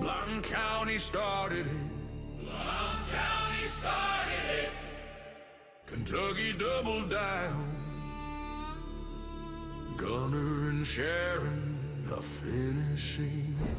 Blount County started it. Blount County started it. Kentucky doubled down. Gunner and Sharon are finishing it.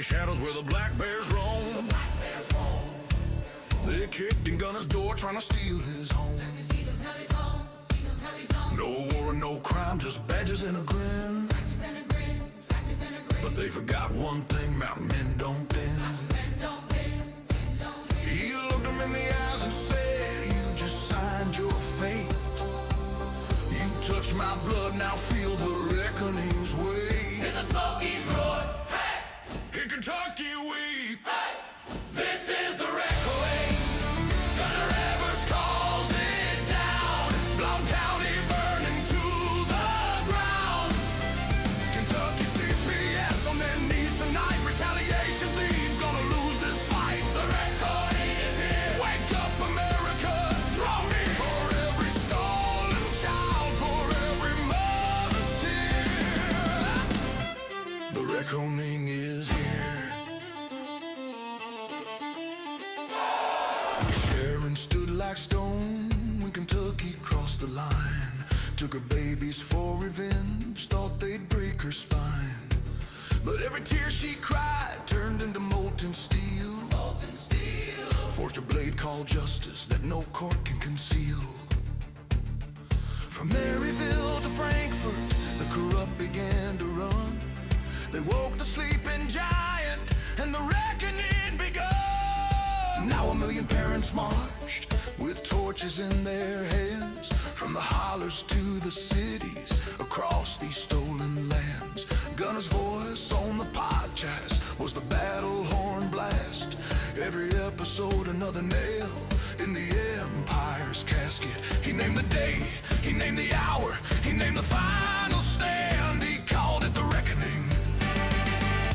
Shadows where the black bears roam. They kicked in Gunner's door trying to steal his home. No war and no crime, just badges and a grin. But they forgot one thing, mountain men don't bend. He looked him in the eyes and said, you just signed your fate. You touched my blood, now feel the reckoning's weight. Hear the Smokies roar. In Kentucky weep. Hey, this is the reckoning. Gunner Evers calls it down. Blount County burning to the ground. Kentucky CPS on their knees tonight. Retaliation thieves gonna lose this fight. The reckoning is here. Wake up, America. Draw me for every stolen child, for every mother's tear. The reckoning is here. Sharon stood like stone when Kentucky crossed the line. Took her babies for revenge, thought they'd break her spine. But every tear she cried turned into molten steel. Forged a blade called justice that no court can conceal. From Maryville to Frankfurt, the corrupt began to run. They woke the sleeping giant, and the reckoning begun. Now 1 million parents marched with torches in their hands, from the hollers to the cities, across these stolen lands. Gunner's voice on the podcast was the battle horn blast. Every episode another nail in the empire's casket. He named the day, he named the hour, he named the final stand. He called it the reckoning.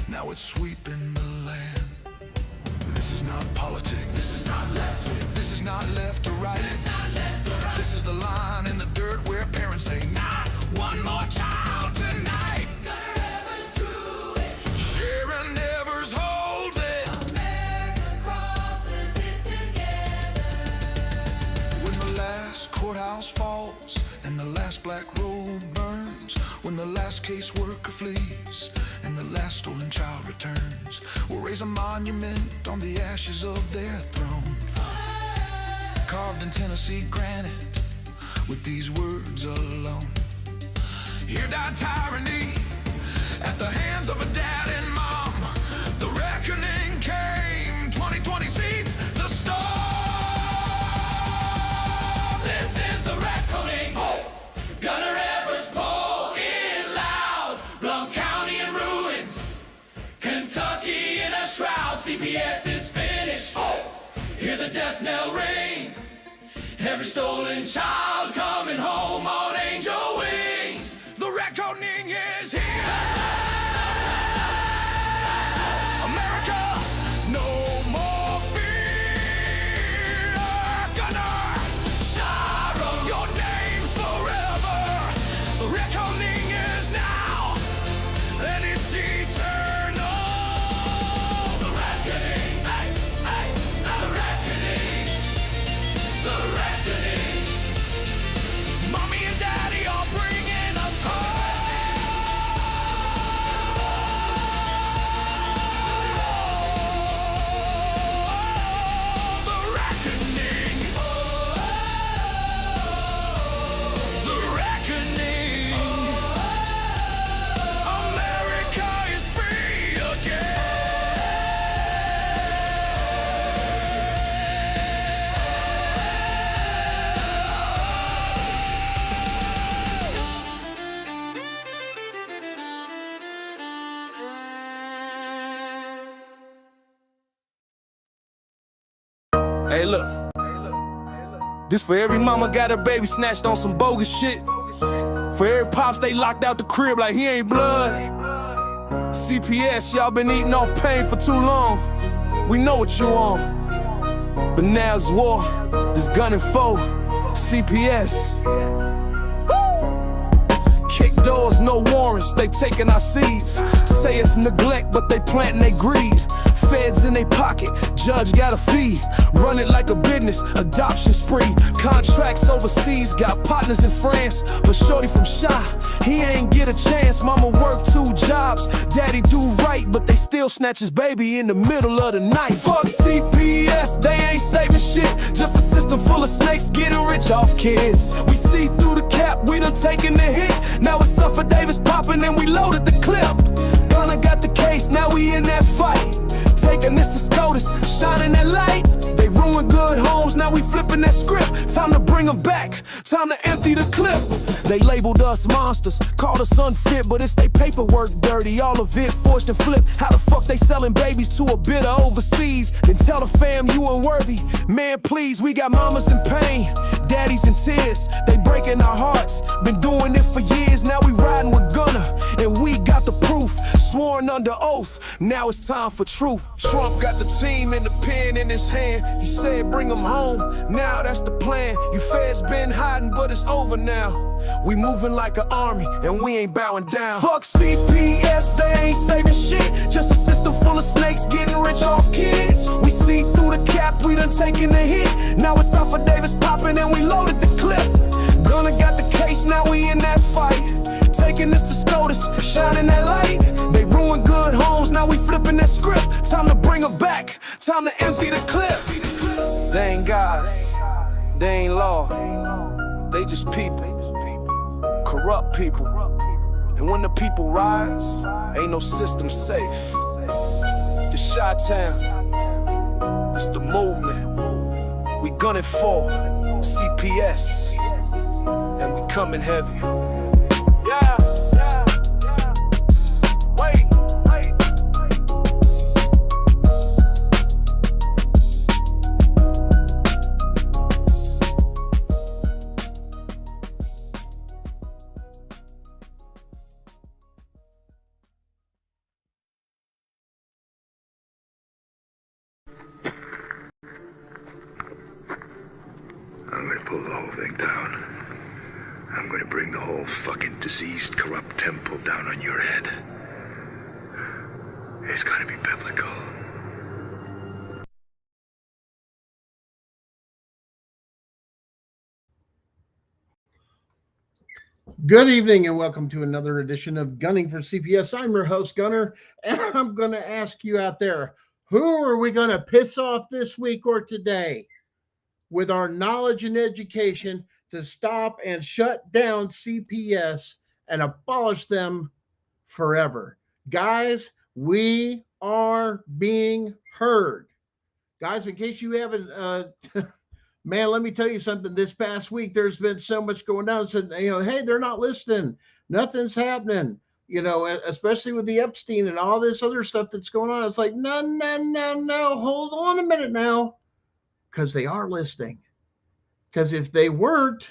Now it's sweeping the land. This is not politics. This is not left wing. This is not left or right. This is the line in the dirt where parents say, not one more child tonight. Gunner Evers drew it. Sharon Evers holds it. America crosses it together. When the last courthouse falls and the last black robe burns, when the last caseworker flees and the last stolen child returns, we'll raise a monument on the ashes of their throne, carved in Tennessee granite with these words alone. Here died tyranny at the hands of a dad and mom. The reckoning came, 2020 seats the storm. This is the reckoning. Gunner Evers spoken loud. Blount County in ruins. Kentucky in a shroud. CPS is finished. Hear the death knell ring. Every stolen child coming home on angel wings. The reckoning is here. America, no more fear. Gunner, Sharon, your name's forever. The reckoning is now, and it's eternal. the reckoning. Hey, hey, the reckoning. The reckoning. Mommy and Daddy are Hey, look. This for every mama got her baby snatched on some bogus shit. For every pops they locked out the crib like he ain't blood. CPS, y'all been eating off pain for too long. We know what you on. But now it's war, this gun and foe. CPS. Kick doors, no warrants, they taking our seeds. Say it's neglect, but they planting they greed. Feds in they pocket, judge got a fee. Run it like a business, adoption spree. Contracts overseas, got partners in France. But shorty from Shy, he ain't get a chance. Mama work 2 jobs, daddy do right, but they still snatch his baby in the middle of the night. Fuck CPS, they ain't saving shit. Just a system full of snakes getting rich off kids. We see through the cap, we done taken the hit. Now it's Suffer Davis popping and we loaded the clip. Gunna got the case, now we in that fight. Taking this to SCOTUS, shining that light. They ruin good homes, now we flipping that script. Time to bring them back, time to empty the clip. They labeled us monsters, called us unfit, but it's they paperwork dirty, all of it forged and flipped. How the fuck they selling babies to a bidder overseas? Then tell the fam you unworthy. Man, please, we got mamas in pain, daddies in tears. They breaking our hearts, been doing it for years. Now we riding with Gunner, and we got the proof. Sworn under oath, now it's time for truth. Trump got the team and the pen in his hand. He said bring them home, now that's the plan. You feds been hiding, but it's over now. We moving like an army, and we ain't bowing down. Fuck CPS, they ain't saving shit. Just a system full of snakes getting rich off kids. We see through the cap, we done taken the hit. Now it's Suffer Davis popping and we loaded the clip. Gunna got the case, now we in that fight. Taking this to SCOTUS, shining that light. They ruin good homes, now we flipping that script. Time to bring them back, time to empty the clip. They ain't gods, they ain't law, they just people, corrupt people. And when the people rise, ain't no system safe. This Chi-Town, it's the movement. We gunning for CPS, and we coming heavy. Yeah. Wait. I'm gonna pull the whole thing down. I'm gonna bring the whole fucking diseased, corrupt temple down on your head. It's gotta be biblical. Good evening and welcome to another edition of Gunning for CPS. I'm your host, Gunner, and I'm going to ask you out there, who are we going to piss off this week or today with our knowledge and education to stop and shut down CPS and abolish them forever? Guys, we are being heard. Guys, in case you haven't, man, let me tell you something. This past week, there's been so much going down. Said, hey, they're not listening. Nothing's happening. Especially with the Epstein and all this other stuff that's going on. It's like, no. Hold on a minute now. Because they are listening. Because if they weren't,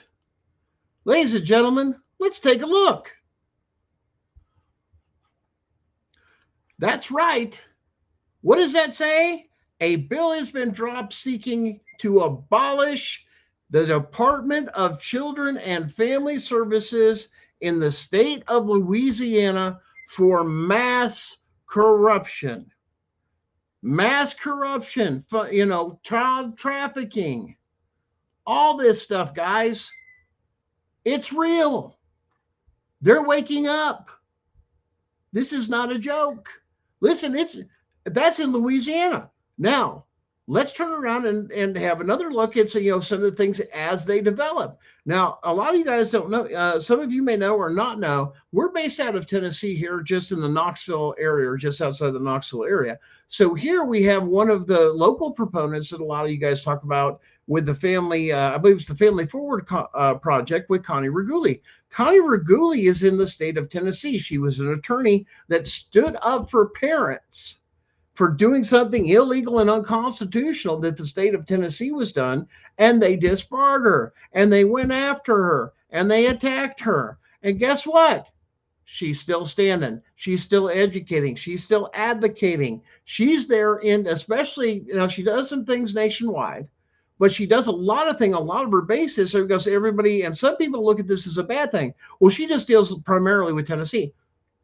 ladies and gentlemen, let's take a look. That's right. What does that say? A bill has been dropped seeking to abolish the Department of Children and Family Services in the state of Louisiana for mass corruption. Mass corruption, child trafficking, all this stuff, guys. It's real. They're waking up. This is not a joke. Listen, that's in Louisiana. Now, let's turn around and have another look at some of the things as they develop. Now, a lot of you guys don't know. Some of you may know or not know. We're based out of Tennessee here, just in the Knoxville area, or just outside the Knoxville area. So here we have one of the local proponents that a lot of you guys talk about with the family. I believe it's the Family Forward project with Connie Reguli. Connie Reguli is in the state of Tennessee. She was an attorney that stood up for parents for doing something illegal and unconstitutional that the state of Tennessee was done, and they disbarred her, and they went after her, and they attacked her. And guess what? She's still standing. She's still educating. She's still advocating. She's there in, especially, she does some things nationwide, but she does a lot of her bases. So it goes to everybody, and some people look at this as a bad thing. Well, she just deals primarily with Tennessee.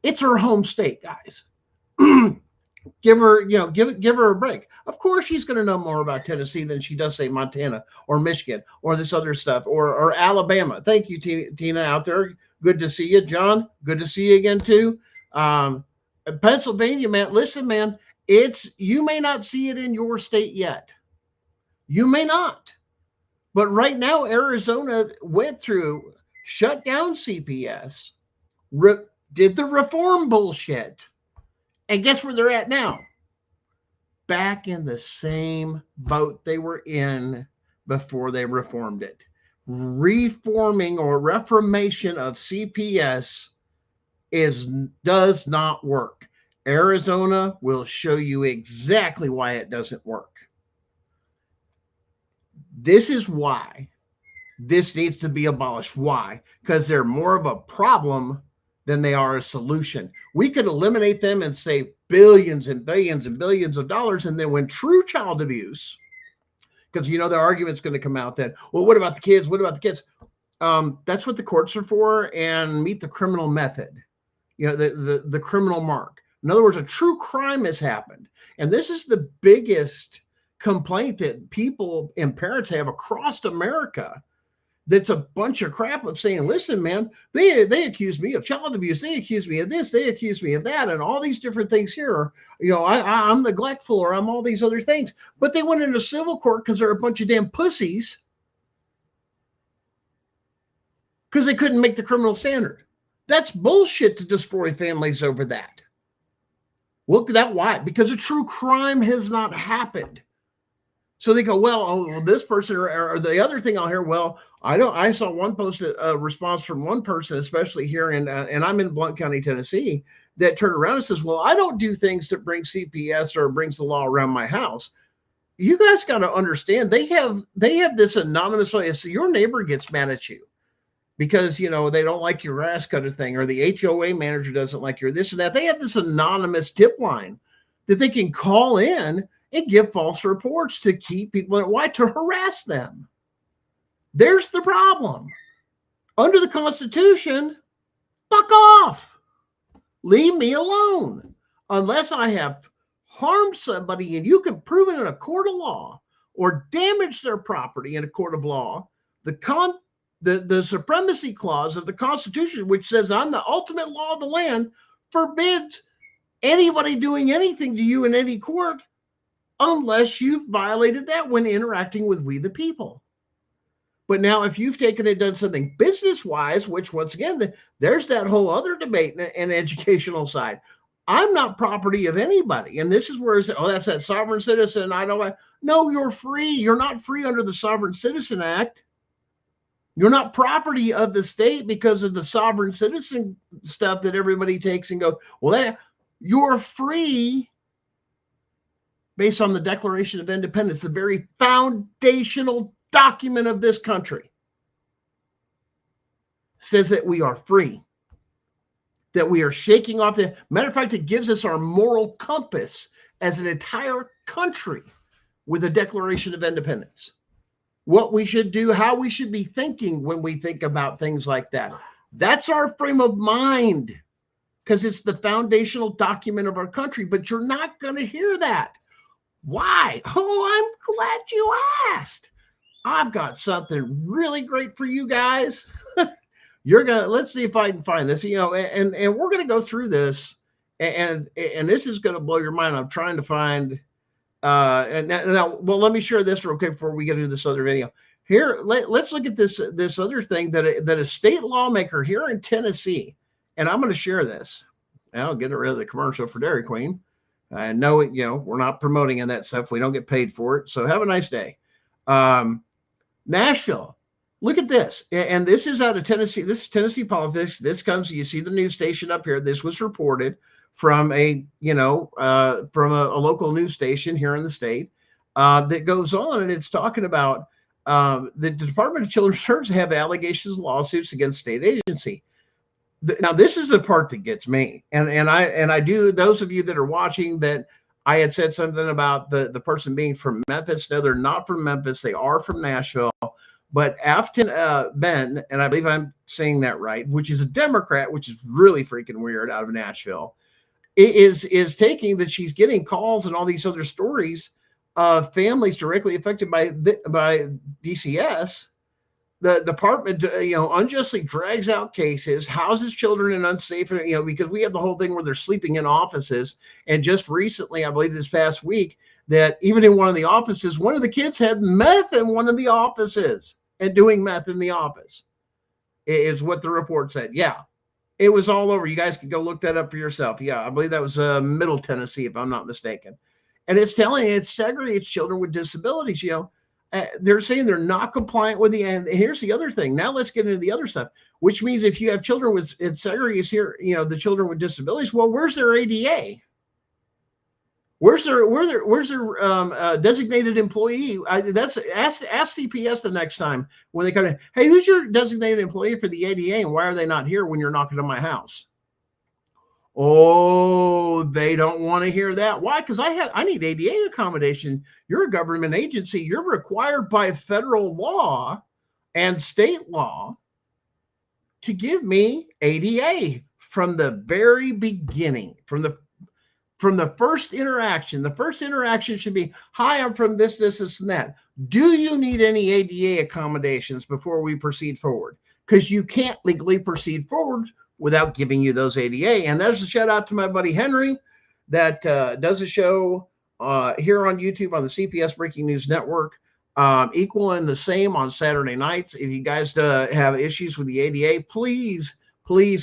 It's her home state, guys. Give her a break. Of course, she's going to know more about Tennessee than she does, say, Montana or Michigan or this other stuff or Alabama. Thank you, Tina, out there. Good to see you, John. Good to see you again too. Pennsylvania, man. Listen, man. You may not see it in your state yet. You may not, but right now, Arizona went through, shut down CPS, did the reform bullshit. And guess where they're at now? Back in the same boat they were in before they reformed it. Reforming or reformation of CPS does not work. Arizona will show you exactly why it doesn't work. This is why this needs to be abolished. Why? Because they're more of a problem than they are a solution. We could eliminate them and save billions and billions and billions of dollars. And then when true child abuse, because the argument's going to come out that, well, what about the kids? What about the kids? That's what the courts are for, and meet the criminal method, the criminal mark. In other words, a true crime has happened. And this is the biggest complaint that people and parents have across America. That's a bunch of crap of saying, listen, man, they accuse me of child abuse. They accuse me of this. They accuse me of that. And all these different things here. I'm neglectful, or I'm all these other things. But they went into civil court because they're a bunch of damn pussies. Because they couldn't make the criminal standard. That's bullshit to destroy families over that. Look at that. Why? Because a true crime has not happened. So they go, well, this person or the other thing I'll hear, well, I saw one post, a response from one person, especially here and I'm in Blount County, Tennessee, that turned around and says, well, I don't do things that bring CPS or brings the law around my house. You guys got to understand, they have this anonymous way. So your neighbor gets mad at you because, they don't like your grass cutter thing, or the HOA manager doesn't like your this or that. They have this anonymous tip line that they can call in and give false reports to keep people at white, to harass them. There's the problem. Under the Constitution, fuck off. Leave me alone. Unless I have harmed somebody and you can prove it in a court of law, or damage their property in a court of law, the supremacy clause of the Constitution, which says I'm the ultimate law of the land, forbids anybody doing anything to you in any court unless you've violated that when interacting with we the people. But now if you've taken and done something business-wise, which once again, there's that whole other debate and educational side. I'm not property of anybody. And this is where it's, that's that sovereign citizen. No, you're free. You're not free under the Sovereign Citizen Act. You're not property of the state because of the sovereign citizen stuff that everybody takes and go, well, you're free based on the Declaration of Independence, the very foundational document of this country. Says that we are free, that we are shaking off the, matter of fact, it gives us our moral compass as an entire country with the Declaration of Independence. What we should do, how we should be thinking when we think about things like that. That's our frame of mind, because it's the foundational document of our country, but you're not going to hear that. Why? Oh, I'm glad you asked. I've got something really great for you guys. Let's see if I can find this, and we're going to go through this, and this is going to blow your mind. I'm trying to find, well, let me share this real quick before we get into this other video. Here, let's look at this other thing that a state lawmaker here in Tennessee, and I'm going to share this. I'll get rid of the commercial for Dairy Queen. I know it, we're not promoting in that stuff. We don't get paid for it. So have a nice day. Nashville, look at this. And this is out of Tennessee. This is Tennessee politics. This comes, you see the news station up here. This was reported from a a local news station here in the state that goes on, and it's talking about the Department of Children's Services have allegations, lawsuits against state agency. Now this is the part that gets me, and I do. Those of you that are watching, that I had said something about the person being from Memphis. No, they're not from Memphis. They are from Nashville. But Afton Ben, and I believe I'm saying that right, which is a Democrat, which is really freaking weird, out of Nashville, is taking that she's getting calls and all these other stories of families directly affected by DCS. The department, unjustly drags out cases, houses children in unsafe, because we have the whole thing where they're sleeping in offices. And just recently, I believe this past week, that even in one of the offices, one of the kids had meth in one of the offices and doing meth in the office, is what the report said. Yeah, it was all over. You guys can go look that up for yourself. Yeah, I believe that was Middle Tennessee, if I'm not mistaken. And it's telling you it segregates children with disabilities. They're saying they're not compliant with and here's the other thing. Now let's get into the other stuff, which means if you have children with, it segregates here, the children with disabilities. Well, where's their ADA? Where's their designated employee? Ask CPS the next time when they come in. Hey, who's your designated employee for the ADA, and why are they not here when you're knocking on my house? Oh, they don't want to hear that. Why? Because I need ADA accommodation. You're a government agency. You're required by federal law and state law to give me ADA from the very beginning, from the first interaction. The first interaction should be, hi, I'm from this, and that. Do you need any ADA accommodations before we proceed forward? Because you can't legally proceed forward without giving you those ADA. And there's a shout out to my buddy Henry that does a show here on YouTube on the CPS Breaking News Network, equal and the same on Saturday nights. If you guys have issues with the ADA, please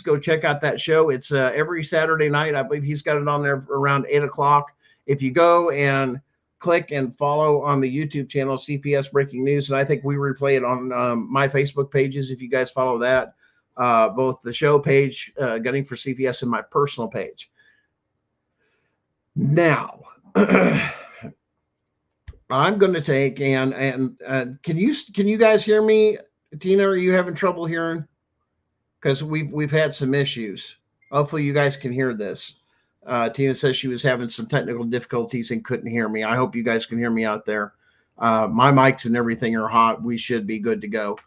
go check out that show. It's every Saturday night. I believe he's got it on there around 8 o'clock. If you go and click and follow on the YouTube channel, CPS Breaking News, and I think we replay it on my Facebook pages. If you guys follow that, both the show page, Gunning for CPS, and my personal page. Now, I'm going to take and can you guys hear me? Tina, are you having trouble hearing? Because we've had some issues. Hopefully you guys can hear this. Tina says she was having some technical difficulties and couldn't hear me. I hope you guys can hear me out there. My mics and everything are hot. We should be good to go.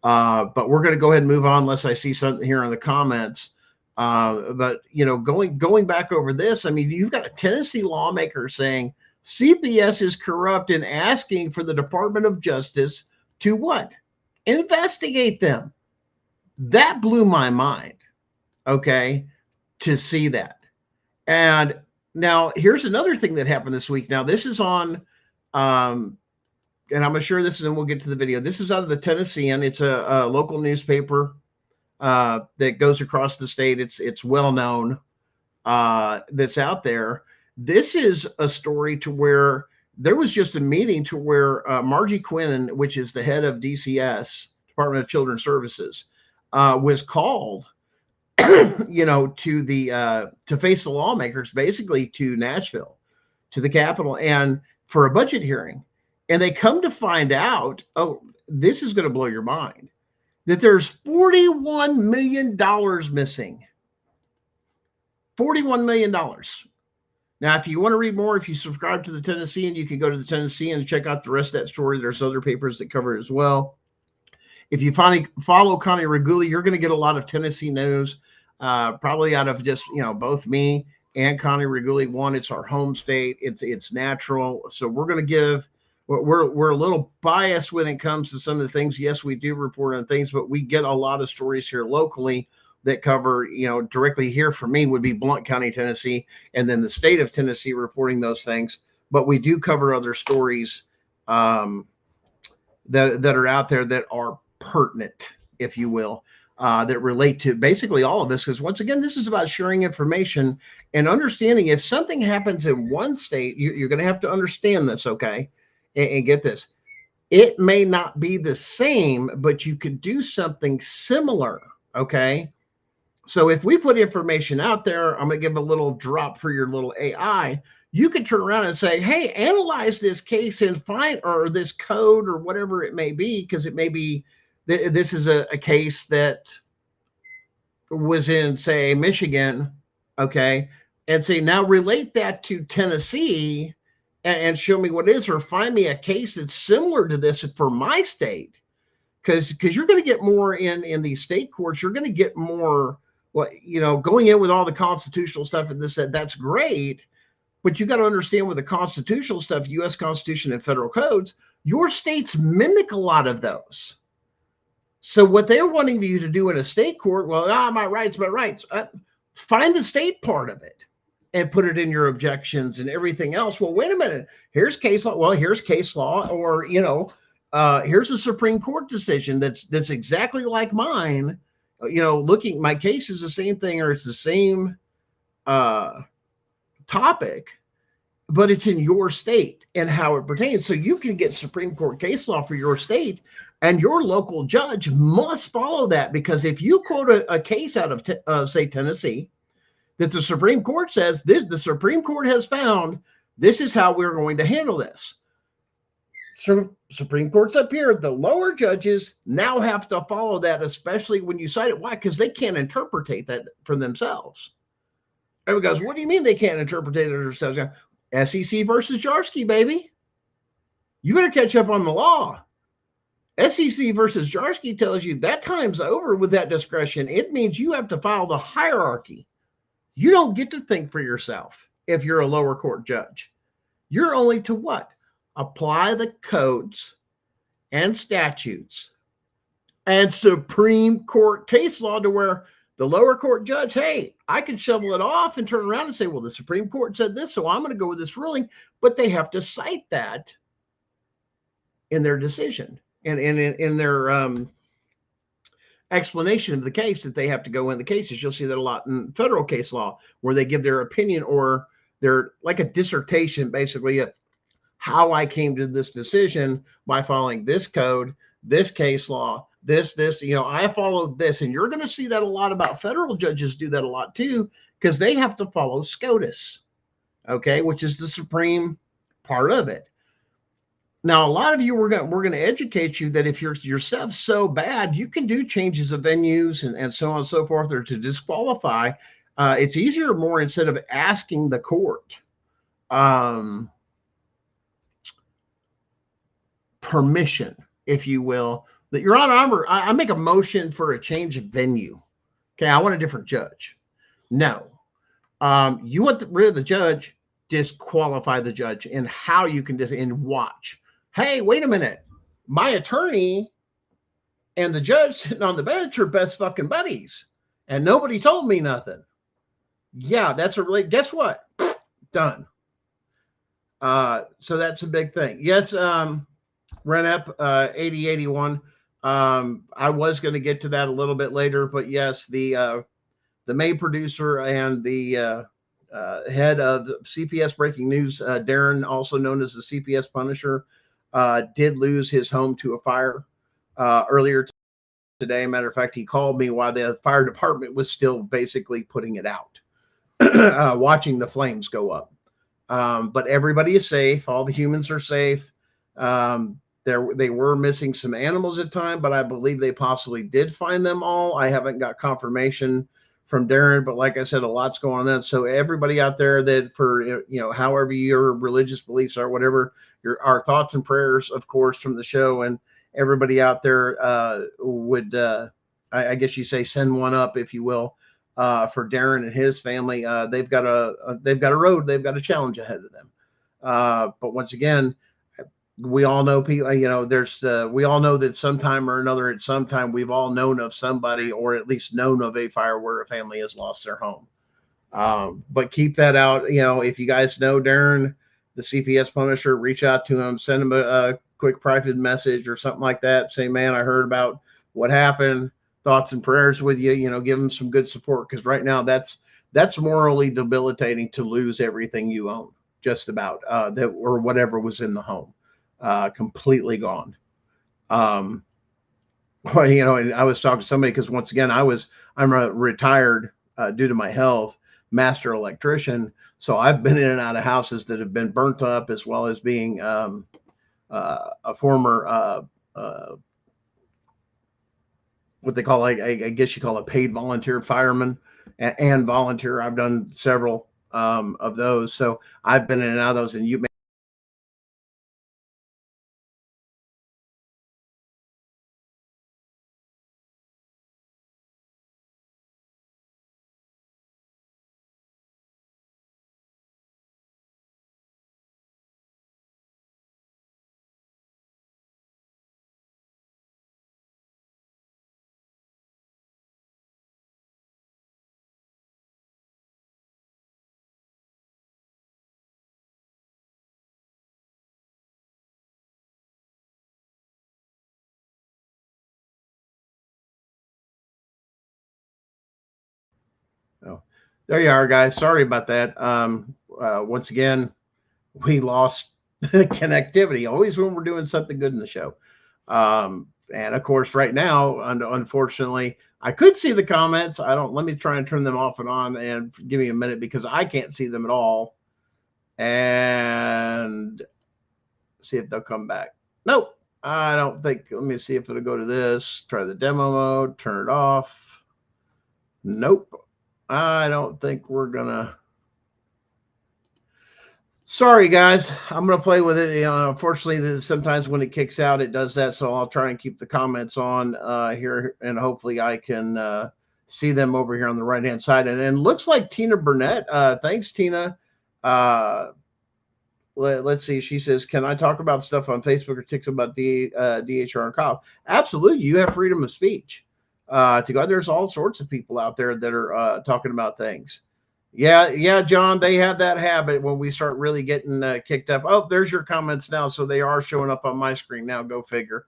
But we're going to go ahead and move on unless I see something here in the comments. But going back over this, I mean, you've got a Tennessee lawmaker saying CPS is corrupt and asking for the Department of Justice to what? Investigate them. That blew my mind, okay, to see that. And now here's another thing that happened this week. Now this is on, and I'm sure this is, and we'll get to the video. This is out of the Tennessean. It's a local newspaper that goes across the state. It's well known, that's out there. This is a story to where there was just a meeting to where Margie Quinn, which is the head of DCS, Department of Children's Services, was called, to face the lawmakers, basically to Nashville, to the Capitol, and for a budget hearing. And they come to find out, oh, this is going to blow your mind, that there's $41 million missing. $41 million. Now, if you want to read more, if you subscribe to the Tennessean, you can go to the Tennessean and check out the rest of that story. There's other papers that cover it as well. If you follow Connie Reguli, you're going to get a lot of Tennessee news, probably out of just, both me and Connie Reguli. One, it's our home state. It's natural. So we're going to give, we're a little biased when it comes to some of the things. Yes, we do report on things, but we get a lot of stories here locally that cover, directly here for me would be Blount County, Tennessee, and then the state of Tennessee reporting those things. But we do cover other stories that are out there that are pertinent, if you will, that relate to basically all of this. Because once again, this is about sharing information and understanding. If something happens in one state, you're going to have to understand this, okay? And get this. It may not be the same, but you could do something similar, okay? So if we put information out there, I'm going to give a little drop for your little AI. You can turn around and say, hey, analyze this case and find, or this code or whatever it may be, because it may be this is a case that was in, say, Michigan, okay, and say, now relate that to Tennessee and show me what it is, or find me a case that's similar to this for my state. Because you're going to get more in these state courts, you're going to get more, well, going in with all the constitutional stuff and this, that's great. But you got to understand with the constitutional stuff, U.S. Constitution and federal codes, your states mimic a lot of those. So what they're wanting you to do in a state court, well, my rights. Find the state part of it and put it in your objections and everything else. Well, wait a minute. Here's case law. Well, here's case law, or here's a Supreme Court decision that's exactly like mine. Looking, my case is the same thing, or it's the same topic, but it's in your state and how it pertains. So you can get Supreme Court case law for your state, and your local judge must follow that. Because if you quote a case out of, say, Tennessee, that the Supreme Court says this, the Supreme Court has found this is how we're going to handle this. So Supreme Court's up here. The lower judges now have to follow that, especially when you cite it. Why? Because they can't interpretate that for themselves. Everybody goes, what do you mean they can't interpret it themselves? SEC versus Jarsky, baby. You better catch up on the law. SEC versus Jarsky tells you that time's over with that discretion. It means you have to follow the hierarchy. You don't get to think for yourself if you're a lower court judge. You're only to what? Apply the codes and statutes and Supreme Court case law to where the lower court judge, hey, I can shovel it off and turn around and say, well, the Supreme Court said this, so I'm going to go with this ruling. But they have to cite that in their decision and in their explanation of the case that they have to go in the cases. You'll see that a lot in federal case law, where they give their opinion or their, like a dissertation, basically, of how I came to this decision by following this code, this case law, this, I followed this. And you're going to see that a lot about federal judges do that a lot too, because they have to follow SCOTUS, okay, which is the supreme part of it. Now, a lot of you, we're going to educate you that if your stuff's so bad, you can do changes of venues and so on and so forth, or to disqualify. It's easier, more, instead of asking the court permission, if you will, that Your Honor, I make a motion for a change of venue. Okay, I want a different judge. No, you want rid of the judge, disqualify the judge, and how you can and watch. Hey, wait a minute, my attorney and the judge sitting on the bench are best fucking buddies, and nobody told me nothing. Yeah, that's a really, guess what? Done. So that's a big thing. Yes, Renep 8081. I was going to get to that a little bit later, but yes, the main producer and the head of CPS Breaking News, Darren, also known as the CPS Punisher, did lose his home to a fire earlier today. Matter of fact, he called me while the fire department was still basically putting it out, watching the flames go up. But everybody is safe. All the humans are safe. They were missing some animals at time, but I believe they possibly did find them all. I haven't got confirmation from Darren, but like I said, a lot's going on. So everybody out there that, for however your religious beliefs are, whatever, our thoughts and prayers, of course, from the show, and everybody out there would, I guess you say, send one up, if you will, for Darren and his family. They've got a road, they've got a challenge ahead of them. But once again, we all know people, we all know that sometime or another, at some time, we've all known of somebody, or at least known of a fire where a family has lost their home. But keep that out. If you guys know Darren, the CPS Punisher, reach out to him, send him a quick private message or something like that. Say, man, I heard about what happened. Thoughts and prayers with you. Give him some good support, because right now that's morally debilitating to lose everything you own, just about, that or whatever was in the home. Completely gone. And I was talking to somebody, because once again, I was I'm a retired, due to my health, master electrician. So I've been in and out of houses that have been burnt up, as well as being a former what they call, I guess you call it, paid volunteer fireman and volunteer. I've done several of those, so I've been in and out of those. And you know, there you are, guys. Sorry about that. Once again, we lost connectivity. Always when we're doing something good in the show. And of course, right now, unfortunately, I could see the comments. I don't. Let me try and turn them off and on, and give me a minute because I can't see them at all. And see if they'll come back. Nope, I don't think. Let me see if it'll go to this. Try the demo mode. Turn it off. Nope. I don't think we're gonna. Sorry, guys. I'm gonna play with it. Unfortunately, sometimes when it kicks out, it does that. So I'll try and keep the comments on here, and hopefully I can see them over here on the right hand side. And looks like Tina Burnett. Thanks, Tina. Let's see. She says, "Can I talk about stuff on Facebook or TikTok about the DHR and COP?" Absolutely. You have freedom of speech to go. There's all sorts of people out there that are talking about things. Yeah, John, they have that habit when we start really getting kicked up. Oh, there's your comments now. So they are showing up on my screen now. Go figure.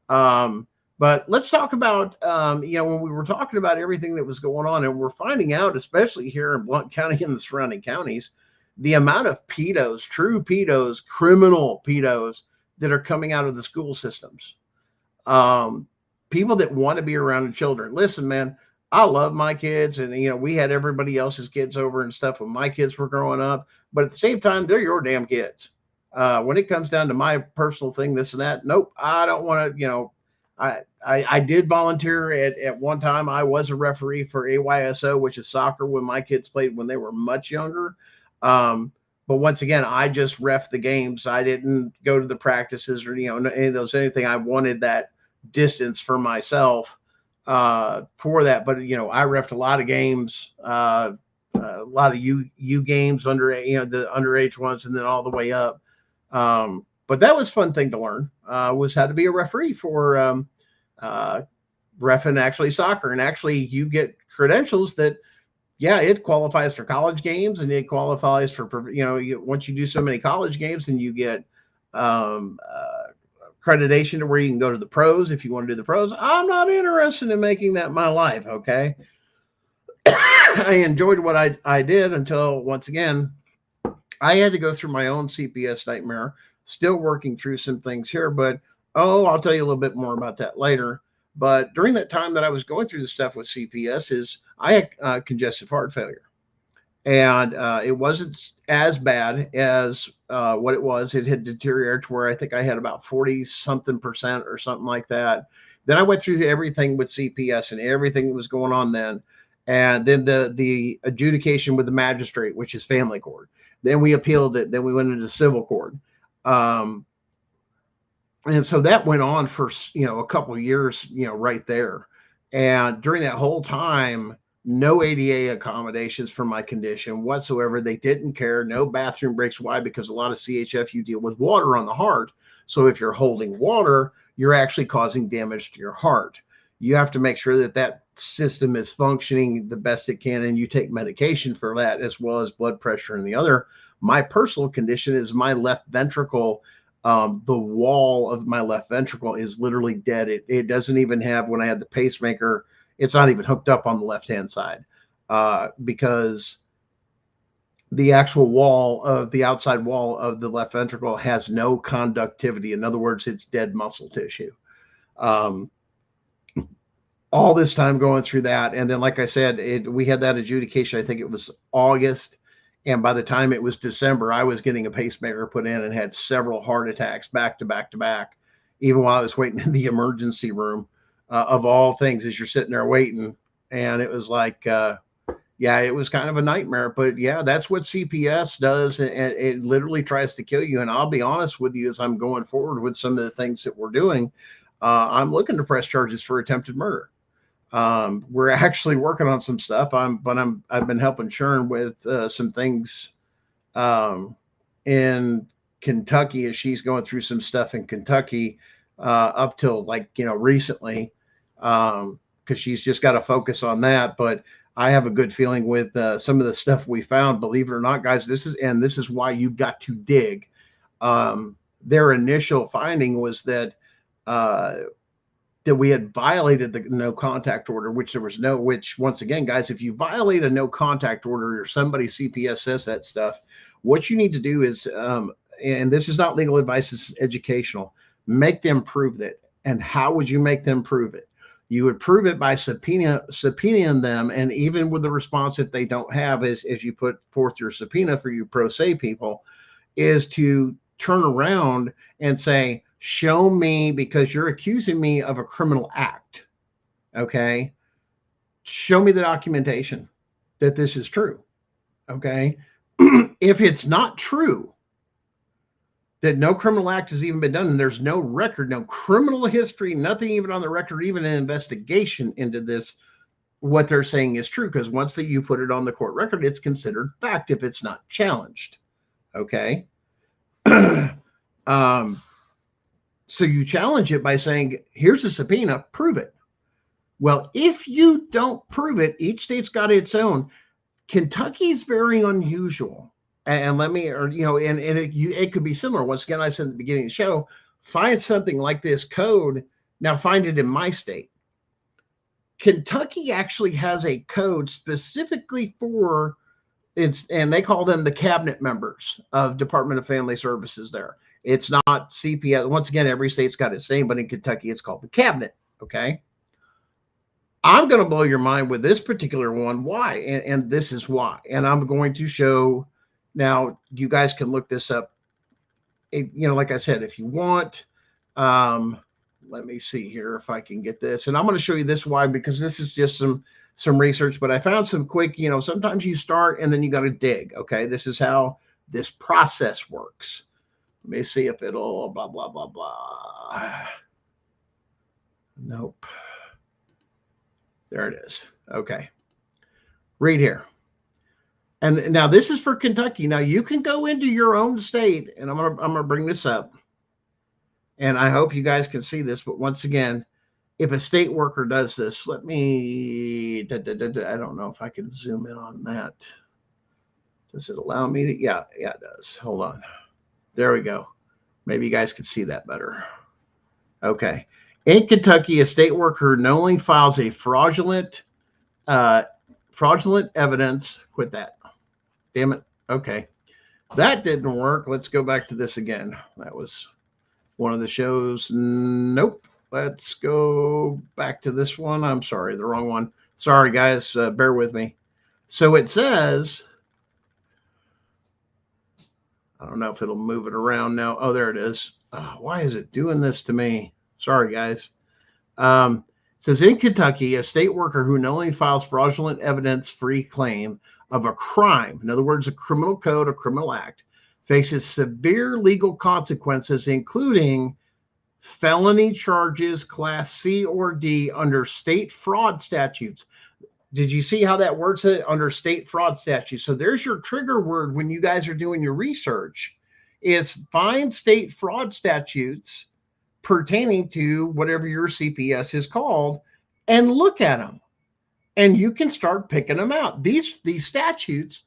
But let's talk about, when we were talking about everything that was going on, and we're finding out, especially here in Blount County and the surrounding counties, the amount of pedos, true pedos, criminal pedos that are coming out of the school systems. People that want to be around the children. Listen, man, I love my kids, and we had everybody else's kids over and stuff when my kids were growing up. But at the same time, they're your damn kids. When it comes down to my personal thing, this and that, nope, I don't want to. I did volunteer at one time. I was a referee for AYSO, which is soccer, when my kids played when they were much younger. But once again, I just ref the games. I didn't go to the practices or any of those anything. I wanted that distance for myself for that. But I refed a lot of games, a lot of U games under the underage ones, and then all the way up. But that was a fun thing to learn, was how to be a referee for reffing actually soccer. And actually you get credentials that, yeah, it qualifies for college games, and it qualifies for, once you do so many college games, and you get accreditation to where you can go to the pros if you want to do the pros. I'm not interested in making that my life. Okay. I enjoyed what I did until, once again, I had to go through my own CPS nightmare, still working through some things here, but I'll tell you a little bit more about that later. But during that time that I was going through the stuff with CPS, I had congestive heart failure. And it wasn't as bad as what it was. It had deteriorated to where I think I had about 40-something% or something like that. Then I went through everything with CPS and everything that was going on then. And then the adjudication with the magistrate, which is family court. Then we appealed it. Then we went into civil court. And so that went on for, a couple of years, right there. And during that whole time, no ADA accommodations for my condition whatsoever. They didn't care. No bathroom breaks. Why? Because a lot of CHF, you deal with water on the heart. So if you're holding water, you're actually causing damage to your heart. You have to make sure that that system is functioning the best it can, and you take medication for that, as well as blood pressure and the other. My personal condition is my left ventricle. The wall of my left ventricle is literally dead. It doesn't even have, when I had the pacemaker, it's not even hooked up on the left-hand side because the actual wall of the outside wall of the left ventricle has no conductivity. In other words, it's dead muscle tissue. All all this time going through that. And then, like I said, we had that adjudication, I think it was August. And by the time it was December, I was getting a pacemaker put in and had several heart attacks back to back to back, even while I was waiting in the emergency room, of all things, as you're sitting there waiting. And it was like, yeah, it was kind of a nightmare. But yeah, that's what CPS does. And it literally tries to kill you. And I'll be honest with you, as I'm going forward with some of the things that we're doing, I'm looking to press charges for attempted murder. We're actually working on some stuff. I've been helping Sharon with some things in Kentucky, as she's going through some stuff in Kentucky up till, like, recently, because she's just got to focus on that. But I have a good feeling with some of the stuff we found. Believe it or not, guys, this is why you've got to dig. Their initial finding was that that we had violated the no contact order, which once again, guys, if you violate a no contact order, or somebody CPS says that stuff, what you need to do is, and this is not legal advice, it's educational, make them prove it. And how would you make them prove it? You would prove it by subpoenaing them. And even with the response, if they don't have, as you put forth your subpoena for you pro se people, is to turn around and say, show me, because you're accusing me of a criminal act. Okay. Show me the documentation that this is true. Okay. If it's not true, that no criminal act has even been done, and there's no record, no criminal history, nothing even on the record, even an investigation into this, what they're saying is true. Because once you put it on the court record, it's considered fact if it's not challenged. Okay. So you challenge it by saying, here's a subpoena, prove it. Well, if you don't prove it, each state's got its own. Kentucky's very unusual. And it could be similar. Once again, I said at the beginning of the show, find something like this code. Now find it in my state. Kentucky actually has a code specifically for and they call them the cabinet members of Department of Family Services there. It's not CPS. Once again, every state's got its name, but in Kentucky, it's called the cabinet. Okay. I'm going to blow your mind with this particular one. Why? And this is why. And I'm going to show, now you guys can look this up. Like I said, if you want, let me see here if I can get this. And I'm going to show you this why, because this is just some research, but I found some quick, sometimes you start and then you got to dig. Okay. This is how this process works. Let me see if it'll blah, blah, blah, blah. Nope. There it is. Okay. Read here. And now this is for Kentucky. Now you can go into your own state, and I'm gonna bring this up. And I hope you guys can see this, but once again, if a state worker does this, let me, I don't know if I can zoom in on that. Does it allow me to? Yeah, it does. Hold on. There we go. Maybe you guys could see that better. Okay. In Kentucky, a state worker knowingly files a fraudulent evidence. Quit that. Damn it. Okay. That didn't work. Let's go back to this again. That was one of the shows. Nope. Let's go back to this one. I'm sorry, the wrong one. Sorry, guys. Bear with me. So it says, I don't know if it'll move it around now. Oh, there it is. Why is it doing this to me? Sorry, guys. It says in Kentucky, a state worker who knowingly files fraudulent evidence-free claim of a crime, in other words, a criminal code, a criminal act, faces severe legal consequences, including felony charges class C or D under state fraud statutes. Did you see how that works under state fraud statutes? So there's your trigger word when you guys are doing your research, is find state fraud statutes pertaining to whatever your CPS is called and look at them. And you can start picking them out. These statutes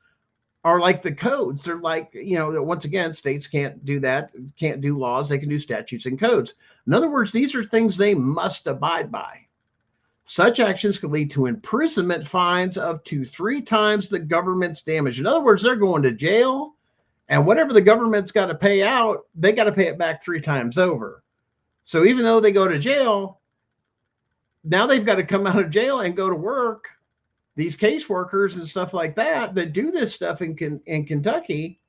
are like the codes. They're like, once again, states can't do that, can't do laws. They can do statutes and codes. In other words, these are things they must abide by. Such actions can lead to imprisonment, fines up to 3 times the government's damage. In other words, they're going to jail, and whatever the government's got to pay out, they got to pay it back 3 times over. So even though they go to jail, now they've got to come out of jail and go to work. These caseworkers and stuff like that do this stuff in Kentucky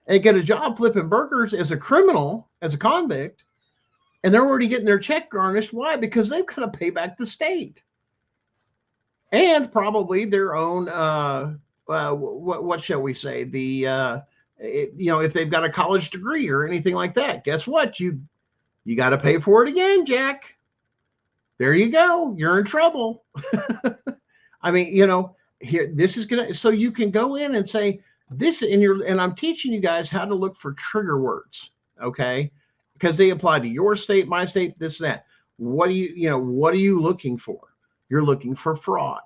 and get a job flipping burgers as a criminal, as a convict, and they're already getting their check garnished. Why? Because they've got to pay back the state and probably their own. What shall we say? If they've got a college degree or anything like that, guess what? You got to pay for it again, Jack. There you go. You're in trouble. I mean, here, this is going to, so you can go in and say this and I'm teaching you guys how to look for trigger words. Okay. Because they apply to your state, my state, this, and that. What are you looking for? You're looking for fraud.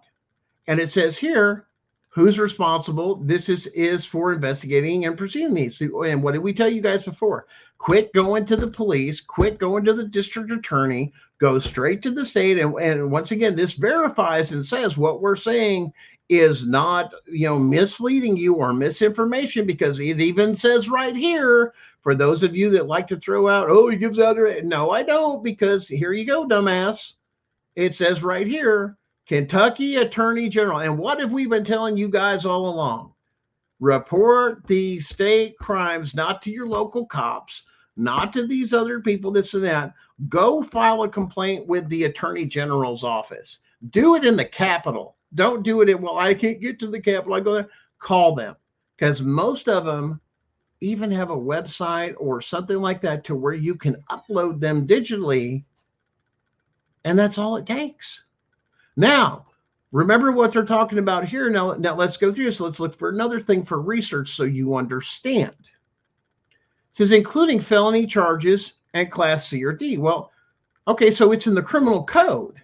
And it says here, who's responsible? This is for investigating and proceeding these. And what did we tell you guys before? Quit going to the police, quit going to the district attorney, go straight to the state. And once again, this verifies and says what we're saying is not, misleading you or misinformation, because it even says right here, for those of you that like to throw out, oh, he gives out. No, I don't, because here you go, dumbass. It says right here, Kentucky Attorney General. And what have we been telling you guys all along? Report the state crimes, not to your local cops, not to these other people, this and that. Go file a complaint with the Attorney General's office. Do it in the Capitol. Don't do it in, well, I can't get to the Capitol. I go there. Call them, because most of them even have a website or something like that to where you can upload them digitally. And that's all it takes. Now, remember what they're talking about here. Now let's go through this. Let's look for another thing for research so you understand. It says including felony charges and class C or D. Well, okay, so it's in the criminal code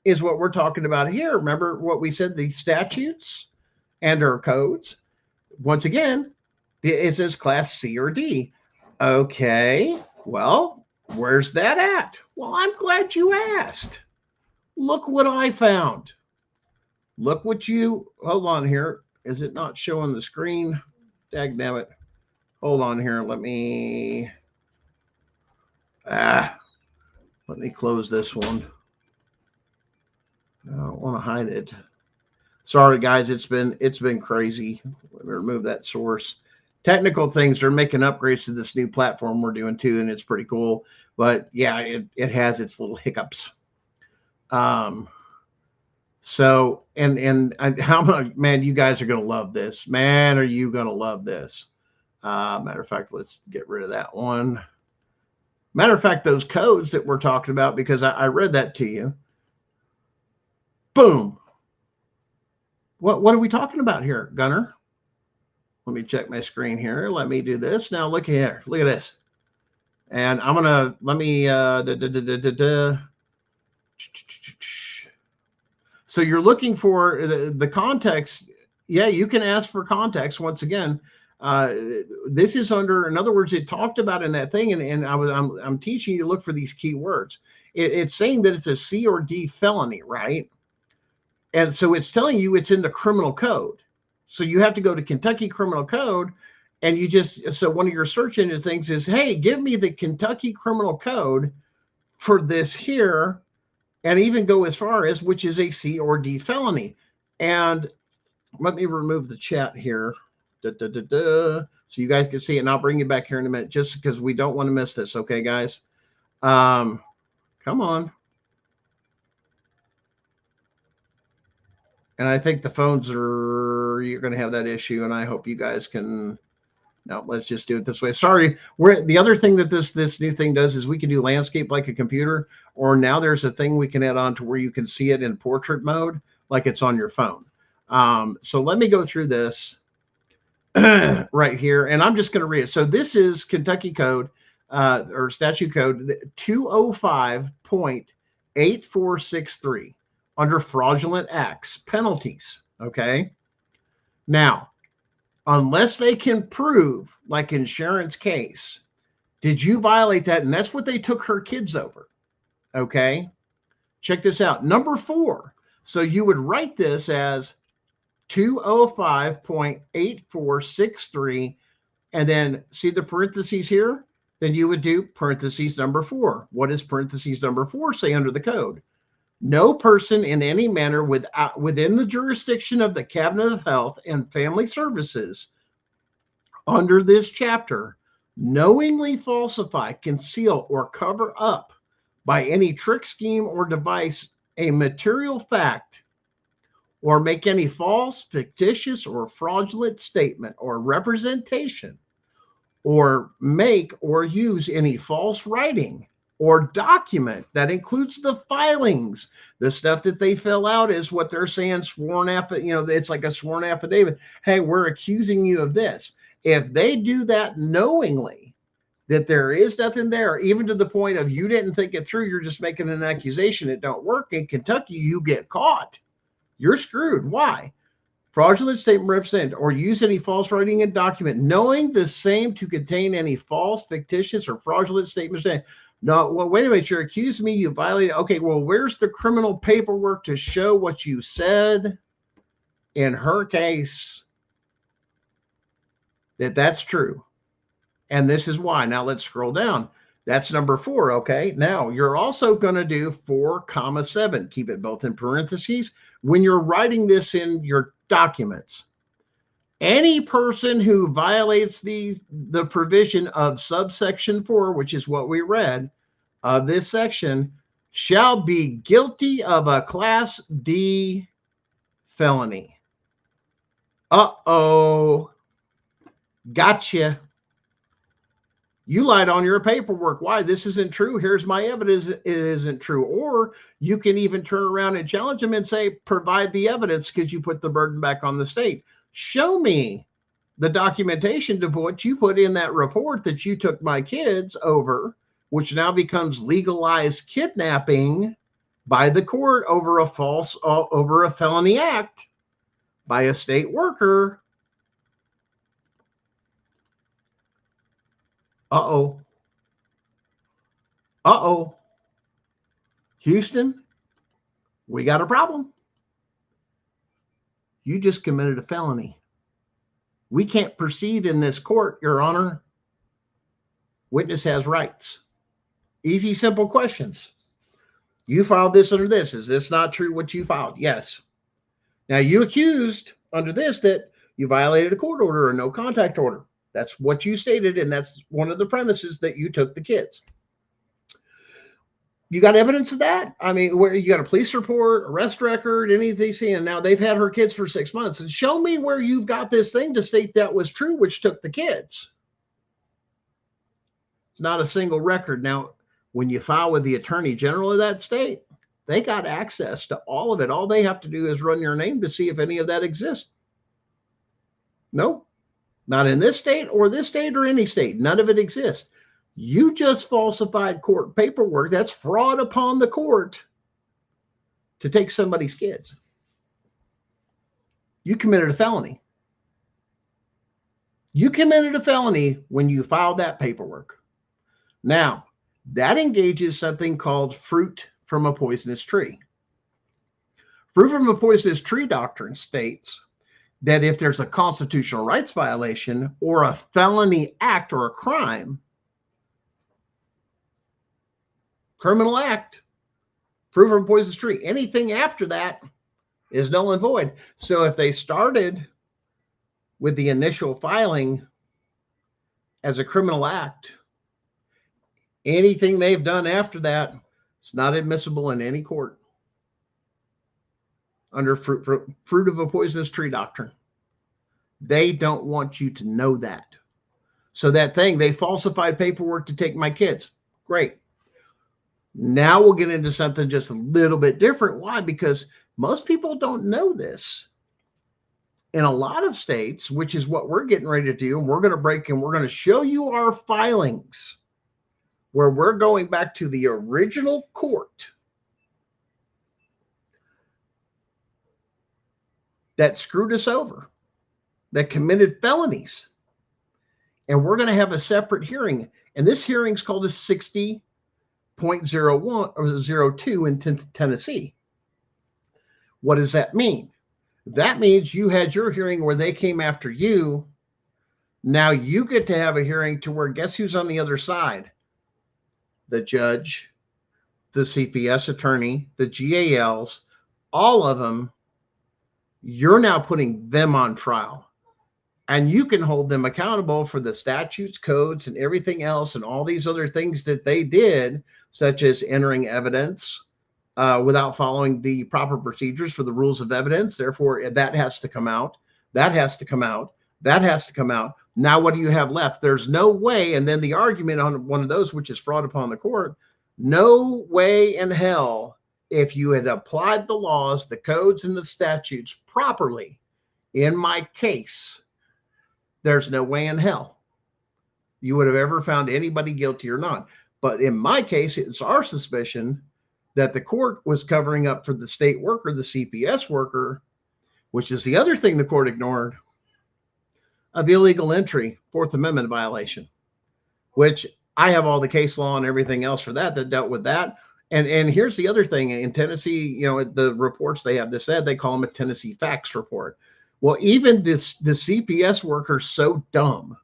is what we're talking about here. Remember what we said, the statutes and our codes. Once again, it says class C or D. Okay, well, where's that at? Well, I'm glad you asked. Look what I found. Look what hold on here. Is it not showing the screen? Dagnabbit. Hold on here. Let me close this one. I don't want to hide it. Sorry, guys. It's been crazy. Let me remove that source. Technical things. They're making upgrades to this new platform we're doing too, and it's pretty cool. But yeah, it has its little hiccups. So, and how much, man, you guys are going to love this, man. Are you going to love this? Matter of fact, let's get rid of that one. Matter of fact, those codes that we're talking about, because I read that to you. Boom. What are we talking about here, Gunner? Let me check my screen here. Let me do this. Now look here. Look at this. And I'm going to, let me, so you're looking for the context. Yeah, you can ask for context. Once again, this is under, in other words, it talked about in that thing, and I'm teaching you to look for these key words. It's saying that it's a C or D felony, right? And so it's telling you it's in the criminal code. So you have to go to Kentucky Criminal Code, and so one of your search engine things is, hey, give me the Kentucky Criminal Code for this here. And even go as far as which is a C or D felony. And let me remove the chat here. So you guys can see it. And I'll bring you back here in a minute, just because we don't want to miss this. Okay, guys. Come on. And I think the phones you're going to have that issue. And I hope you guys can. No, let's just do it this way. Sorry. The other thing that this new thing does is we can do landscape like a computer, or now there's a thing we can add on to where you can see it in portrait mode, like it's on your phone. So let me go through this right here, and I'm just going to read it. So this is Kentucky Code or Statute Code 205.8463 under fraudulent acts, penalties. Okay. Now, unless they can prove, like in Sharon's case, did you violate that? And that's what they took her kids over. Okay. Check this out. Number 4. So you would write this as 205.8463, and then see the parentheses here? Then you would do parentheses number 4. What does parentheses number 4 say under the code? No person in any manner within the jurisdiction of the Cabinet of Health and Family Services under this chapter knowingly falsify, conceal, or cover up by any trick, scheme, or device a material fact, or make any false, fictitious, or fraudulent statement or representation, or make or use any false writing or document that includes the filings. The stuff that they fill out is what they're saying, sworn affidavit, it's like a sworn affidavit. Hey, we're accusing you of this. If they do that knowingly, that there is nothing there, even to the point of you didn't think it through, you're just making an accusation, it don't work. In Kentucky, you get caught. You're screwed. Why? Fraudulent statement represented, or use any false writing and document, knowing the same to contain any false, fictitious, or fraudulent statements. No, well, wait a minute. You're accusing me. You violated. Okay, well, where's the criminal paperwork to show what you said? In her case, that's true. And this is why. Now let's scroll down. That's number 4. Okay. Now you're also going to do 4,7. Keep it both in parentheses when you're writing this in your documents. Any person who violates the provision of subsection 4, which is what we read of this section, shall be guilty of a Class D felony. Uh-oh. Gotcha. You lied on your paperwork. Why? This isn't true. Here's my evidence. It isn't true. Or you can even turn around and challenge them and say, provide the evidence, because you put the burden back on the state. Show me the documentation to what you put in that report that you took my kids over, which now becomes legalized kidnapping by the court over a felony act by a state worker. Uh-oh. Uh-oh. Houston, we got a problem. You just committed a felony. We can't proceed in this court, Your Honor. Witness has rights. Easy, simple questions. You filed this under this. Is this not true what you filed? Yes. Now you accused under this that you violated a court order or no contact order. That's what you stated, and that's one of the premises that you took the kids. You got evidence of that? I mean, where you got a police report, arrest record, anything? And now they've had her kids for 6 months. And show me where you've got this thing to state that was true, which took the kids. It's not a single record. Now, when you file with the attorney general of that state, they got access to all of it. All they have to do is run your name to see if any of that exists. Nope. Not in this state or any state. None of it exists. You just falsified court paperwork. That's fraud upon the court to take somebody's kids. You committed a felony. You committed a felony when you filed that paperwork. Now, that engages something called fruit from a poisonous tree. Fruit from a poisonous tree doctrine states that if there's a constitutional rights violation or a felony act or a crime, criminal act, fruit from a poisonous tree, anything after that is null and void. So if they started with the initial filing as a criminal act, anything they've done after that, it's not admissible in any court under fruit of a poisonous tree doctrine. They don't want you to know that. So that thing, they falsified paperwork to take my kids. Great. Now we'll get into something just a little bit different. Why? Because most people don't know this. In a lot of states, which is what we're getting ready to do, and we're going to break and we're going to show you our filings where we're going back to the original court that screwed us over, that committed felonies. And we're going to have a separate hearing. And this hearing is called a 60.01 or 02 in Tennessee. What does that mean? That means you had your hearing where they came after you. Now you get to have a hearing to where, guess who's on the other side? The judge, the CPS attorney, the GALs, all of them, you're now putting them on trial. And you can hold them accountable for the statutes, codes, and everything else, and all these other things that they did, such as entering evidence without following the proper procedures for the rules of evidence. Therefore, that has to come out. That has to come out. That has to come out. Now, what do you have left? There's no way. And then the argument on one of those, which is fraud upon the court, no way in hell, if you had applied the laws, the codes, and the statutes properly, in my case, there's no way in hell you would have ever found anybody guilty or not. But in my case, it's our suspicion that the court was covering up for the state worker, the CPS worker, which is the other thing the court ignored, of illegal entry, Fourth Amendment violation, which I have all the case law and everything else for that dealt with that. And here's the other thing. In Tennessee, you know, the reports they have this said, they call them a Tennessee facts report. Well, even the CPS workers so dumb.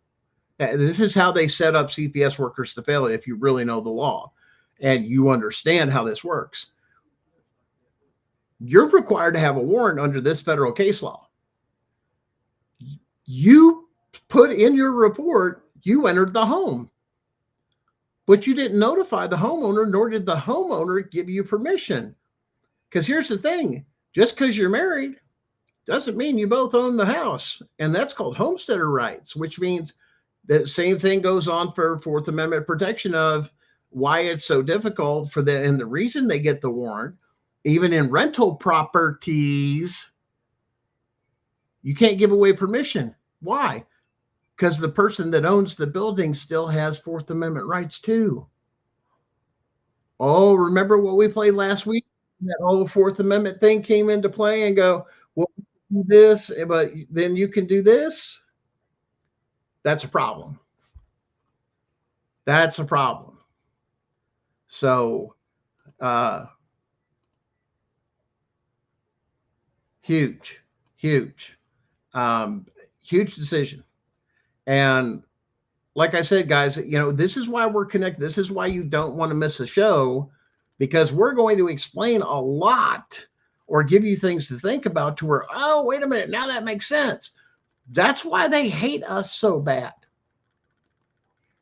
This is how they set up CPS workers to fail if you really know the law and you understand how this works. You're required to have a warrant under this federal case law. You put in your report, you entered the home, but you didn't notify the homeowner, nor did the homeowner give you permission. Because here's the thing, just because you're married doesn't mean you both own the house. And that's called homesteader rights, which means that same thing goes on for Fourth Amendment protection of why it's so difficult for them. And the reason they get the warrant, even in rental properties, you can't give away permission. Why? Because the person that owns the building still has Fourth Amendment rights too. Oh, remember what we played last week? That whole Fourth Amendment thing came into play and go, well, do this, but then you can do this. That's a problem. That's a problem. So, huge decision. And like I said, guys, you know, this is why we're connected. This is why you don't want to miss a show, because we're going to explain a lot or give you things to think about to where, oh, wait a minute, now that makes sense. That's why they hate us so bad.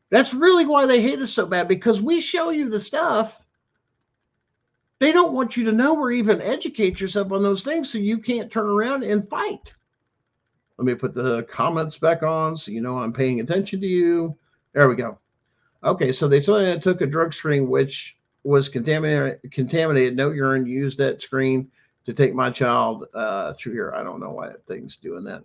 That's really why they hate us so bad, because we show you the stuff. They don't want you to know or even educate yourself on those things so you can't turn around and fight. Let me put the comments back on so you know I'm paying attention to you. There we go. Okay, so they took a drug screen which was contaminated. No urine. Used that screen to take my child through here. I don't know why that thing's doing that.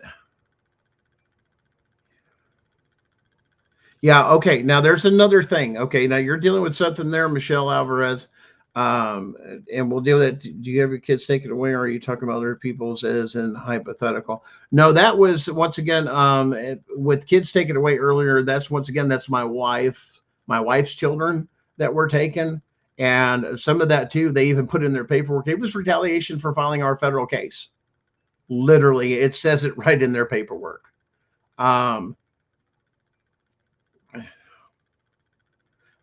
Yeah, okay. Now there's another thing. Okay, now you're dealing with something there, Michelle Alvarez. And we'll deal with that. Do you have your kids take it away, or are you talking about other people's as in hypothetical? No, that was once again with kids take it away earlier. That's once again, that's my wife's children that were taken. And some of that too, they even put in their paperwork. It was retaliation for filing our federal case. Literally, it says it right in their paperwork.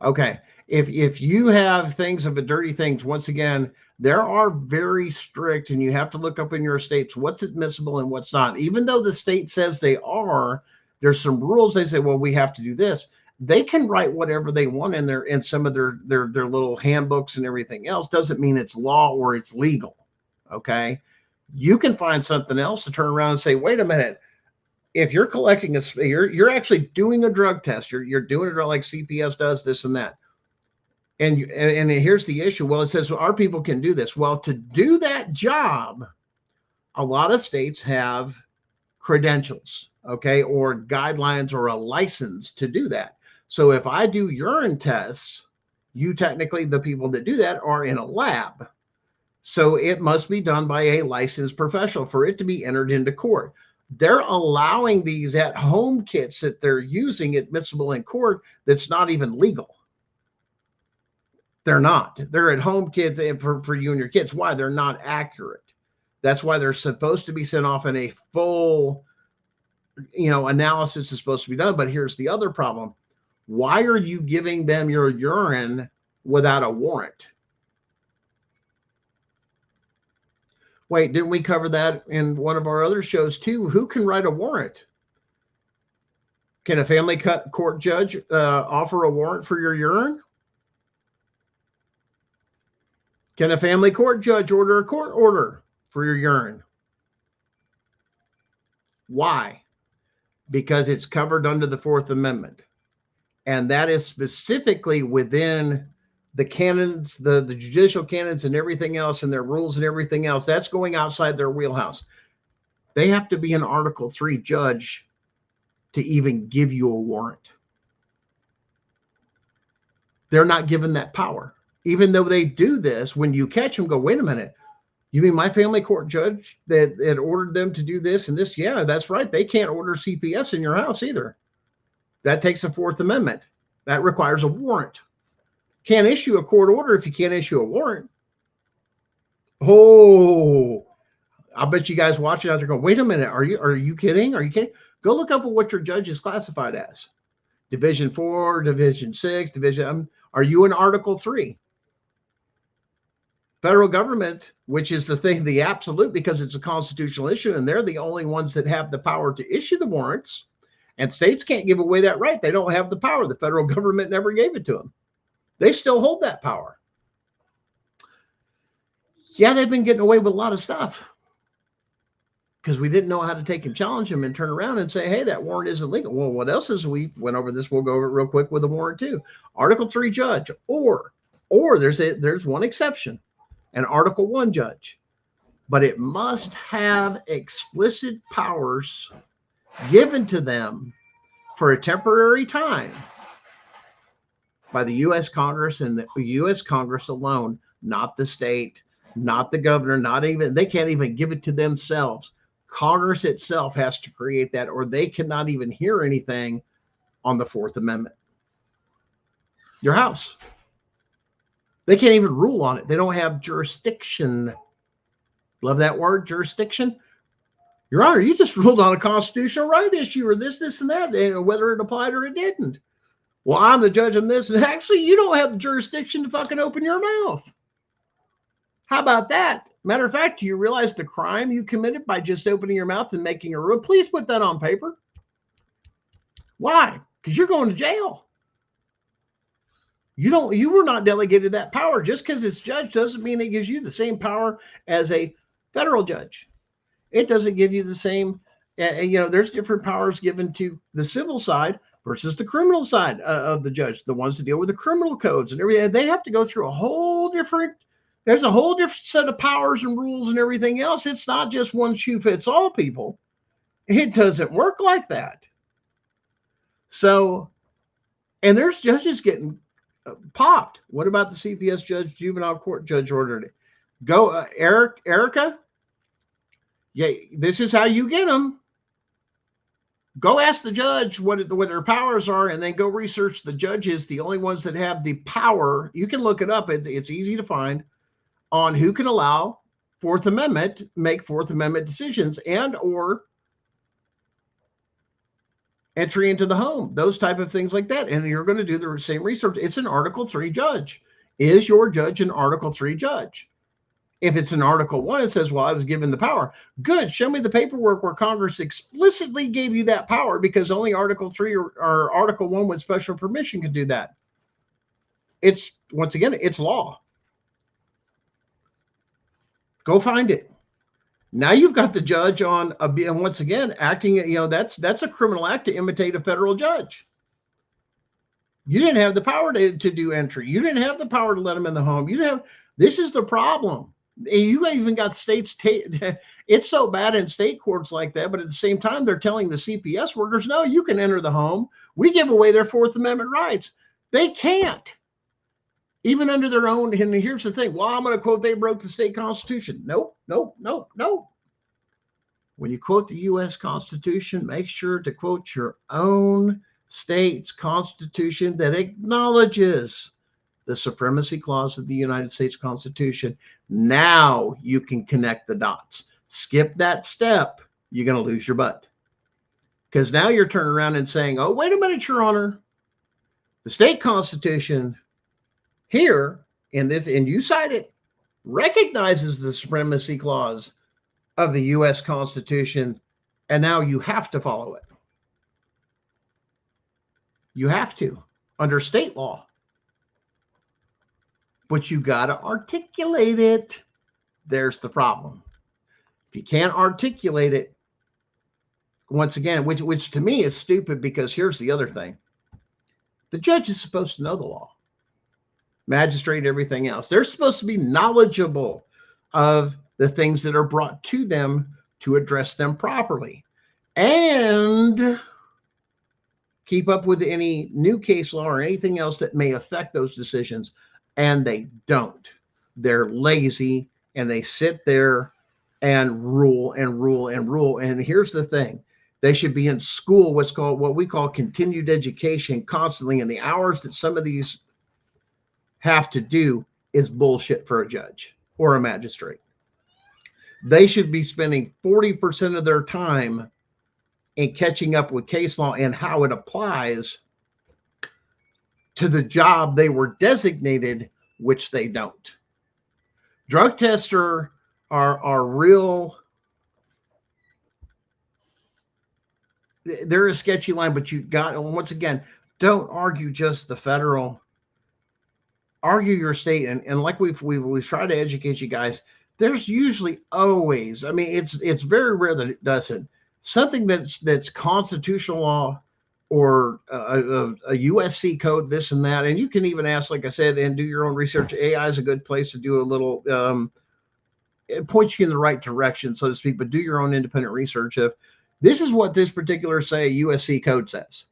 Okay. If you have things of a dirty things, once again, there are very strict, and you have to look up in your states what's admissible and what's not. Even though the state says they are, there's some rules. They say, well, we have to do this. They can write whatever they want in some of their little handbooks and everything else. Doesn't mean it's law or it's legal. Okay. You can find something else to turn around and say, wait a minute. If you're collecting you're actually doing a drug test. You're doing it like CPS does, this and that. And here's the issue. Well, it says well, our people can do this. Well, to do that job, a lot of states have credentials, okay, or guidelines or a license to do that. So if I do urine tests, you technically, the people that do that are in a lab. So it must be done by a licensed professional for it to be entered into court. They're allowing these at-home kits that they're using admissible in court that's not even legal. They're not. They're at-home kits for you and your kids. Why? They're not accurate. That's why they're supposed to be sent off in a full, analysis is supposed to be done. But here's the other problem. Why are you giving them your urine without a warrant? Wait, didn't we cover that in one of our other shows too? Who can write a warrant? Can a family court judge offer a warrant for your urine? Can a family court judge order a court order for your urine? Why? Because it's covered under the Fourth Amendment. And that is specifically within the canons, the judicial canons and everything else, and their rules and everything else. That's going outside their wheelhouse. They have to be an Article 3 judge to even give you a warrant. They're not given that power. Even though they do this, when you catch them, go, wait a minute, you mean my family court judge that had ordered them to do this and this? Yeah, that's right. They can't order CPS in your house either. That takes the Fourth Amendment. That requires a warrant. Can't issue a court order if you can't issue a warrant. Oh, I bet you guys watching out there going, wait a minute, are you kidding? Are you kidding? Go look up what your judge is classified as. Division 4, Division 6, Division. Are you in Article 3? Federal government, which is the thing, the absolute, because it's a constitutional issue, and they're the only ones that have the power to issue the warrants. And states can't give away that right. They don't have the power. The federal government never gave it to them. They still hold that power. Yeah, they've been getting away with a lot of stuff because we didn't know how to take and challenge them and turn around and say, hey, that warrant isn't legal. Well, what else is, we went over this. We'll go over it real quick with a warrant too. Article 3 judge, or there's one exception, an Article 1 judge, but it must have explicit powers given to them for a temporary time by the U.S. Congress and the U.S. Congress alone, not the state, not the governor, they can't even give it to themselves. Congress itself has to create that, or they cannot even hear anything on the Fourth Amendment. Your house. They can't even rule on it. They don't have jurisdiction. Love that word, jurisdiction. Your Honor, you just ruled on a constitutional right issue or this, and that, and whether it applied or it didn't. Well, I'm the judge on this, and actually you don't have the jurisdiction to fucking open your mouth. How about that? Matter of fact, do you realize the crime you committed by just opening your mouth and making a rule? Please put that on paper. Why? Because you're going to jail. You were not delegated that power. Just because it's judge doesn't mean it gives you the same power as a federal judge. It doesn't give you the same, there's different powers given to the civil side versus the criminal side of the judge, the ones that deal with the criminal codes and everything. They have to go through there's a whole different set of powers and rules and everything else. It's not just one shoe fits all, people. It doesn't work like that. So, and there's judges getting popped. What about the CPS judge, juvenile court judge ordered it? Go, Erica. Yeah, this is how you get them. Go ask the judge what their powers are, and then go research the judges, the only ones that have the power. You can look it up. It's easy to find on who can allow make Fourth Amendment decisions and or entry into the home, those type of things like that. And you're going to do the same research. It's an Article 3 judge. Is your judge an Article 3 judge? If it's an Article 1, it says, well, I was given the power. Good. Show me the paperwork where Congress explicitly gave you that power, because only Article 3 or Article 1 with special permission can do that. It's, once again, it's law. Go find it. Now you've got the judge on, and once again, acting, that's a criminal act to imitate a federal judge. You didn't have the power to do entry. You didn't have the power to let them in the home. This is the problem. You even got states, it's so bad in state courts like that, but at the same time, they're telling the CPS workers, no, you can enter the home. We give away their Fourth Amendment rights. They can't. Even under their own, and here's the thing. Well, I'm going to quote, they broke the state constitution. Nope. When you quote the U.S. Constitution, make sure to quote your own state's constitution that acknowledges the supremacy clause of the United States Constitution. Now you can connect the dots. Skip that step, you're going to lose your butt. Because now you're turning around and saying, oh, wait a minute, Your Honor. The state constitution here in this, and you cite it, recognizes the supremacy clause of the U.S. Constitution, and now you have to follow it. You have to under state law, but you got to articulate it. There's the problem. If you can't articulate it, once again, which to me is stupid, because here's the other thing. The judge is supposed to know the law, magistrate, everything else. They're supposed to be knowledgeable of the things that are brought to them to address them properly and keep up with any new case law or anything else that may affect those decisions. And they don't. They're lazy, and they sit there and rule and rule and rule. And here's the thing. They should be in school, what we call continued education constantly. And the hours that some of these have to do is bullshit for a judge or a magistrate. They should be spending 40% of their time in catching up with case law and how it applies to the job they were designated, which they don't. Drug tests are real. They're a sketchy line, but you got, once again, don't argue just the federal. Argue your state, and like we've tried to educate you guys. There's usually always, I mean, it's very rare that it doesn't. Something that's constitutional law or a USC code, this and that. And you can even ask, like I said, and do your own research. AI is a good place to do a little, it points you in the right direction, so to speak, but do your own independent research. If this is what this particular, say, USC code says,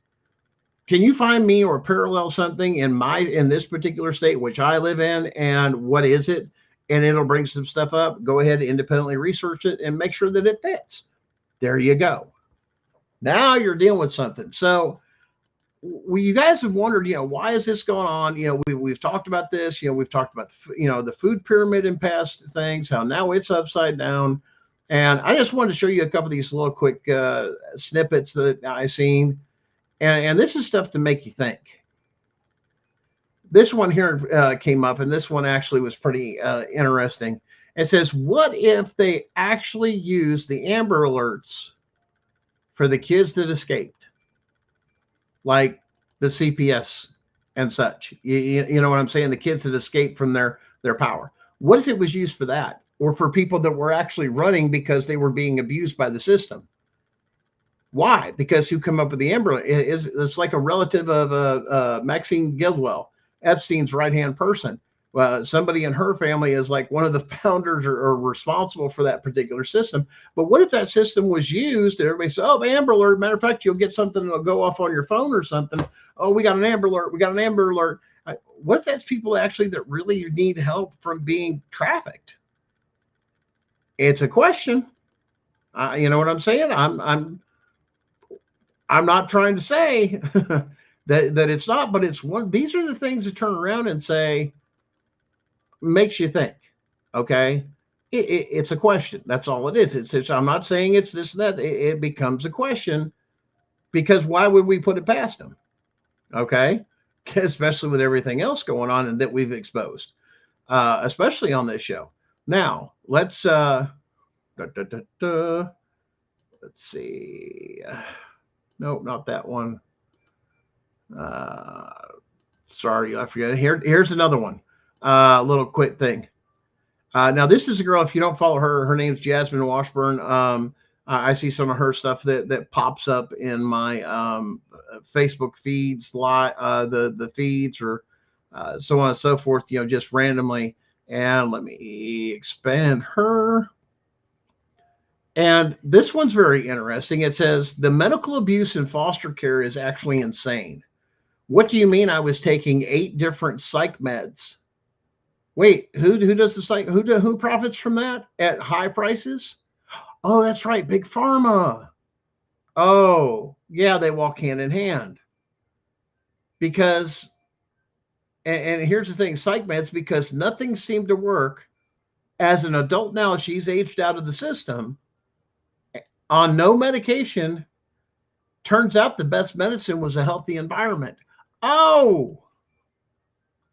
can you find me or parallel something in this particular state, which I live in, and what is it? And it'll bring some stuff up. Go ahead and independently research it and make sure that it fits. There you go. Now you're dealing with something. So you guys have wondered, why is this going on? We've talked about this. We've talked about, the food pyramid in past things, how now it's upside down. And I just wanted to show you a couple of these little quick snippets that I seen. And this is stuff to make you think. This one here came up, and this one actually was pretty interesting. It says, what if they actually use the Amber Alerts for the kids that escaped? Like the CPS and such. You know what I'm saying? The kids that escaped from their power. What if it was used for that? Or for people that were actually running because they were being abused by the system? Why? Because who come up with the Amber? It's like a relative of Maxine Gildwell, Epstein's right-hand person. Somebody in her family is like one of the founders or responsible for that particular system. But what if that system was used? Everybody says, oh, Amber Alert. Matter of fact, you'll get something that'll go off on your phone or something. Oh, we got an Amber Alert. We got an Amber Alert. What if that's people actually that really need help from being trafficked? It's a question. You know what I'm saying? I'm not trying to say that it's not, but it's one. These are the things that turn around and say, makes you think. Okay, it's a question. That's all it is. It's I'm not saying it's this and that. It becomes a question, because why would we put it past them? Okay, especially with everything else going on and that we've exposed, especially on this show. Now let's see. Nope, not that one. Sorry, I forget. Here's another one. A little quick thing. Now this is a girl. If you don't follow her, her name's Jasmine Washburn. I see some of her stuff that pops up in my Facebook feeds, the feeds, or so on and so forth. Just randomly. And let me expand her. And this one's very interesting. It says the medical abuse in foster care is actually insane. What do you mean? I was taking 8 different psych meds. Wait, who does the psych? Who profits from that at high prices? Oh, that's right, big pharma. Oh, yeah, they walk hand in hand. Because, and here's the thing, psych meds, because nothing seemed to work. As an adult now, she's aged out of the system. On no medication, turns out the best medicine was a healthy environment. Oh,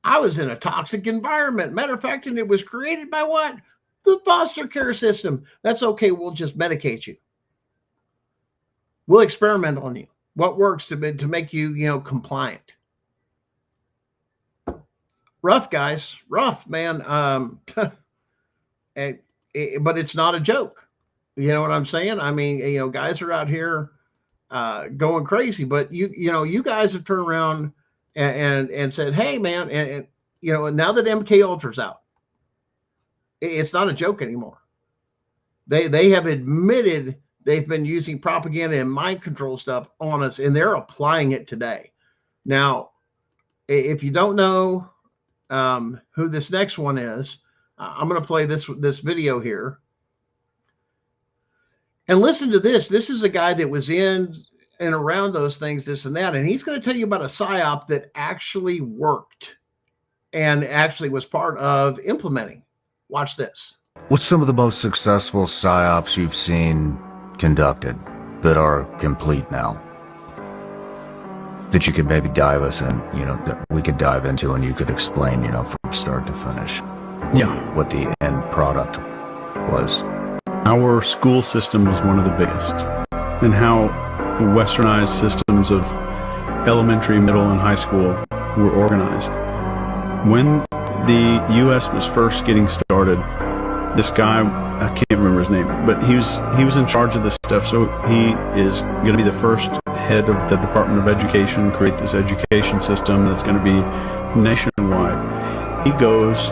I was in a toxic environment. Matter of fact, and it was created by what? the foster care system. That's okay. We'll just medicate you. We'll experiment on you. What works to make you, compliant. Rough, guys. Rough, man. But it's not a joke. You know what I'm saying? I mean, guys are out here going crazy, but you guys have turned around and said, hey, man, and now that MK Ultra's out, it's not a joke anymore. They have admitted they've been using propaganda and mind control stuff on us, and they're applying it today. Now, if you don't know who this next one is, I'm going to play this video here. And listen to this. This is a guy that was in and around those things, this and that. And he's going to tell you about a PSYOP that actually worked and actually was part of implementing. Watch this. What's some of the most successful PSYOPs you've seen conducted that are complete now? That you could maybe dive us in, that we could dive into and you could explain, from start to finish. Yeah. What the end product was. Our school system was one of the biggest, and how westernized systems of elementary, middle, and high school were organized. When the U.S. was first getting started, this guy, I can't remember his name, but he was in charge of this stuff, so he is going to be the first head of the Department of Education, create this education system that's going to be nationwide. He goes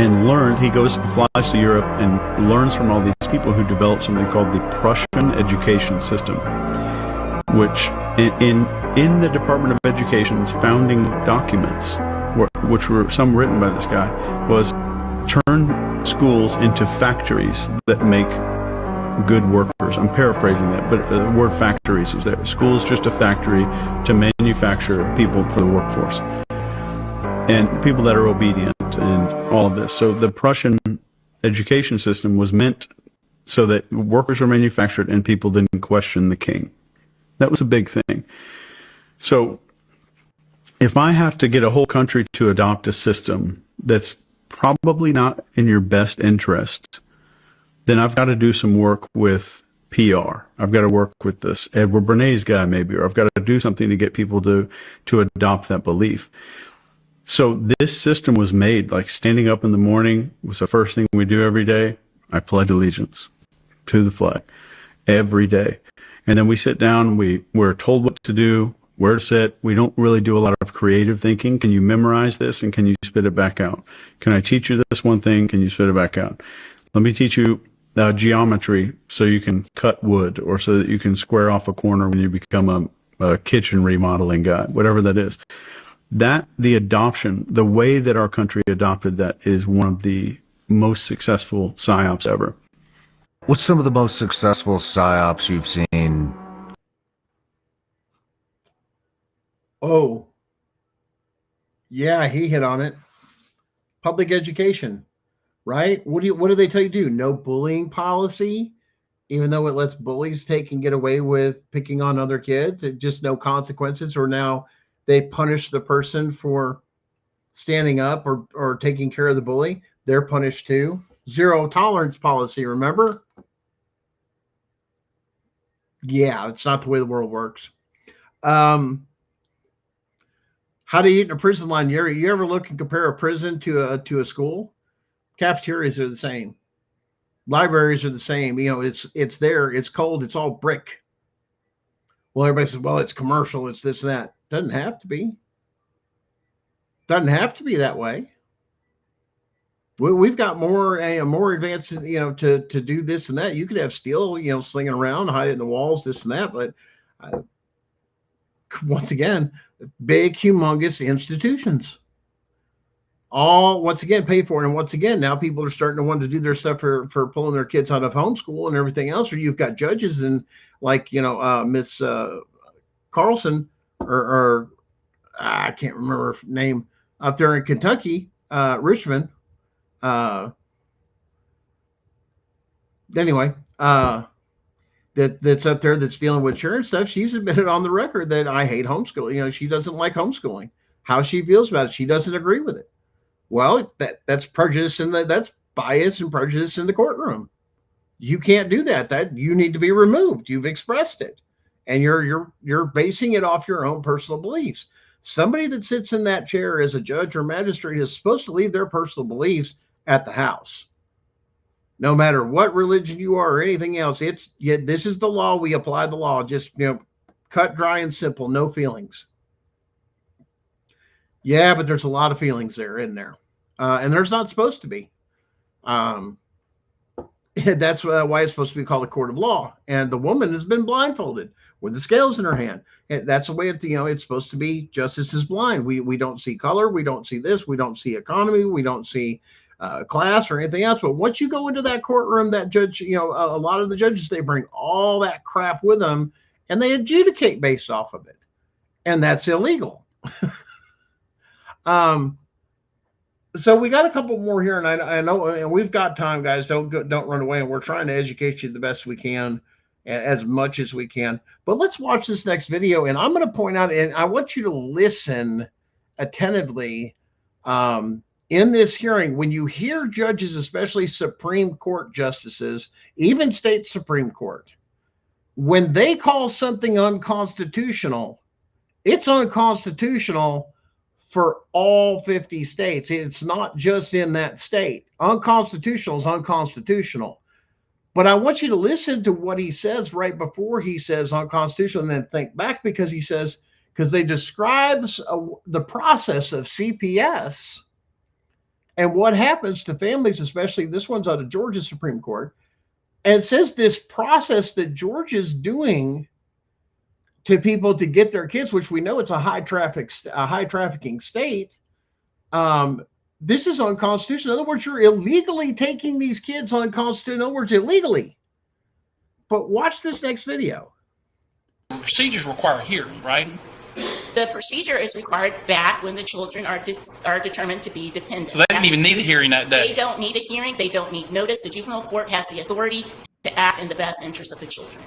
and flies to Europe and learns from all these people who developed something called the Prussian education system, which in the Department of Education's founding documents, which were some written by this guy, was turn schools into factories that make good workers. I'm paraphrasing that, but the word factories was there. School is just a factory to manufacture people for the workforce and people that are obedient and all of this. So the Prussian education system was meant so that workers were manufactured and people didn't question the king. That was a big thing. So if I have to get a whole country to adopt a system that's probably not in your best interest, then I've got to do some work with PR. I've got to work with this Edward Bernays guy maybe, or I've got to do something to get people to adopt that belief. So this system was made, like standing up in the morning was the first thing we do every day. I pledge allegiance to the flag every day. And then we sit down, we're told what to do, where to sit. We don't really do a lot of creative thinking. Can you memorize this and can you spit it back out? Can I teach you this one thing? Can you spit it back out? Let me teach you geometry so you can cut wood, or so that you can square off a corner when you become a kitchen remodeling guy, whatever that is. That the adoption, the way that our country adopted that, is one of the most successful PSYOPs ever. What's some of the most successful PSYOPs you've seen? Oh, yeah, he hit on it. Public education, right? What do they tell you to do? No bullying policy, even though it lets bullies take and get away with picking on other kids. It just no consequences, or now they punish the person for standing up or taking care of the bully. They're punished too. Zero tolerance policy, remember? Yeah, it's not the way the world works. How to eat in a prison line. You ever look and compare a prison to a school? Cafeterias are the same. Libraries are the same. It's there. It's cold. It's all brick. Well, everybody says, well, it's commercial. It's this and that. Doesn't have to be. Doesn't have to be that way. We've got more advanced, to do this and that. You could have steel, slinging around, hide it in the walls, this and that. But once again, big, humongous institutions, all once again paid for. And once again, now people are starting to want to do their stuff for pulling their kids out of homeschool and everything else. Or you've got judges and Miss Carlson or I can't remember her name up there in Kentucky, Richmond. Anyway, that's up there that's dealing with children stuff. She's admitted on the record that I hate homeschooling. She doesn't like homeschooling. How she feels about it, she doesn't agree with it. Well, that's prejudice, and that's bias and prejudice in the courtroom. You can't do that. That you need to be removed. You've expressed it, and you're basing it off your own personal beliefs. Somebody that sits in that chair as a judge or magistrate is supposed to leave their personal beliefs at the house. No matter what religion you are or anything else, this is the law. We apply the law. Just cut, dry, and simple. No feelings. Yeah, but there's a lot of feelings there in there, and there's not supposed to be. That's why it's supposed to be called a court of law. And the woman has been blindfolded with the scales in her hand. And that's the way it's supposed to be. Justice is blind. We don't see color. We don't see this. We don't see economy. We don't see class or anything else. But once you go into that courtroom, that judge, a lot of the judges, they bring all that crap with them and they adjudicate based off of it. And that's illegal. So we got a couple more here, and I know, and we've got time, guys. Don't run away, and we're trying to educate you the best we can, as much as we can. But let's watch this next video, and I'm going to point out, and I want you to listen attentively in this hearing. When you hear judges, especially Supreme Court justices, even state Supreme Court, when they call something unconstitutional, it's unconstitutional for all 50 states. It's not just in that state. Unconstitutional is unconstitutional. But I want you to listen to what he says right before he says unconstitutional, and then think back, because he says, because they describes the process of CPS and what happens to families, especially this one's out of Georgia Supreme Court, and it says this process that Georgia's doing to people to get their kids, which we know it's a high trafficking state. This is unconstitutional. In other words, you're illegally taking these kids unconstitutional. In other words, illegally. But watch this next video. Procedures require a hearing, right? The procedure is required back when the children are determined to be dependent. So they didn't even need a hearing that day. They don't need a hearing. They don't need notice. The juvenile court has the authority to act in the best interest of the children.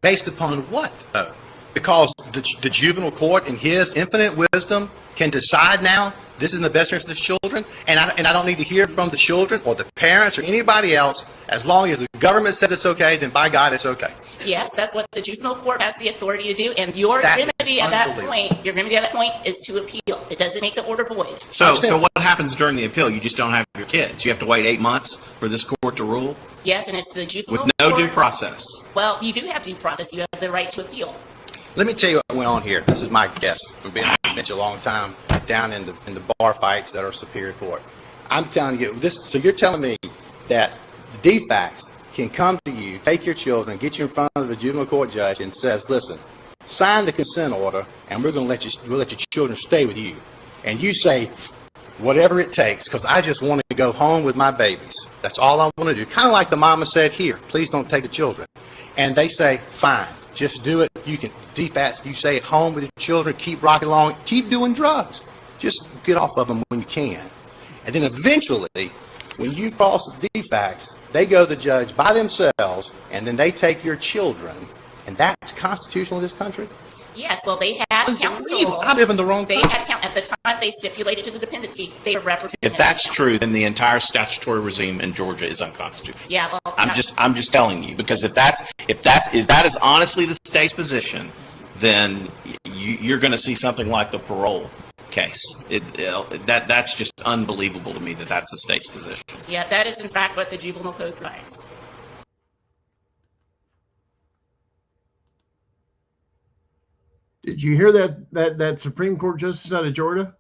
Based upon what, though? Because the juvenile court, in his infinite wisdom, can decide now this is in the best interest of the children, and I don't need to hear from the children or the parents or anybody else. As long as the government says it's okay, then by God, it's okay. Yes, that's what the juvenile court has the authority to do, and your remedy at that point is to appeal. It doesn't make the order void. So what happens during the appeal? You just don't have your kids. You have to wait 8 months for this court to rule? Yes, and it's the juvenile with no court. Due process. Well, you do have due process. You have the right to appeal. Let me tell you what went on here. This is my guess. We've been on the bench a long time, down in the bar fights that are Superior Court. I'm telling you this. So you're telling me that the defacts can come to you, take your children, get you in front of the juvenile court judge, and says, "Listen, sign the consent order, and we'll let your children stay with you." And you say, "Whatever it takes, because I just want to go home with my babies. That's all I want to do." Kind of like the mama said here, "Please don't take the children." And they say, "Fine. Just do it. You can defacts. You stay at home with your children. Keep rocking along. Keep doing drugs. Just get off of them when you can." And then eventually, when you cross the defacts, they go to the judge by themselves, and then they take your children. And that's constitutional in this country? Yes, well, they had counsel. I live in the wrong country. They had counsel. At the time they stipulated to the dependency, they were represented. If that's true, then the entire statutory regime in Georgia is unconstitutional. Yeah, well, I'm just telling you, because if that is honestly the state's position, then you're going to see something like the parole case. That's just unbelievable to me that that's the state's position. Yeah, that is in fact what the juvenile code provides. Did you hear that Supreme Court justice out of Georgia?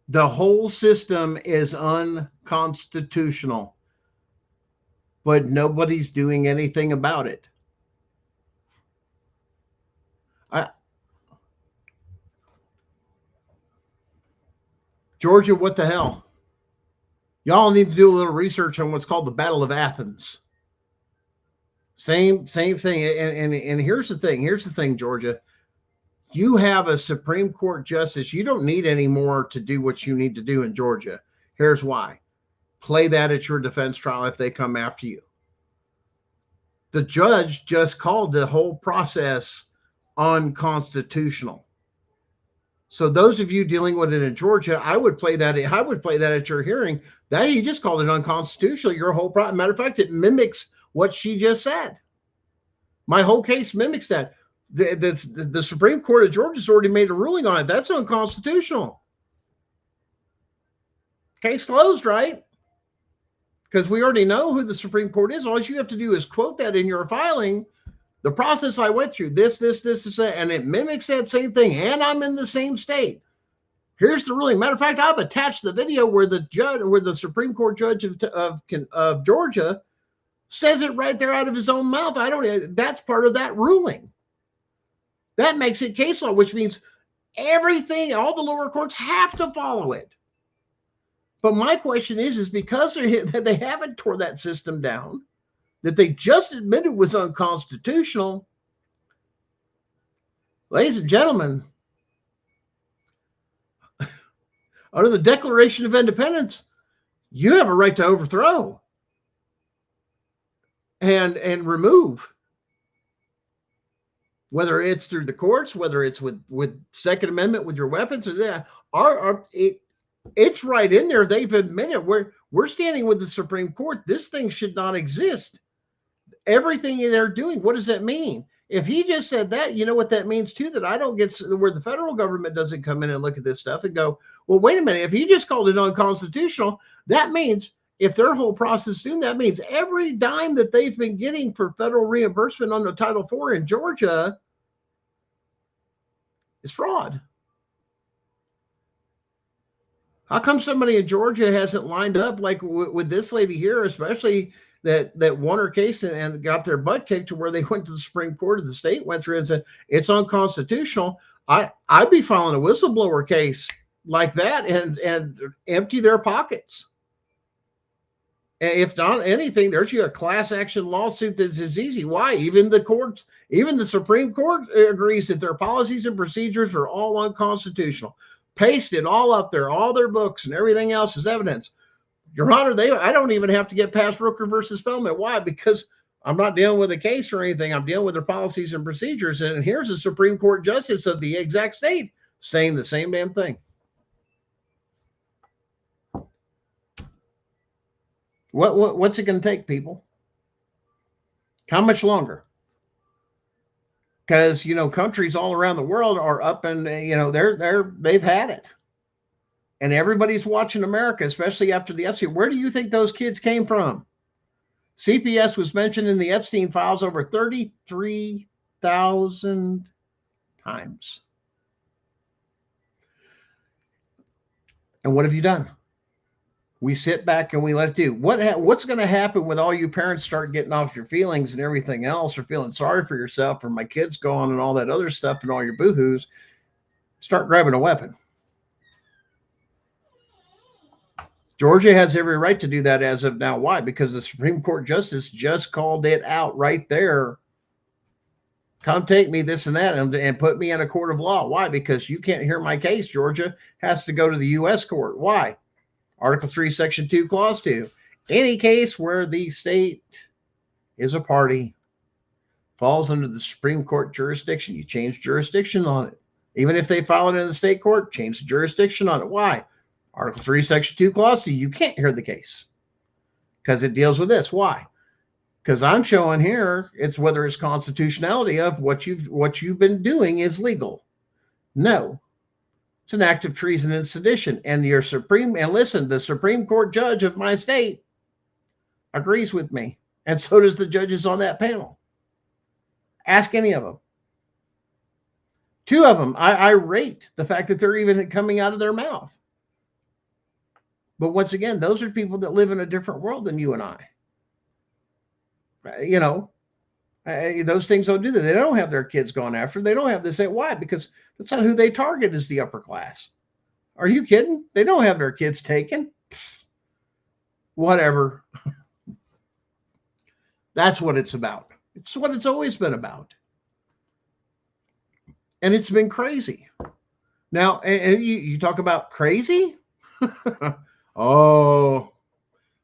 The whole system is unconstitutional, but nobody's doing anything about it. Georgia, what the hell? Y'all need to do a little research on what's called the Battle of Athens. Same thing. And here's the thing, Georgia. You have a Supreme Court justice. You don't need any more to do what you need to do in Georgia. Here's why. Play that at your defense trial if they come after you. The judge just called the whole process unconstitutional. So those of you dealing with it in Georgia, I would play that at your hearing. That you just called it unconstitutional. Your whole problem. Matter of fact, it mimics what she just said. My whole case mimics that. The Supreme Court of Georgia's already made a ruling on it. That's unconstitutional. Case closed, right? Because we already know who the Supreme Court is. All you have to do is quote that in your filing. The process I went through, this, and it mimics that same thing. And I'm in the same state. Here's the ruling. Matter of fact, I've attached the video where the Supreme Court judge of Georgia says it right there out of his own mouth. That's part of that ruling. That makes it case law, which means everything, all the lower courts have to follow it. But my question is because they haven't tore that system down, that they just admitted was unconstitutional, ladies and gentlemen, under the Declaration of Independence, you have a right to overthrow and remove, whether it's through the courts, whether it's with Second Amendment with your weapons, or that. It's right in there. They've admitted we're standing with the Supreme Court. This thing should not exist. Everything they're doing, what does that mean? If he just said that, you know what that means too, that I don't get where the federal government doesn't come in and look at this stuff and go, well, wait a minute. If he just called it unconstitutional, that means if their whole process is doing that, means every dime that they've been getting for federal reimbursement under Title IV in Georgia is fraud. How come somebody in Georgia hasn't lined up like with this lady here, especially that won her case and got their butt kicked to where they went to the Supreme Court of the state, went through and said it's unconstitutional? I'd be filing a whistleblower case like that and empty their pockets. If not anything, there's a class action lawsuit that's as easy. Why? Even the Supreme Court agrees that their policies and procedures are all unconstitutional. Paste it all up there, all their books and everything else is evidence. Your Honor, I don't even have to get past Rooker versus Feldman. Why? Because I'm not dealing with a case or anything. I'm dealing with their policies and procedures. And here's a Supreme Court justice of the exact state saying the same damn thing. What's it going to take, people? How much longer? Because, countries all around the world are up and, they've had it. And everybody's watching America, especially after the Epstein. Where do you think those kids came from? CPS was mentioned in the Epstein files over 33,000 times. And what have you done? We sit back and we let it do. What's going to happen when all you parents start getting off your feelings and everything else, or feeling sorry for yourself, or my kid's gone and all that other stuff and all your boo-hoos? Start grabbing a weapon. Georgia has every right to do that as of now. Why? Because the Supreme Court justice just called it out right there. Come take me, this and that, and put me in a court of law. Why? Because you can't hear my case. Georgia has to go to the U.S. court. Why? Article 3, Section 2, Clause 2. Any case where the state is a party falls under the Supreme Court jurisdiction. You change jurisdiction on it. Even if they file it in the state court, change the jurisdiction on it. Why? Article 3, Section 2, Clause 2. You can't hear the case because it deals with this. Why? Because I'm showing here it's whether it's constitutionality of what you've been doing is legal. No. It's an act of treason and sedition. And the Supreme Court judge of my state agrees with me. And so does the judges on that panel. Ask any of them. Two of them, I rate the fact that they're even coming out of their mouth. But once again, those are people that live in a different world than you and I. Those things don't do that. They don't have their kids going after. They don't have this. Why? Because that's not who they target is the upper class. Are you kidding? They don't have their kids taken. Whatever. That's what it's about. It's what it's always been about. And it's been crazy. Now, and you talk about crazy? Oh,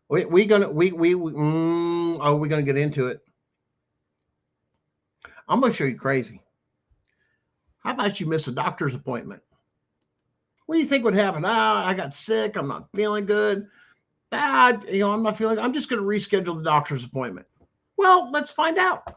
we're gonna get into it. I'm gonna show you crazy. How about you miss a doctor's appointment What do you think would happen? I got sick. I'm not feeling good. I'm not feeling. I'm just going to reschedule the doctor's appointment. Well, let's find out.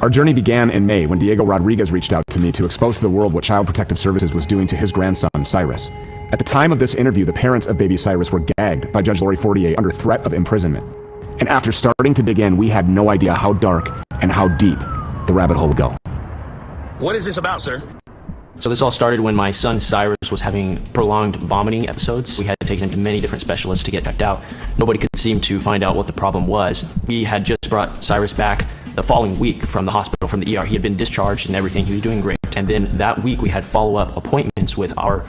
Our journey began in May when Diego Rodriguez reached out to me to expose to the world what Child Protective Services was doing to his grandson, Cyrus. At the time of this interview, the parents of baby Cyrus were gagged by Judge Lori Fortier under threat of imprisonment. And after starting to dig in, we had no idea how dark and how deep the rabbit hole would go. What is this about, sir? So this all started when my son Cyrus was having prolonged vomiting episodes. We had taken him to many different specialists to get checked out. Nobody could seem to find out what the problem was. We had just brought Cyrus back the following week from the hospital, from the ER. He had been discharged and everything. He was doing great. And then that week we had follow-up appointments with our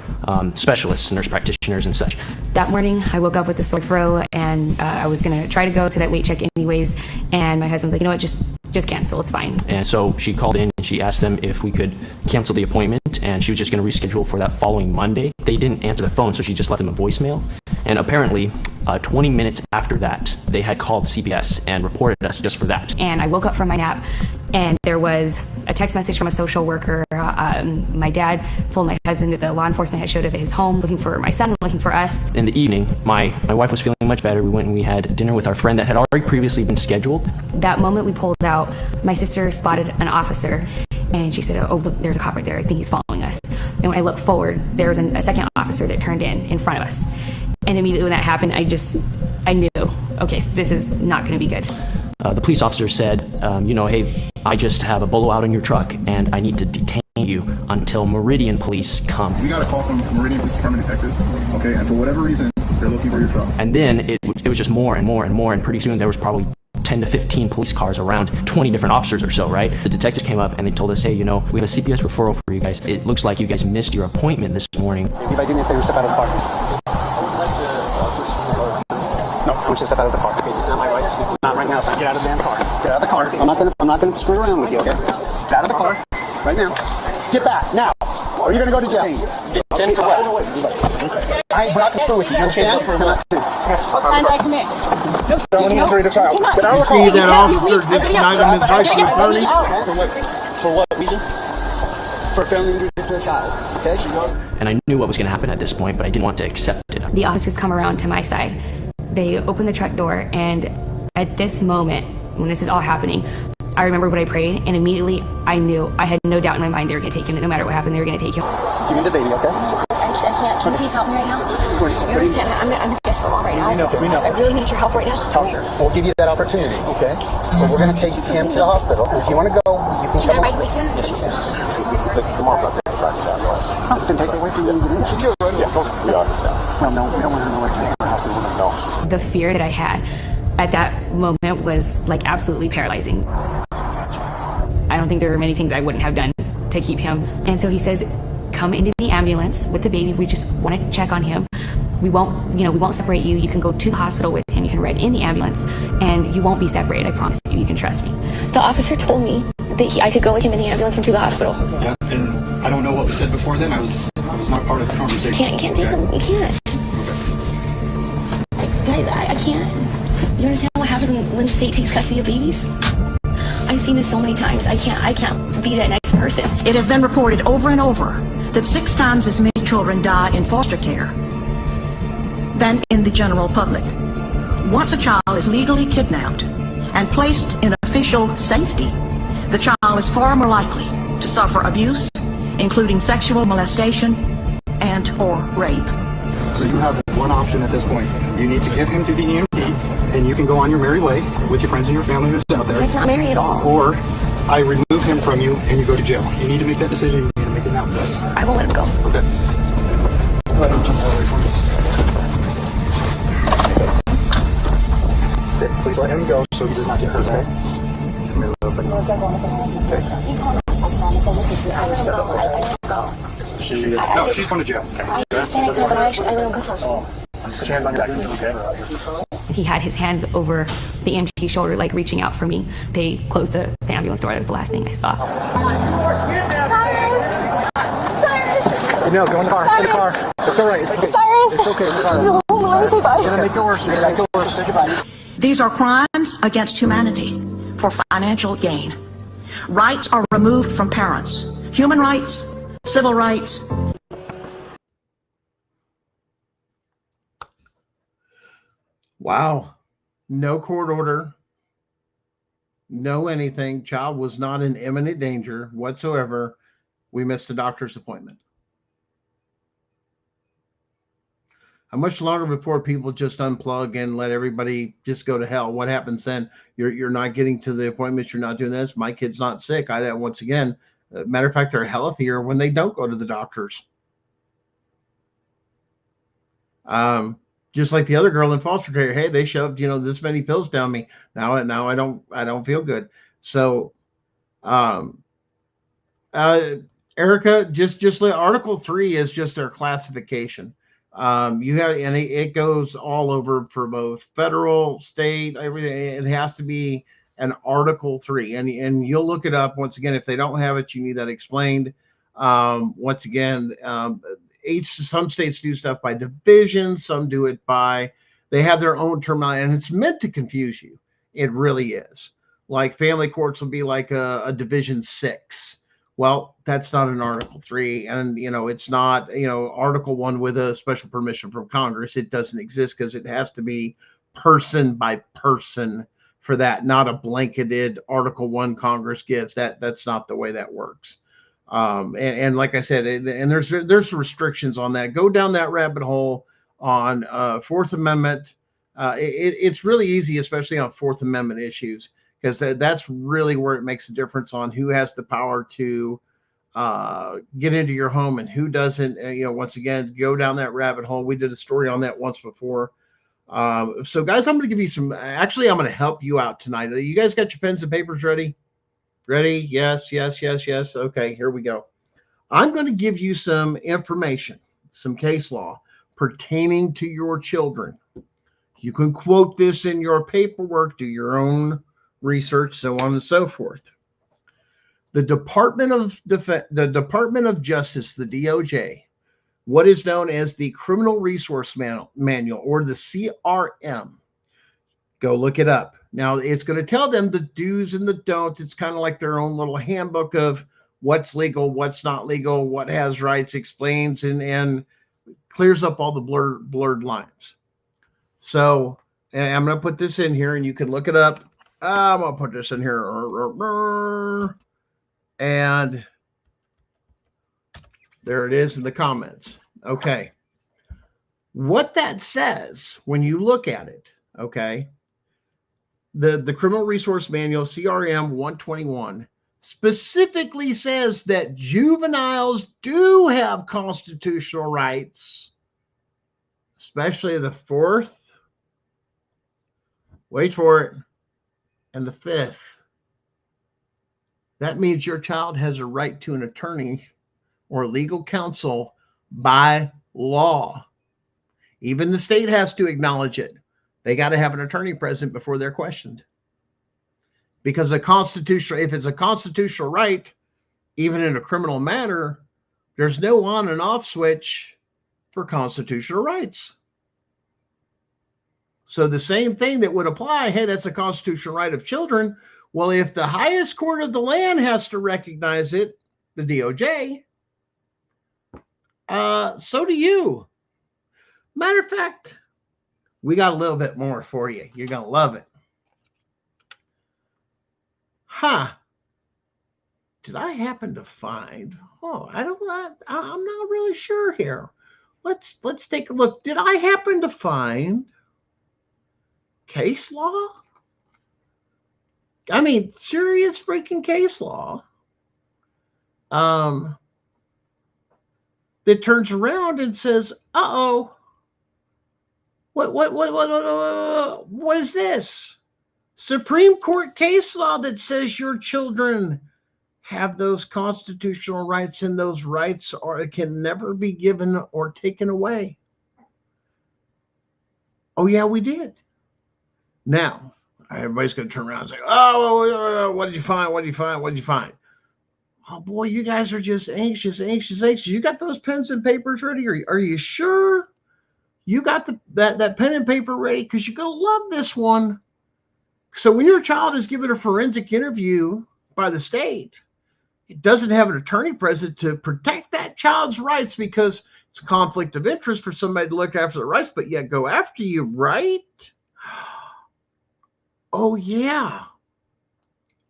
specialists, nurse practitioners and such. That morning I woke up with a sore throat, and I was going to try to go to that weight check anyways. And my husband was like, you know what, just cancel, it's fine. And so she called in and she asked them if we could cancel the appointment, and she was just going to reschedule for that following Monday. They didn't answer the phone, so she just left them a voicemail. And apparently 20 minutes after that, they had called CPS and reported us just for that. And I woke up from my nap, and there was a text message from a social worker. My dad told my husband that the law enforcement had showed up at his home looking for my son, looking for us. In the evening, my wife was feeling much better. We went and we had dinner with our friend that had already previously been scheduled. That moment we pulled out, my sister spotted an officer, and she said, oh, look, there's a cop right there. I think he's following us. And when I looked forward, there was a second officer that turned in front of us. And immediately when that happened, I knew, okay, so this is not going to be good. The police officer said, hey, I just have a bolo out in your truck and I need to detain you until Meridian Police come. We got a call from Meridian Police Department detectives, okay, and for whatever reason, they're looking for your truck. And then it was just more and more and more, and pretty soon there was probably 10 to 15 police cars around, 20 different officers or so, right? The detectives came up and they told us, hey, we have a CPS referral for you guys. It looks like you guys missed your appointment this morning. If I do me a favor, step out of the car. No, I want you to step out of the car. Okay, it's not my right to speak. Not right now, so get out of the damn car. Get out of the car. I'm not gonna screw around with you, okay? Get out of the car. Right now. Get back, now. Or you're gonna go to jail. Get for what? We're not gonna screw with you, you understand? Come on. Felony injury to child. Get out of the car. You see that officer denied him his right to attorney? For what reason? For felony injury to a child, okay? And I knew what was gonna happen at this point, but I didn't want to accept it. The officers come around to my side. They open the truck door, and at this moment, when this is all happening, I remembered what I prayed, and immediately I knew, I had no doubt in my mind they were going to take him, that no matter what happened, they were going to take him. Give me the baby, okay? I can't. Can you please help me right now? You understand? I'm desperate right now. We know. I really need your help right now. Talk to her. We'll give you that opportunity, okay? But we're going to take him to the hospital. And if you want to go, you can come. Can I ride with you? Yes, you can. The mark up there to practice out. Oh, then take her away from you and get in. She can right away. Yeah, we are. Well, no, we don't want her to know anything. No. The fear that I had at that moment was like absolutely paralyzing. I don't think there were many things I wouldn't have done to keep him. And so he says, come into the ambulance with the baby. We just want to check on him. We won't separate you. You can go to the hospital with him. You can ride in the ambulance, and you won't be separated. I promise you. You can trust me. The officer told me that I could go with him in the ambulance into the hospital. Yeah, and I don't know what was said before then. I was not part of the conversation. You can't take him. You can't. I can't. You understand what happens when the state takes custody of babies? I've seen this so many times. I can't be that next person. It has been reported over and over that 6 times as many children die in foster care than in the general public. Once a child is legally kidnapped and placed in official safety, the child is far more likely to suffer abuse, including sexual molestation and/or rape. So you have one option at this point. You need to give him to the EMT, and you can go on your merry way with your friends and your family who's out there. That's not merry at all. Or I remove him from you and you go to jail. You need to make that decision. You need to make it now with us. I won't let him go. Okay. Go ahead and jump all the way for me. Please let him go so he does not get hurt, okay? Come here, little buddy. Okay. I let him go. I let him go. No, she's going to jail. I understand I could have, but I let him go first. Put your hands on your back, okay? He had his hands over the EMT's shoulder, like reaching out for me. They closed the ambulance door. That was the last thing I saw. No, go in the car. In the car. It's all right. It's okay. Cyrus! It's okay. It's all right. No, let me say bye. You're going to make it worse. You're going to make it worse. Say goodbye. These are crimes against humanity for financial gain. Rights are removed from parents. Human rights, civil rights. Wow. No court order. No anything. Child was not in imminent danger whatsoever. We missed a doctor's appointment. How much longer before people just unplug and let everybody just go to hell? What happens then? You're not getting to the appointments. You're not doing this. My kid's not sick. Once again, matter of fact, they're healthier when they don't go to the doctors. Just like the other girl in foster care. Hey, they shoved this many pills down me. Now I don't feel good. So, Erica, just Article 3 is just their classification. You have, and it goes all over for both federal, state, everything. It has to be an Article 3, and you'll look it up. Once again, if they don't have it, you need that explained. Once again, some states do stuff by division, some do it by, they have their own terminology, and it's meant to confuse you. It really is. Like family courts will be like a Division 6. Well, that's not an Article 3, and it's not Article 1 with a special permission from Congress. It doesn't exist because it has to be person by person for that, not a blanketed Article 1 Congress gives. That's not the way that works. And like I said, and there's restrictions on that. Go down that rabbit hole on Fourth Amendment. It's really easy, especially on Fourth Amendment issues, because that's really where it makes a difference on who has the power to get into your home and who doesn't. Once again, go down that rabbit hole. We did a story on that once before. So guys, I'm going to give you some, actually, I'm going to help you out tonight. You guys got your pens and papers ready? Ready? Yes. Okay, here we go. I'm going to give you some information, some case law pertaining to your children. You can quote this in your paperwork, do your own research, so on and so forth. The Department of Justice, the DOJ, what is known as the Criminal Resource Manual, or the CRM. Go look it up. Now, it's going to tell them the do's and the don'ts. It's kind of like their own little handbook of what's legal, what's not legal, what has rights, explains and clears up all the blurred lines. So, and I'm going to put this in here, and you can look it up. I'm going to put this in here. And there it is in the comments. Okay. What that says, when you look at it, okay, the Criminal Resource Manual, CRM 121, specifically says that juveniles do have constitutional rights, especially the 4th, wait for it, and the 5th. That means your child has a right to an attorney or legal counsel by law. Even the state has to acknowledge it. They got to have an attorney present before they're questioned. Because if it's a constitutional right, even in a criminal matter, there's no on and off switch for constitutional rights. So the same thing that would apply, hey, that's a constitutional right of children. Well, if the highest court of the land has to recognize it, the DOJ, so do you. Matter of fact, we got a little bit more for you. You're going to love it. Did I happen to find? I'm not really sure here. Let's take a look. Did I happen to find case law? I mean, serious freaking case law. That turns around and says, "Uh-oh. What is this? Supreme Court case law that says your children have those constitutional rights, and those rights can never be given or taken away." Oh, yeah, we did. Now, everybody's going to turn around and say, "Oh, what did you find? What did you find? What did you find?" Oh, boy, you guys are just anxious. You got those pens and papers ready? Are you sure you got that pen and paper ready? Because you're going to love this one. So when your child is given a forensic interview by the state, it doesn't have an attorney present to protect that child's rights because it's a conflict of interest for somebody to look after the rights, but yet go after you, right? Oh, yeah.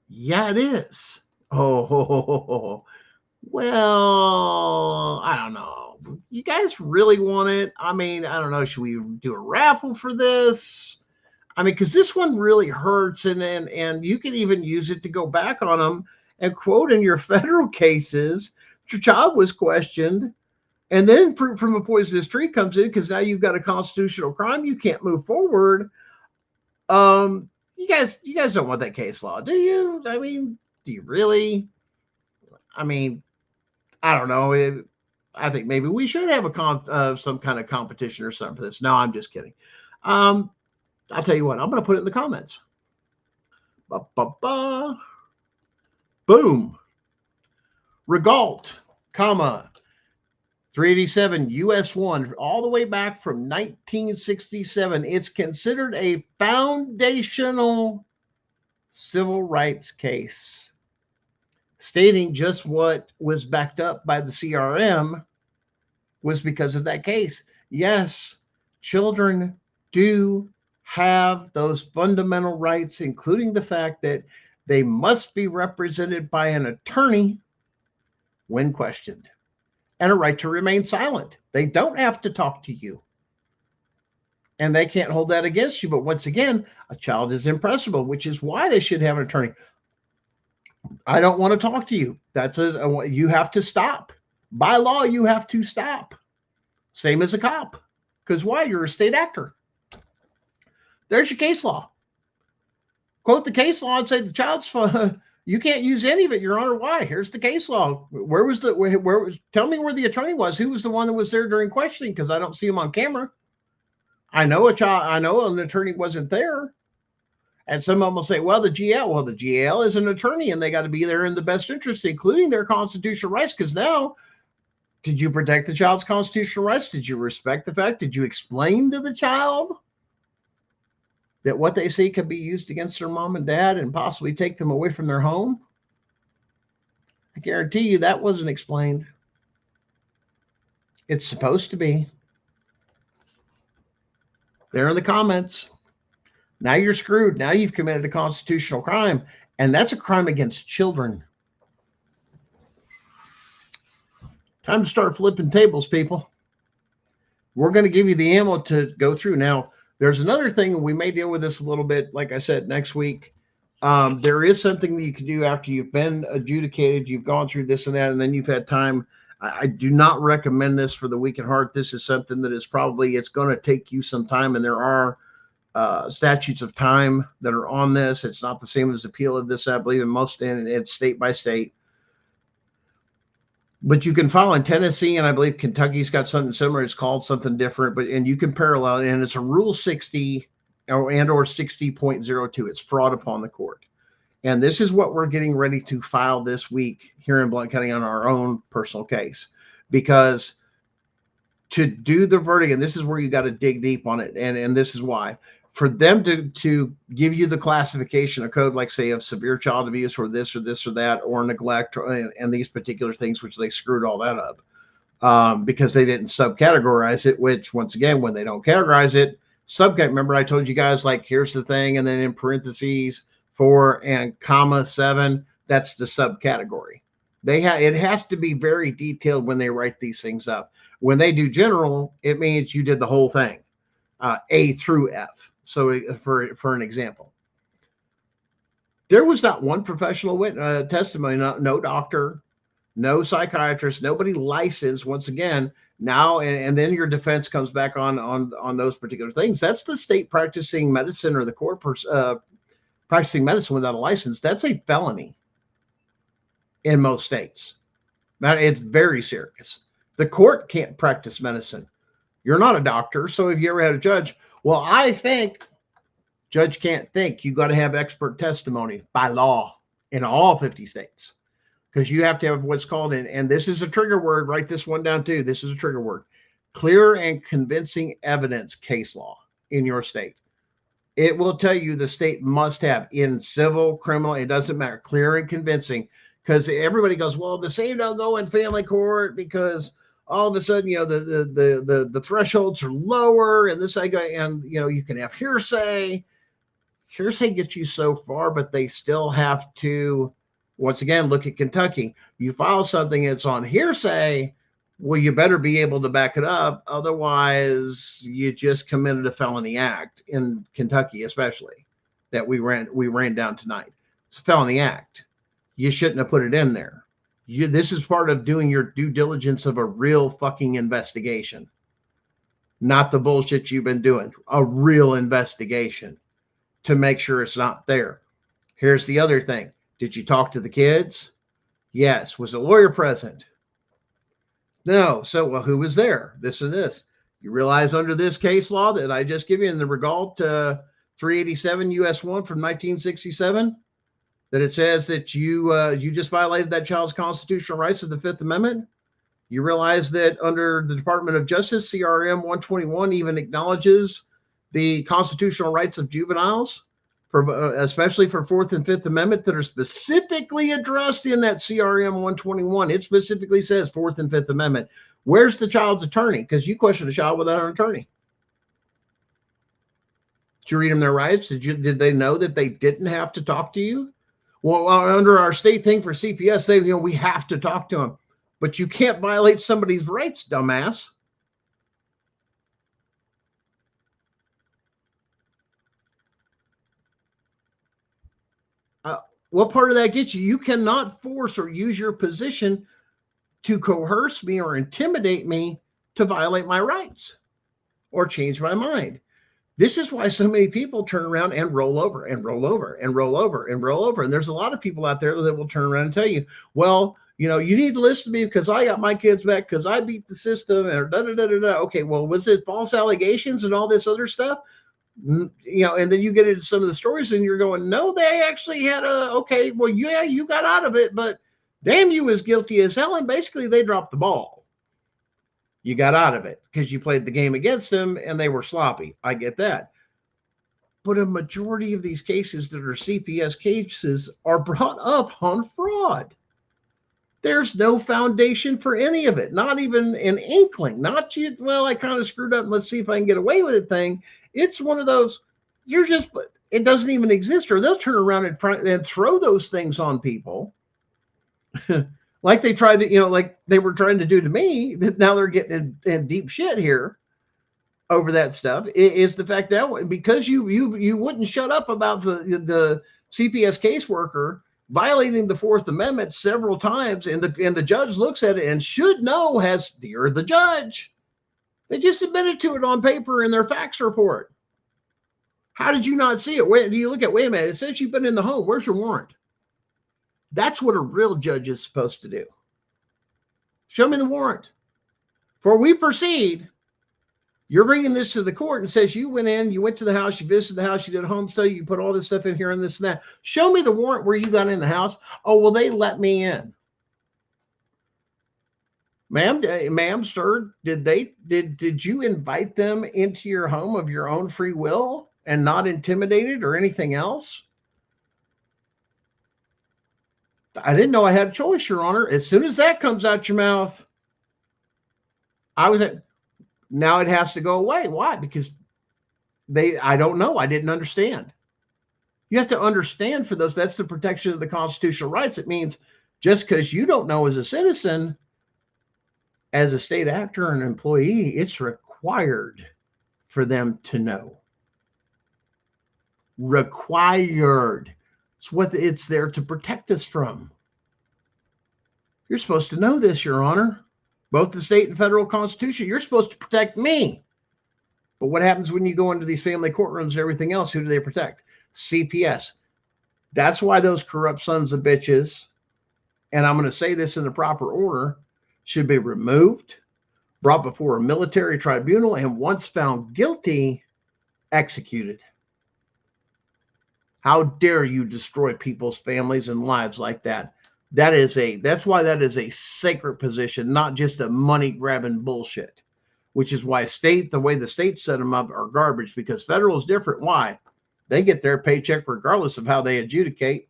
Yeah, it is. Oh, well, I don't know. You guys really want it? I mean, I don't know. Should we do a raffle for this? I mean, because this one really hurts, and you can even use it to go back on them and quote in your federal cases, your child was questioned, and then proof from a poisonous tree comes in because now you've got a constitutional crime. You can't move forward. You guys don't want that case law, do you? I mean, do you really? I mean, I don't know. I think maybe we should have some kind of competition or something for this. No, I'm just kidding. I'll tell you what. I'm going to put it in the comments. Boom. Regalt, comma, 387 US 1, all the way back from 1967. It's considered a foundational civil rights case, stating just what was backed up by the CRM was because of that case. Yes, children do have those fundamental rights, including the fact that they must be represented by an attorney when questioned, and a right to remain silent. They don't have to talk to you, and they can't hold that against you. But once again, a child is impressible, which is why they should have an attorney. I don't want to talk to you. You have to stop. By law, you have to stop. Same as a cop. Because why? You're a state actor. There's your case law. Quote the case law and say the child's you can't use any of it, Your Honor. Why? Here's the case law. Tell me where the attorney was. Who was the one that was there during questioning? Because I don't see him on camera. I know an attorney wasn't there. And some of them will say, well, the GL. Well, the GL is an attorney, and they got to be there in the best interest, including their constitutional rights. Because now, did you protect the child's constitutional rights? Did you respect the fact? Did you explain to the child that what they see could be used against their mom and dad and possibly take them away from their home? I guarantee you that wasn't explained. It's supposed to be. There in the comments. Now you're screwed. Now you've committed a constitutional crime, and that's a crime against children. Time to start flipping tables, people. We're going to give you the ammo to go through. Now, there's another thing, and we may deal with this a little bit, like I said, next week. There is something that you can do after you've been adjudicated, you've gone through this and that, and then you've had time. I do not recommend this for the weak at heart. This is something that is probably, it's going to take you some time, and there are statutes of time that are on this. It's not the same as appeal of this, I believe, in most, and it's state by state. But you can file in Tennessee, and I believe Kentucky's got something similar. It's called something different, and you can parallel it, and it's a Rule 60 or 60.02. It's fraud upon the court. And this is what we're getting ready to file this week here in Blount County on our own personal case. Because to do the verdict, and this is where you got to dig deep on it, and this is why. For them to give you the classification, a code like, say, of severe child abuse or this or that, or neglect, and these particular things, which they screwed all that up because they didn't subcategorize it, which, once again, when they don't categorize it, remember I told you guys, like, here's the thing, and then in parentheses 4 and comma 7, that's the subcategory. It has to be very detailed when they write these things up. When they do general, it means you did the whole thing, A through F. So for an example, there was not one professional testimony, no doctor, no psychiatrist, nobody licensed. Once again, now and then your defense comes back on those particular things. That's the state practicing medicine or the court practicing medicine without a license. That's a felony in most states. Now, it's very serious. The court can't practice medicine. You're not a doctor. So if you ever had a judge, well, I think, judge can't think. You got to have expert testimony by law in all 50 states, because you have to have what's called, and this is a trigger word. Write this one down too. This is a trigger word: clear and convincing evidence case law in your state. It will tell you the state must have in civil, criminal, it doesn't matter, clear and convincing, because everybody goes, well, the same don't go in family court because all of a sudden, the thresholds are lower and this, and you can have hearsay. Hearsay gets you so far, but they still have to, once again, look at Kentucky. You file something that's on hearsay, well, you better be able to back it up. Otherwise, you just committed a felony act in Kentucky, especially that we ran down tonight. It's a felony act. You shouldn't have put it in there. This is part of doing your due diligence of a real fucking investigation, not the bullshit you've been doing. A real investigation to make sure it's not there. Here's the other thing. Did you talk to the kids? Yes. Was a lawyer present? No. So, well, who was there? This or this. You realize under this case law that I just give you in the Regalt 387 US 1 from 1967, that it says that you just violated that child's constitutional rights of the Fifth Amendment? You realize that under the Department of Justice, CRM 121 even acknowledges the constitutional rights of juveniles, especially for Fourth and Fifth Amendment, that are specifically addressed in that CRM 121. It specifically says Fourth and Fifth Amendment. Where's the child's attorney? Because you questioned a child without an attorney. Did you read them their rights? Did they know that they didn't have to talk to you? Well, under our state thing for CPS, we have to talk to them, but you can't violate somebody's rights, dumbass. What part of that gets you? You cannot force or use your position to coerce me or intimidate me to violate my rights or change my mind. This is why so many people turn around and roll over and roll over and roll over and roll over. And there's a lot of people out there that will turn around and tell you, well, you need to listen to me because I got my kids back because I beat the system and da da da da da. Okay, well, was it false allegations and all this other stuff? And then you get into some of the stories and you're going, no, they actually had okay, well, yeah, you got out of it, but damn, you was guilty as hell. And basically they dropped the ball. You got out of it because you played the game against them and they were sloppy. I get that. But a majority of these cases that are CPS cases are brought up on fraud. There's no foundation for any of it. Not even an inkling. Not you. Well, I kind of screwed up and let's see if I can get away with it thing. It's one of those, it doesn't even exist, or they'll turn around and throw those things on people. Like they tried to, like they were trying to do to me, that now they're getting in deep shit here over that stuff. It is the fact that because you wouldn't shut up about the CPS caseworker violating the Fourth Amendment several times, and the judge looks at it and should know, you're the judge. They just submitted to it on paper in their facts report. How did you not see it? Wait, do you look at, wait a minute, it says you've been in the home. Where's your warrant? That's what a real judge is supposed to do. Show me the warrant. For we proceed, you're bringing this to the court and says you went in, you went to the house, you visited the house, you did a home study, you put all this stuff in here and this and that. Show me the warrant where you got in the house. Oh, well, they let me in. Ma'am, sir, did you invite them into your home of your own free will and not intimidated or anything else? I didn't know I had a choice, Your Honor. As soon as that comes out your mouth, now it has to go away. Why? Because I don't know. I didn't understand. You have to understand for those. That's the protection of the constitutional rights. It means just because you don't know as a citizen, as a state actor and employee, it's required for them to know. Required. It's what it's there to protect us from. You're supposed to know this, Your Honor. Both the state and federal constitution, you're supposed to protect me. But what happens when you go into these family courtrooms and everything else? Who do they protect? CPS. That's why those corrupt sons of bitches, and I'm going to say this in the proper order, should be removed, brought before a military tribunal, and once found guilty, executed. How dare you destroy people's families and lives like that? That's why that is a sacred position, not just a money grabbing bullshit, which is why the way the state set them up are garbage, because federal is different. Why? They get their paycheck regardless of how they adjudicate.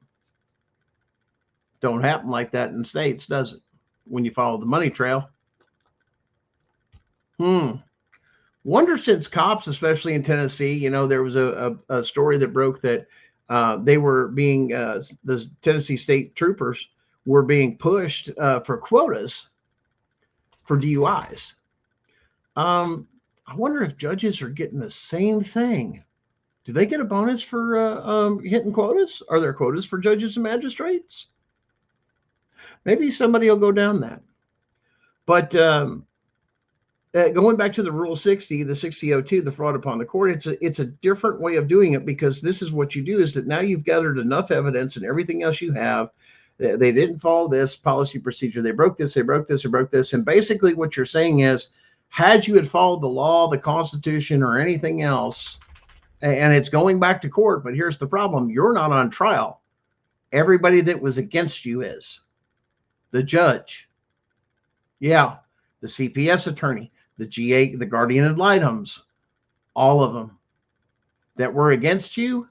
Don't happen like that in the States, does it? When you follow the money trail. Wonder since cops, especially in Tennessee, you know, there was a story that broke that they were being, the Tennessee state troopers were being pushed for quotas for DUIs. I wonder if judges are getting the same thing. Do they get a bonus for hitting quotas? Are there quotas for judges and magistrates? Maybe somebody will go down that. But going back to the Rule 60, the 6002, the fraud upon the court, it's a different way of doing it, because this is what you do is that now you've gathered enough evidence and everything else you have. They didn't follow this policy procedure. They broke this, they broke this, they broke this. And basically what you're saying is, had you had followed the law, the Constitution, or anything else, and it's going back to court, but here's the problem. You're not on trial. Everybody that was against you is. The judge. Yeah. The CPS attorney, the GA, the guardian ad litems, all of them that were against you,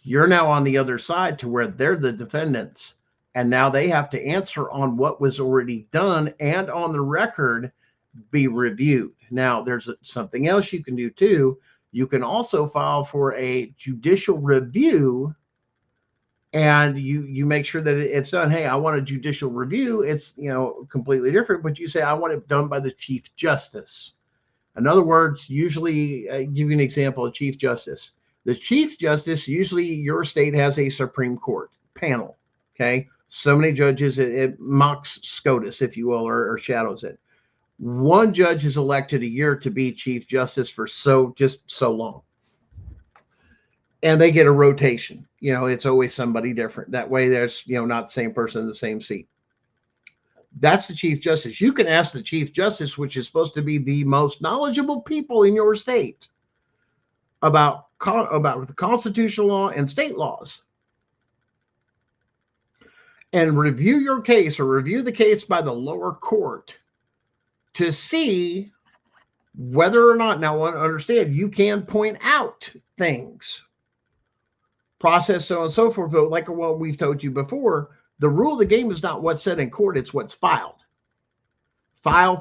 you're now on the other side to where they're the defendants. And now they have to answer on what was already done and on the record be reviewed. Now, there's something else you can do too. You can also file for a judicial review, and you make sure that it's done. Hey, I want a judicial review. It's, you know, completely different, but you say, I want it done by the Chief Justice. In other words, usually, give you an example of Chief Justice. The Chief Justice, usually your state has a Supreme Court panel. Okay. So many judges, it mocks SCOTUS, if you will, or shadows it. One judge is elected a year to be Chief Justice for just so long. And they get a rotation. You know, it's always somebody different. That way there's, you know, not the same person in the same seat. That's the Chief Justice. You can ask the Chief Justice, which is supposed to be the most knowledgeable people in your state, about the constitutional law and state laws, and review your case or review the case by the lower court to see whether or not, now understand, you can point out things, process, so on and so forth. But like what we've told you before, the rule of the game is not what's said in court, it's what's filed. File.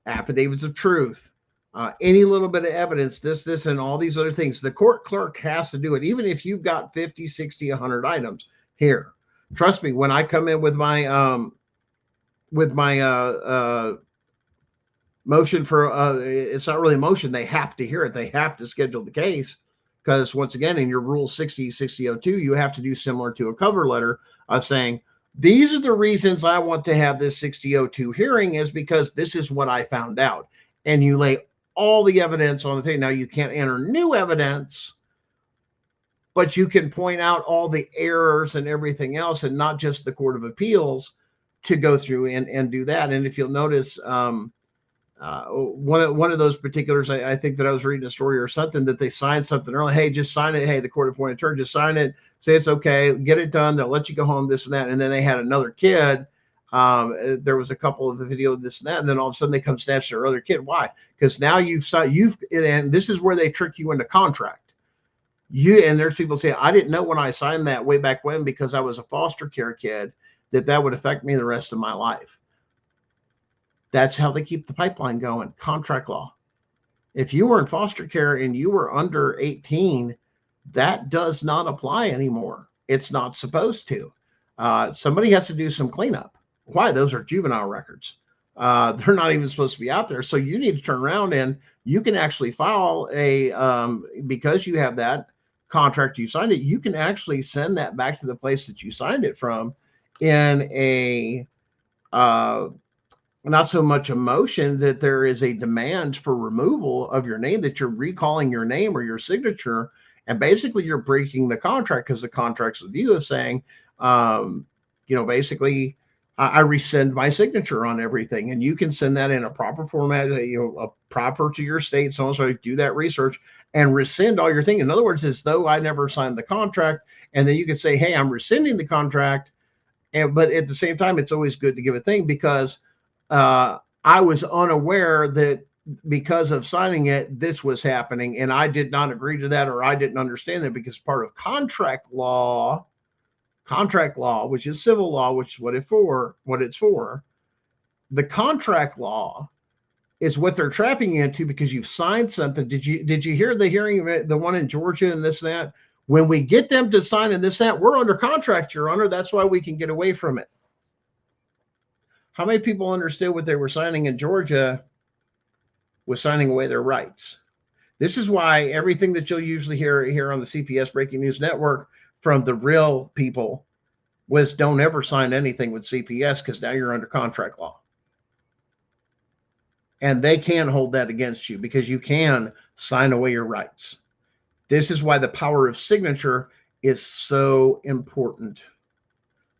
Affidavits of truth, any little bit of evidence, this, and all these other things. The court clerk has to do it, even if you've got 50, 60, 100 items here. Trust me, when I come in with my motion for, it's not really a motion, they have to hear it. They have to schedule the case. Because once again, in your Rule 6002, you have to do similar to a cover letter of saying, these are the reasons I want to have this 6002 hearing, is because this is what I found out. And you lay all the evidence on the table. Now, you can't enter new evidence, but you can point out all the errors and everything else, and not just the Court of Appeals to go through and do that. And if you'll notice, one of those particulars, I think that I was reading a story or something, that they signed something early. Hey, just sign it. Hey, the court appointed attorney, just sign it. Say it's okay. Get it done. They'll let you go home, this and that. And then they had another kid. There was a couple of the video of this and that. And then all of a sudden they come snatch their other kid. Why? Because now and this is where they trick you into contract. And there's people saying, I didn't know when I signed that way back when, because I was a foster care kid, that would affect me the rest of my life. That's how they keep the pipeline going. Contract law. If you were in foster care and you were under 18, that does not apply anymore. It's not supposed to. Somebody has to do some cleanup. Why? Those are juvenile records. They're not even supposed to be out there. So you need to turn around, and you can actually file because you have that contract, you signed it, you can actually send that back to the place that you signed it from in a not so much a motion that there is a demand for removal of your name, that you're recalling your name or your signature, and basically you're breaking the contract, because the contract's with you of saying, basically, I rescind my signature on everything, and you can send that in a proper format, a proper to your state, so do that research and rescind all your thing. In other words, as though I never signed the contract, and then you can say, hey, I'm rescinding the contract, but at the same time, it's always good to give a thing, because I was unaware that because of signing it, this was happening, and I did not agree to that, or I didn't understand it, because part of contract law, which is civil law, which is what it's for. The contract law is what they're trapping you into because you've signed something. Did you hear the hearing, the one in Georgia and this and that? When we get them to sign and this and that, we're under contract, Your Honor. That's why we can get away from it. How many people understood what they were signing in Georgia was signing away their rights? This is why everything that you'll usually hear here on the CPS Breaking News Network from the real people was don't ever sign anything with CPS, because now you're under contract law. And they can hold that against you because you can sign away your rights. This is why the power of signature is so important.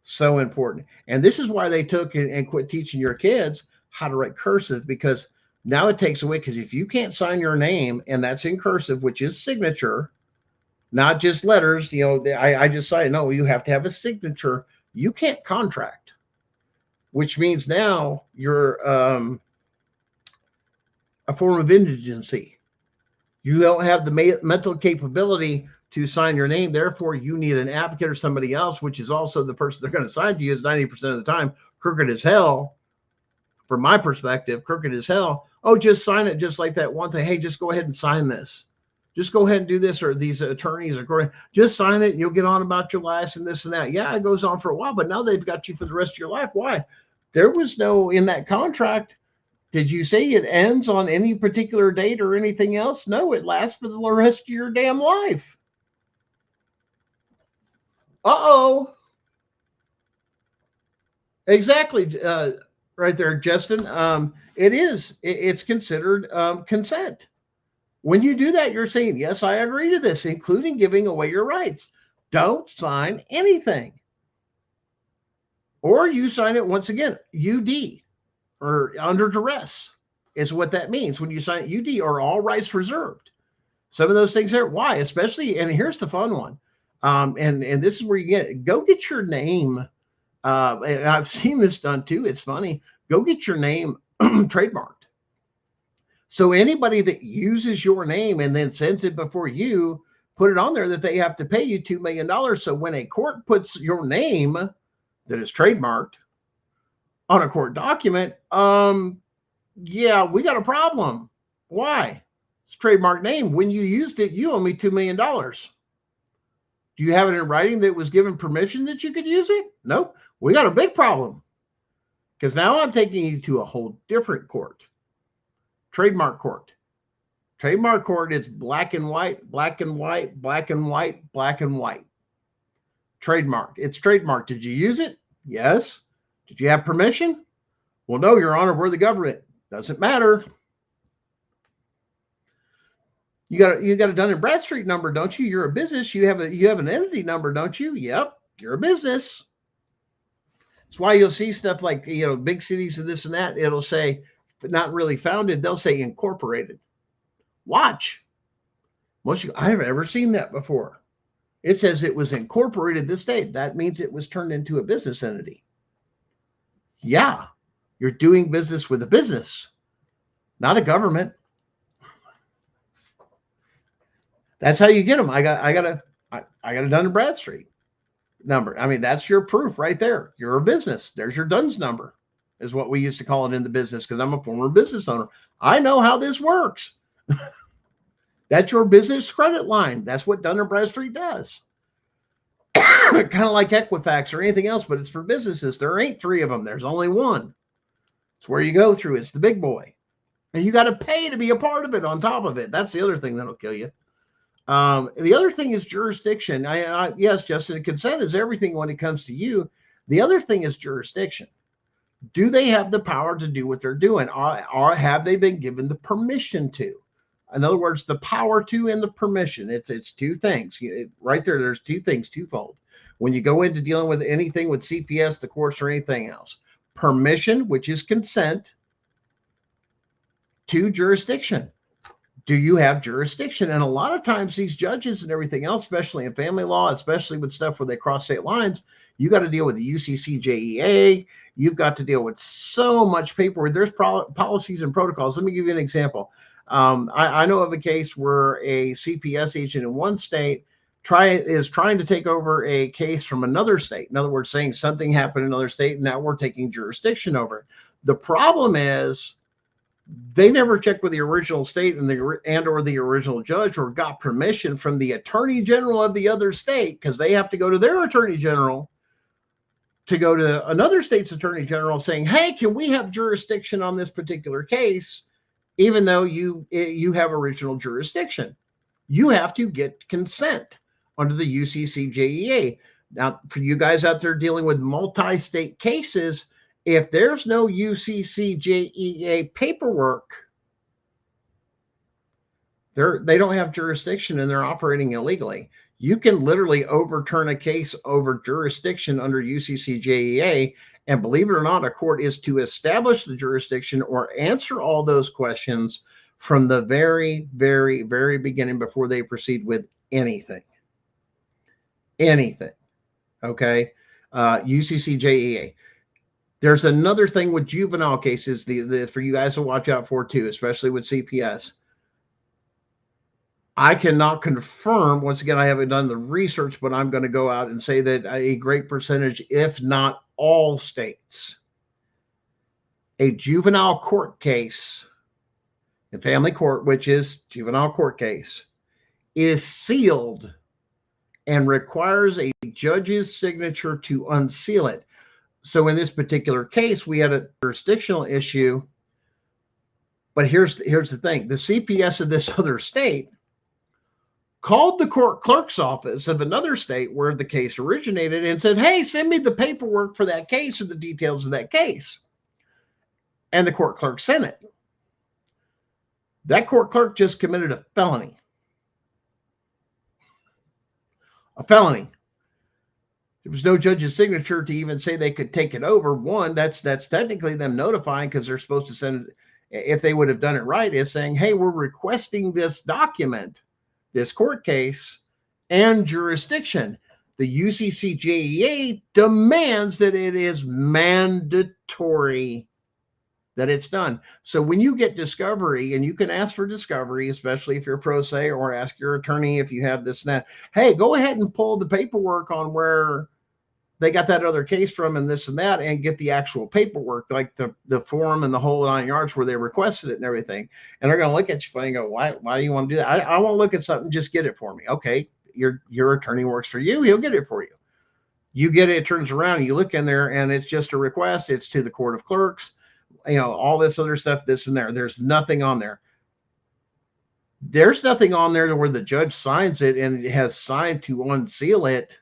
So important. And this is why they took and quit teaching your kids how to write cursive, because now it takes away, because if you can't sign your name, and that's in cursive, which is signature, not just letters, I just signed. No, you have to have a signature. You can't contract, which means now you're a form of indigency. You don't have the mental capability to sign your name. Therefore, you need an advocate or somebody else, which is also the person they're going to sign to you is 90% of the time crooked as hell. From my perspective, crooked as hell. Oh, just sign it, just like that one thing. Hey, just go ahead and sign this. Just go ahead and do this, or these attorneys are going, just sign it and you'll get on about your life and this and that. Yeah, it goes on for a while, but now they've got you for the rest of your life. Why? There was no, in that contract, did you say it ends on any particular date or anything else? No, it lasts for the rest of your damn life. Uh-oh. Exactly. Right there, Justin. It's considered consent. When you do that, you're saying, yes, I agree to this, including giving away your rights. Don't sign anything. Or you sign it, once again, UD, or under duress is what that means. When you sign UD, or all rights reserved. Some of those things there. Why? Especially, and here's the fun one. And this is where you go get your name. And I've seen this done too. It's funny. Go get your name trademarked. So anybody that uses your name and then sends it before you, put it on there that they have to pay you $2 million. So when a court puts your name that is trademarked on a court document, yeah, we got a problem. Why? It's a trademark name. When you used it, you owe me $2 million. Do you have it in writing that it was given permission that you could use it? Nope. We got a big problem, because now I'm taking you to a whole different court. Trademark court. Trademark court, it's black and white, black and white, black and white, black and white. Trademark. It's trademarked. Did you use it? Yes. Did you have permission? Well, no, Your Honor, we're the government. Doesn't matter. You got a Dun & Bradstreet number, don't you? You're a business. You have an entity number, don't you? Yep. You're a business. That's why you'll see stuff like, big cities and this and that. It'll say, but not really founded. They'll say incorporated. Watch. I haven't ever seen that before. It says it was incorporated this day. That means it was turned into a business entity. Yeah. You're doing business with a business, not a government. That's how you get them. I got a Dun & Bradstreet number. I mean, that's your proof right there. You're a business. There's your DUNS number, is what we used to call it in the business, because I'm a former business owner. I know how this works. That's your business credit line. That's what Dun & Bradstreet does. Kind of like Equifax or anything else, but it's for businesses. There ain't 3 of them. There's only one. It's where you go through. It's the big boy. And you got to pay to be a part of it on top of it. That's the other thing that'll kill you. The other thing is jurisdiction. Yes, Justin, consent is everything when it comes to you. The other thing is jurisdiction. Do they have the power to do what they're doing? Or have they been given the permission to? In other words, the power to and the permission. It's 2 things. Right there, there's 2 things, twofold. When you go into dealing with anything with CPS, the courts, or anything else. Permission, which is consent, to jurisdiction. Do you have jurisdiction? And a lot of times these judges and everything else, especially in family law, especially with stuff where they cross state lines, You got to deal with the UCCJEA. You've got to deal with so much paperwork. There's policies and protocols. Let me give you an example. I know of a case where a CPS agent in one state is trying to take over a case from another state. In other words, saying something happened in another state, and now we're taking jurisdiction over. The problem is they never checked with the original state or the original judge, or got permission from the attorney general of the other state, because they have to go to their attorney general to go to another state's attorney general saying, hey, can we have jurisdiction on this particular case, even though you have original jurisdiction? You have to get consent under the UCCJEA. Now, for you guys out there dealing with multi-state cases, if there's no UCCJEA paperwork, they don't have jurisdiction and they're operating illegally. You can literally overturn a case over jurisdiction under UCCJEA, and believe it or not, a court is to establish the jurisdiction or answer all those questions from the very, very, very beginning before they proceed with anything. Anything. Okay? UCCJEA. There's another thing with juvenile cases for you guys to watch out for too, especially with CPS. I cannot confirm, once again, I haven't done the research, but I'm going to go out and say that a great percentage, if not all states, a juvenile court case, a family court, which is juvenile court case, is sealed and requires a judge's signature to unseal it. So in this particular case, we had a jurisdictional issue, but here's the thing. The CPS of this other state called the court clerk's office of another state where the case originated and said, hey, send me the paperwork for that case or the details of that case. And the court clerk sent it. That court clerk just committed a felony. A felony. There was no judge's signature to even say they could take it over. One, that's technically them notifying, because they're supposed to send it, if they would have done it right, is saying, hey, we're requesting this document, this court case, and jurisdiction. The UCCJEA demands that it is mandatory that it's done. So when you get discovery, and you can ask for discovery, especially if you're pro se, or ask your attorney if you have this and that, hey, go ahead and pull the paperwork on where they got that other case from and this and that, and get the actual paperwork, like the form and the whole 9 yards where they requested it and everything. And they're going to look at you funny and go, why do you want to do that? I won't look at something, just get it for me. Okay, your attorney works for you, he'll get it for you. You get it, it turns around, and you look in there, and it's just a request. It's to the court of clerks, all this other stuff, this and there. There's nothing on there. There's nothing on there where the judge signs it and it has signed to unseal it,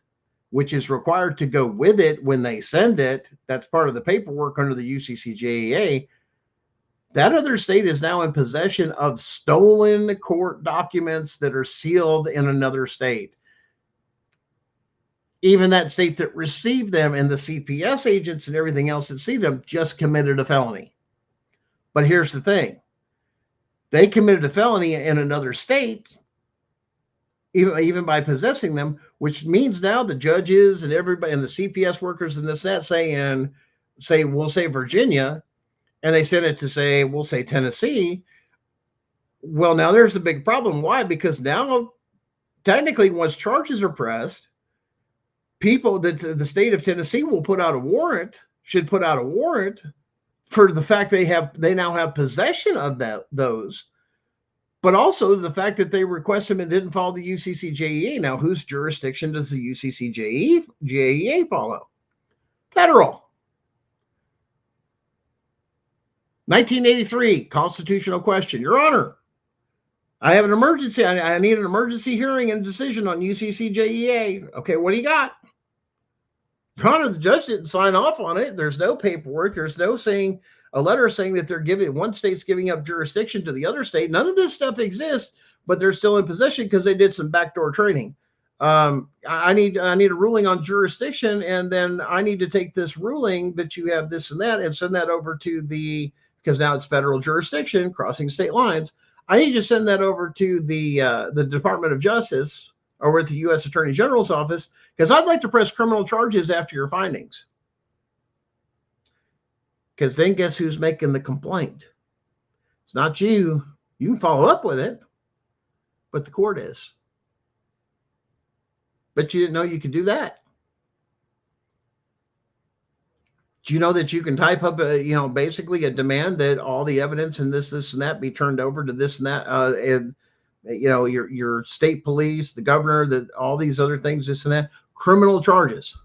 which is required to go with it when they send it. That's part of the paperwork under the UCCJEA. That other state is now in possession of stolen court documents that are sealed in another state. Even that state that received them, and the CPS agents and everything else that see them, just committed a felony. But here's the thing. They committed a felony in another state, even by possessing them, which means now the judges and everybody and the CPS workers and this and that we'll say Virginia, and they send it to we'll say Tennessee. Well, now there's a big problem. Why? Because now technically, once charges are pressed, people that the state of Tennessee will should put out a warrant for the fact they now have possession of those. But also the fact that they request them and didn't follow the UCCJEA. Now, whose jurisdiction does the UCCJEA follow? Federal. 1983, constitutional question. Your Honor, I have an emergency. I need an emergency hearing and decision on UCCJEA. Okay, what do you got? Your Honor, the judge didn't sign off on it. There's no paperwork. There's no a letter saying that one state's giving up jurisdiction to the other state. None of this stuff exists, but they're still in possession because they did some backdoor trading. I need a ruling on jurisdiction, and then I need to take this ruling that you have this and that and send that over to because now it's federal jurisdiction crossing state lines. I need to send that over to the Department of Justice, or with the U.S. Attorney General's office, Because I'd like to press criminal charges after your findings. Because then guess who's making the complaint? It's not you. You can follow up with it, but the court is. But you didn't know you could do that. Do you know that you can type up a, basically a demand that all the evidence and this, and that be turned over to this and that, and your state police, the governor, that all these other things, this and that, criminal charges.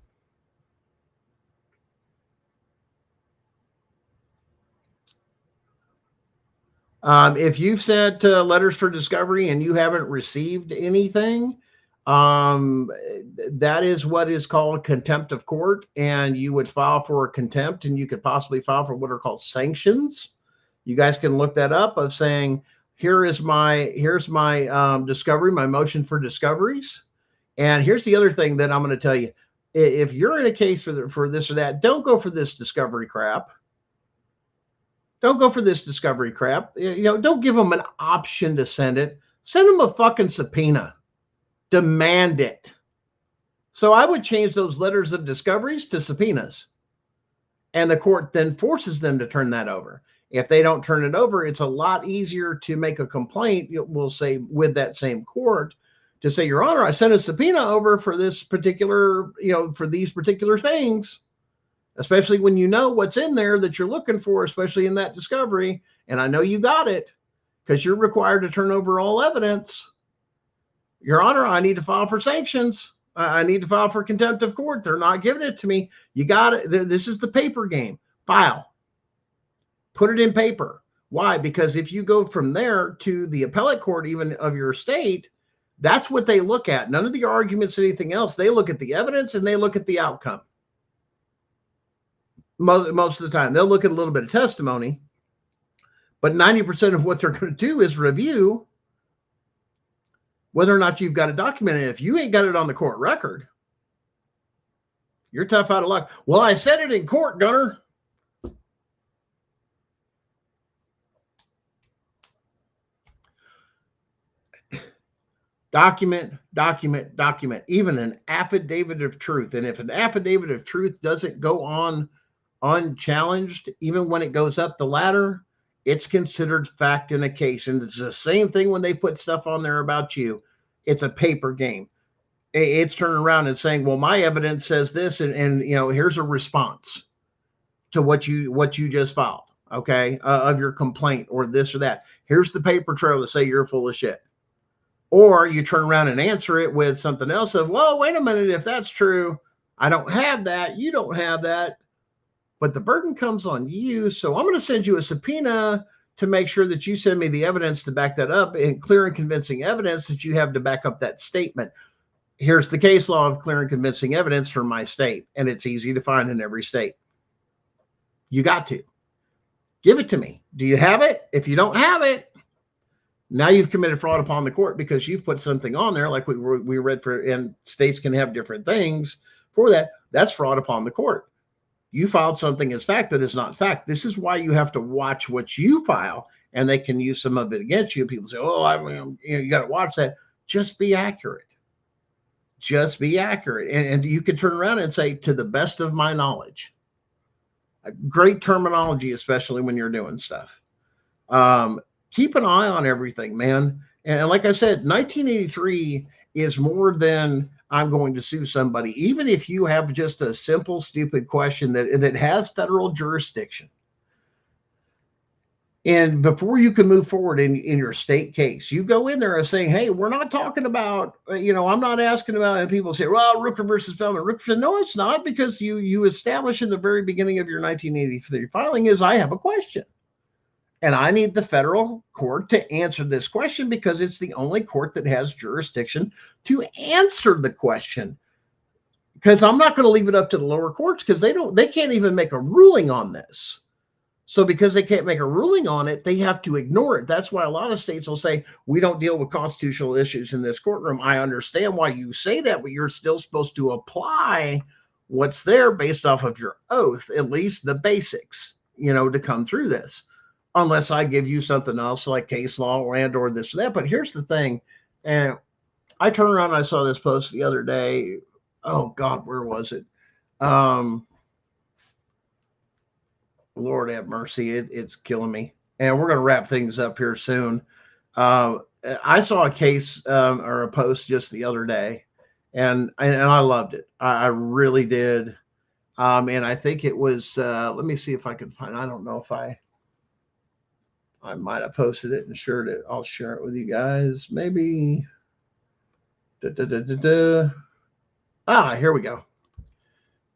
If you've sent letters for discovery and you haven't received anything, that is what is called contempt of court, and you would file for contempt, and you could possibly file for what are called sanctions. You guys can look that up, of saying, here's my discovery, my motion for discoveries. And here's the other thing that I'm going to tell you. If you're in a case for this or that, don't go for this discovery crap. Don't go for this discovery crap. Don't give them an option to send it. Send them a fucking subpoena. Demand it. So I would change those letters of discoveries to subpoenas. And the court then forces them to turn that over. If they don't turn it over, it's a lot easier to make a complaint, we'll say, with that same court, to say, Your Honor, I sent a subpoena over for this particular, for these particular things, especially when you know what's in there that you're looking for, especially in that discovery. And I know you got it because you're required to turn over all evidence. Your Honor, I need to file for sanctions. I need to file for contempt of court. They're not giving it to me. You got it. This is the paper game. File. Put it in paper. Why? Because if you go from there to the appellate court, even of your state, that's what they look at. None of the arguments, anything else. They look at the evidence and they look at the outcome. Most of the time. They'll look at a little bit of testimony, but 90% of what they're going to do is review whether or not you've got it documented. If you ain't got it on the court record, you're tough out of luck. Well, I said it in court, Gunner. Document, document, document. Even an affidavit of truth. And if an affidavit of truth doesn't go on unchallenged, even when it goes up the ladder, it's considered fact in a case. And it's the same thing when they put stuff on there about you. It's a paper game. It's turning around and saying, well, my evidence says this, and here's a response to what you just filed, okay, of your complaint or this or that. Here's the paper trail to say you're full of shit. Or you turn around and answer it with something else of, well, wait a minute, if that's true, I don't have that, you don't have that. But the burden comes on you. So I'm going to send you a subpoena to make sure that you send me the evidence to back that up, and clear and convincing evidence that you have to back up that statement. Here's the case law of clear and convincing evidence from my state. And it's easy to find in every state. You got to give it to me. Do you have it? If you don't have it, now you've committed fraud upon the court because you've put something on there like we read for, and states can have different things for that. That's fraud upon the court. You filed something as fact that is not fact. This is why you have to watch what you file, and they can use some of it against you. People say, oh, you got to watch that. Just be accurate. Just be accurate. And you can turn around and say, to the best of my knowledge. Great terminology, especially when you're doing stuff. Keep an eye on everything, man. And like I said, 1983 is more than I'm going to sue somebody. Even if you have just a simple, stupid question that has federal jurisdiction. And before you can move forward in your state case, you go in there and say, hey, we're not talking about, I'm not asking about, and people say, well, Rooker versus Feldman. Rooker said, no, it's not, because you establish in the very beginning of your 1983 filing is, I have a question. And I need the federal court to answer this question because it's the only court that has jurisdiction to answer the question. Because I'm not going to leave it up to the lower courts because they can't even make a ruling on this. So because they can't make a ruling on it, they have to ignore it. That's why a lot of states will say, we don't deal with constitutional issues in this courtroom. I understand why you say that, but you're still supposed to apply what's there based off of your oath, at least the basics, to come through this. Unless I give you something else like case law or this or that. But here's the thing. And I turned around and I saw this post the other day. oh God, where was it? Lord have mercy, it's killing me. And we're going to wrap things up here soon. Uh, I saw a case or a post just the other day, and I loved it. I really did. And I think it was. Let me see if I can find. I don't know if I might have posted it and shared it. I'll share it with you guys. Maybe. Da, da, da, da, da. Ah, here we go.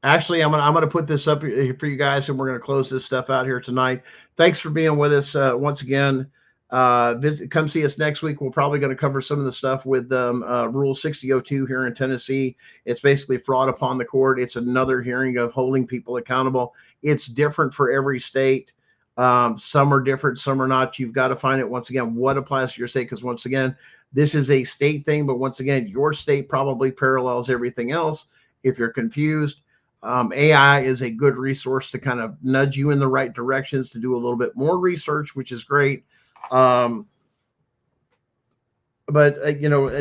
Actually, I'm gonna put this up here for you guys, and we're gonna close this stuff out here tonight. Thanks for being with us once again. Come see us next week. We're probably going to cover some of the stuff with Rule 6002 here in Tennessee. It's basically fraud upon the court. It's another hearing of holding people accountable. It's different for every state. Some are different, some are not. You've got to find it once again what applies to your state, because once again, this is a state thing. But once again, your state probably parallels everything else. If you're confused, AI is a good resource to kind of nudge you in the right directions to do a little bit more research, which is great. But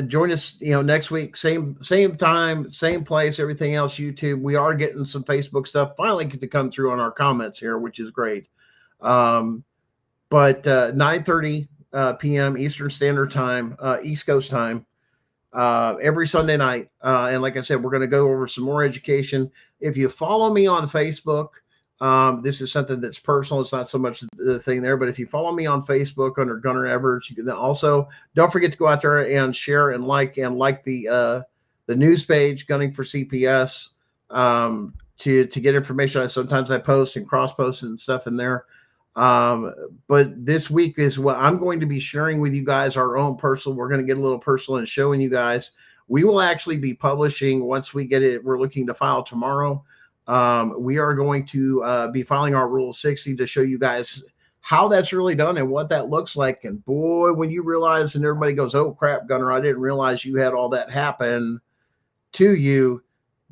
join us, next week, same time, same place, everything else, YouTube. We are getting some Facebook stuff finally to come through on our comments here, which is great. But 9:30 p.m. Eastern Standard Time, East Coast time, every Sunday night. And like I said, we're going to go over some more education. If you follow me on Facebook, this is something that's personal. It's not so much the thing there, but if you follow me on Facebook under Gunnar Everts, you can also don't forget to go out there and share and like the news page Gunning for CPS to get information. Sometimes I post and cross post and stuff in there. But this week is what I'm going to be sharing with you guys, our own personal. We're going to get a little personal and showing you guys. We will actually be publishing once we get it. We're looking to file tomorrow. We are going to be filing our Rule 60 to show you guys how that's really done and what that looks like. And boy, when you realize and everybody goes, oh crap, Gunnar, I didn't realize you had all that happen to you.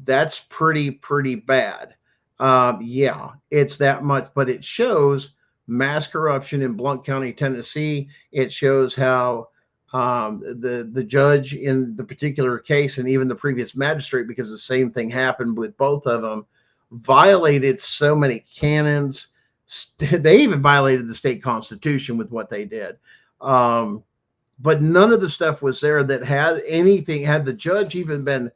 That's pretty bad. Yeah, it's that much, but it shows mass corruption in Blount County, Tennessee. It shows how the judge in the particular case, and even the previous magistrate, because the same thing happened with both of them, violated so many canons. They even violated the state constitution with what they did. But none of the stuff was there that had anything, had the judge even been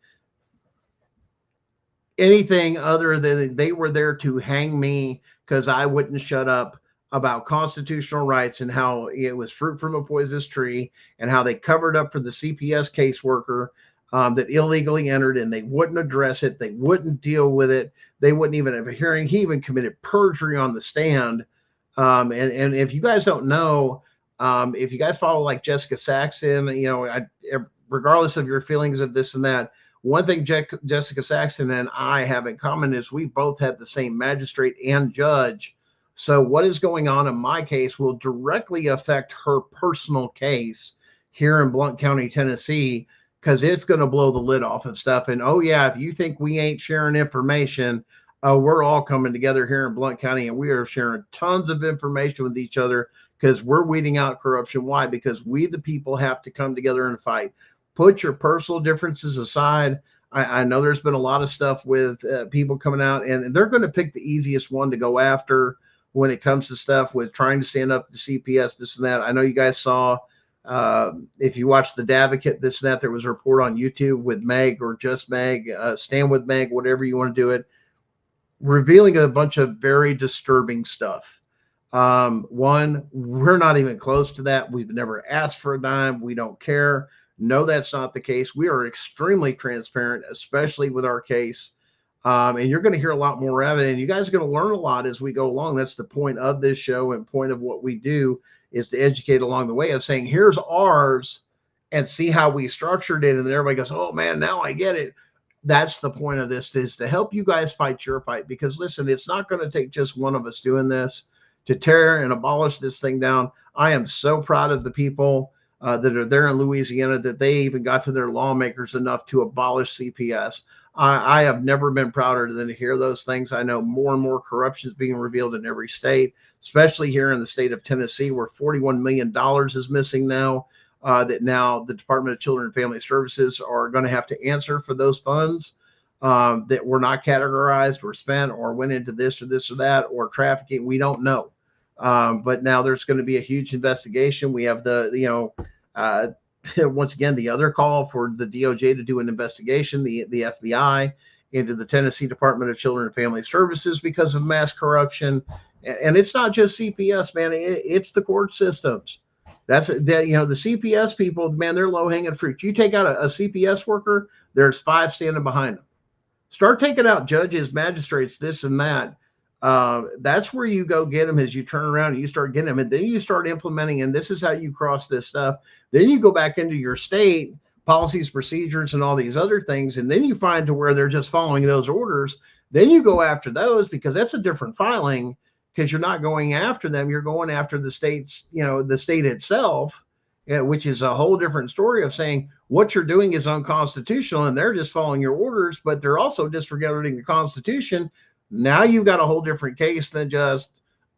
anything other than they were there to hang me because I wouldn't shut up about constitutional rights and how it was fruit from a poisonous tree, and how they covered up for the CPS caseworker that illegally entered, and they wouldn't address it. They wouldn't deal with it. They wouldn't even have a hearing. He even committed perjury on the stand. And if you guys don't know, if you guys follow like Jessica Saxon, regardless of your feelings of this and that, one thing Jessica Saxon and I have in common is we both had the same magistrate and judge. So what is going on in my case will directly affect her personal case here in Blount County, Tennessee, because it's going to blow the lid off of stuff. And oh yeah, if you think we ain't sharing information, we're all coming together here in Blount County, and we are sharing tons of information with each other because we're weeding out corruption. Why? Because we, the people, have to come together and fight. Put your personal differences aside. I know there's been a lot of stuff with people coming out, and they're going to pick the easiest one to go after when it comes to stuff with trying to stand up to CPS, this and that. I know you guys saw, if you watched the Davocate, this and that, there was a report on YouTube with Meg, or just Meg, Stand With Meg, whatever you want to do it, revealing a bunch of very disturbing stuff. One, we're not even close to that. We've never asked for a dime. We don't care. No, that's not the case. We are extremely transparent, especially with our case. And you're going to hear a lot more of it, and you guys are going to learn a lot as we go along. That's the point of this show, and point of what we do is to educate along the way of saying, here's ours, and see how we structured it. And then everybody goes, oh man, now I get it. That's the point of this, is to help you guys fight your fight. Because listen, it's not going to take just one of us doing this to tear and abolish this thing down. I am so proud of the people that are there in Louisiana, that they even got to their lawmakers enough to abolish CPS. I have never been prouder than to hear those things. I know more and more corruption is being revealed in every state, especially here in the state of Tennessee, where $41 million is missing now, that now the Department of Children and Family Services are going to have to answer for those funds. that were not categorized or spent or went into this or that or trafficking. We don't know. But now there's going to be a huge investigation. We have once again, the other call for the DOJ to do an investigation, the FBI, into the Tennessee Department of Children and Family Services because of mass corruption. And it's not just CPS, man. It's the court systems. That's the CPS people, man, they're low hanging fruit. You take out a CPS worker, there's 5 standing behind them. Start taking out judges, magistrates, this and that. That's where you go get them, as you turn around and you start getting them. And then you start implementing, and this is how you cross this stuff. Then you go back into your state policies, procedures, and all these other things. And then you find to where they're just following those orders. Then you go after those, because that's a different filing, because you're not going after them. You're going after the state's, the state itself, which is a whole different story of saying what you're doing is unconstitutional and they're just following your orders, but they're also disregarding the Constitution. Now you've got a whole different case than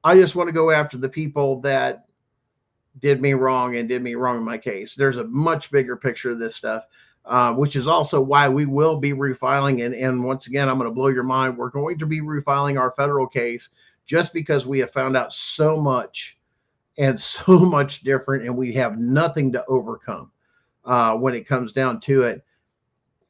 I just want to go after the people that did me wrong in my case. There's a much bigger picture of this stuff, which is also why we will be refiling. And once again, I'm going to blow your mind. We're going to be refiling our federal case just because we have found out so much and so much different, and we have nothing to overcome when it comes down to it.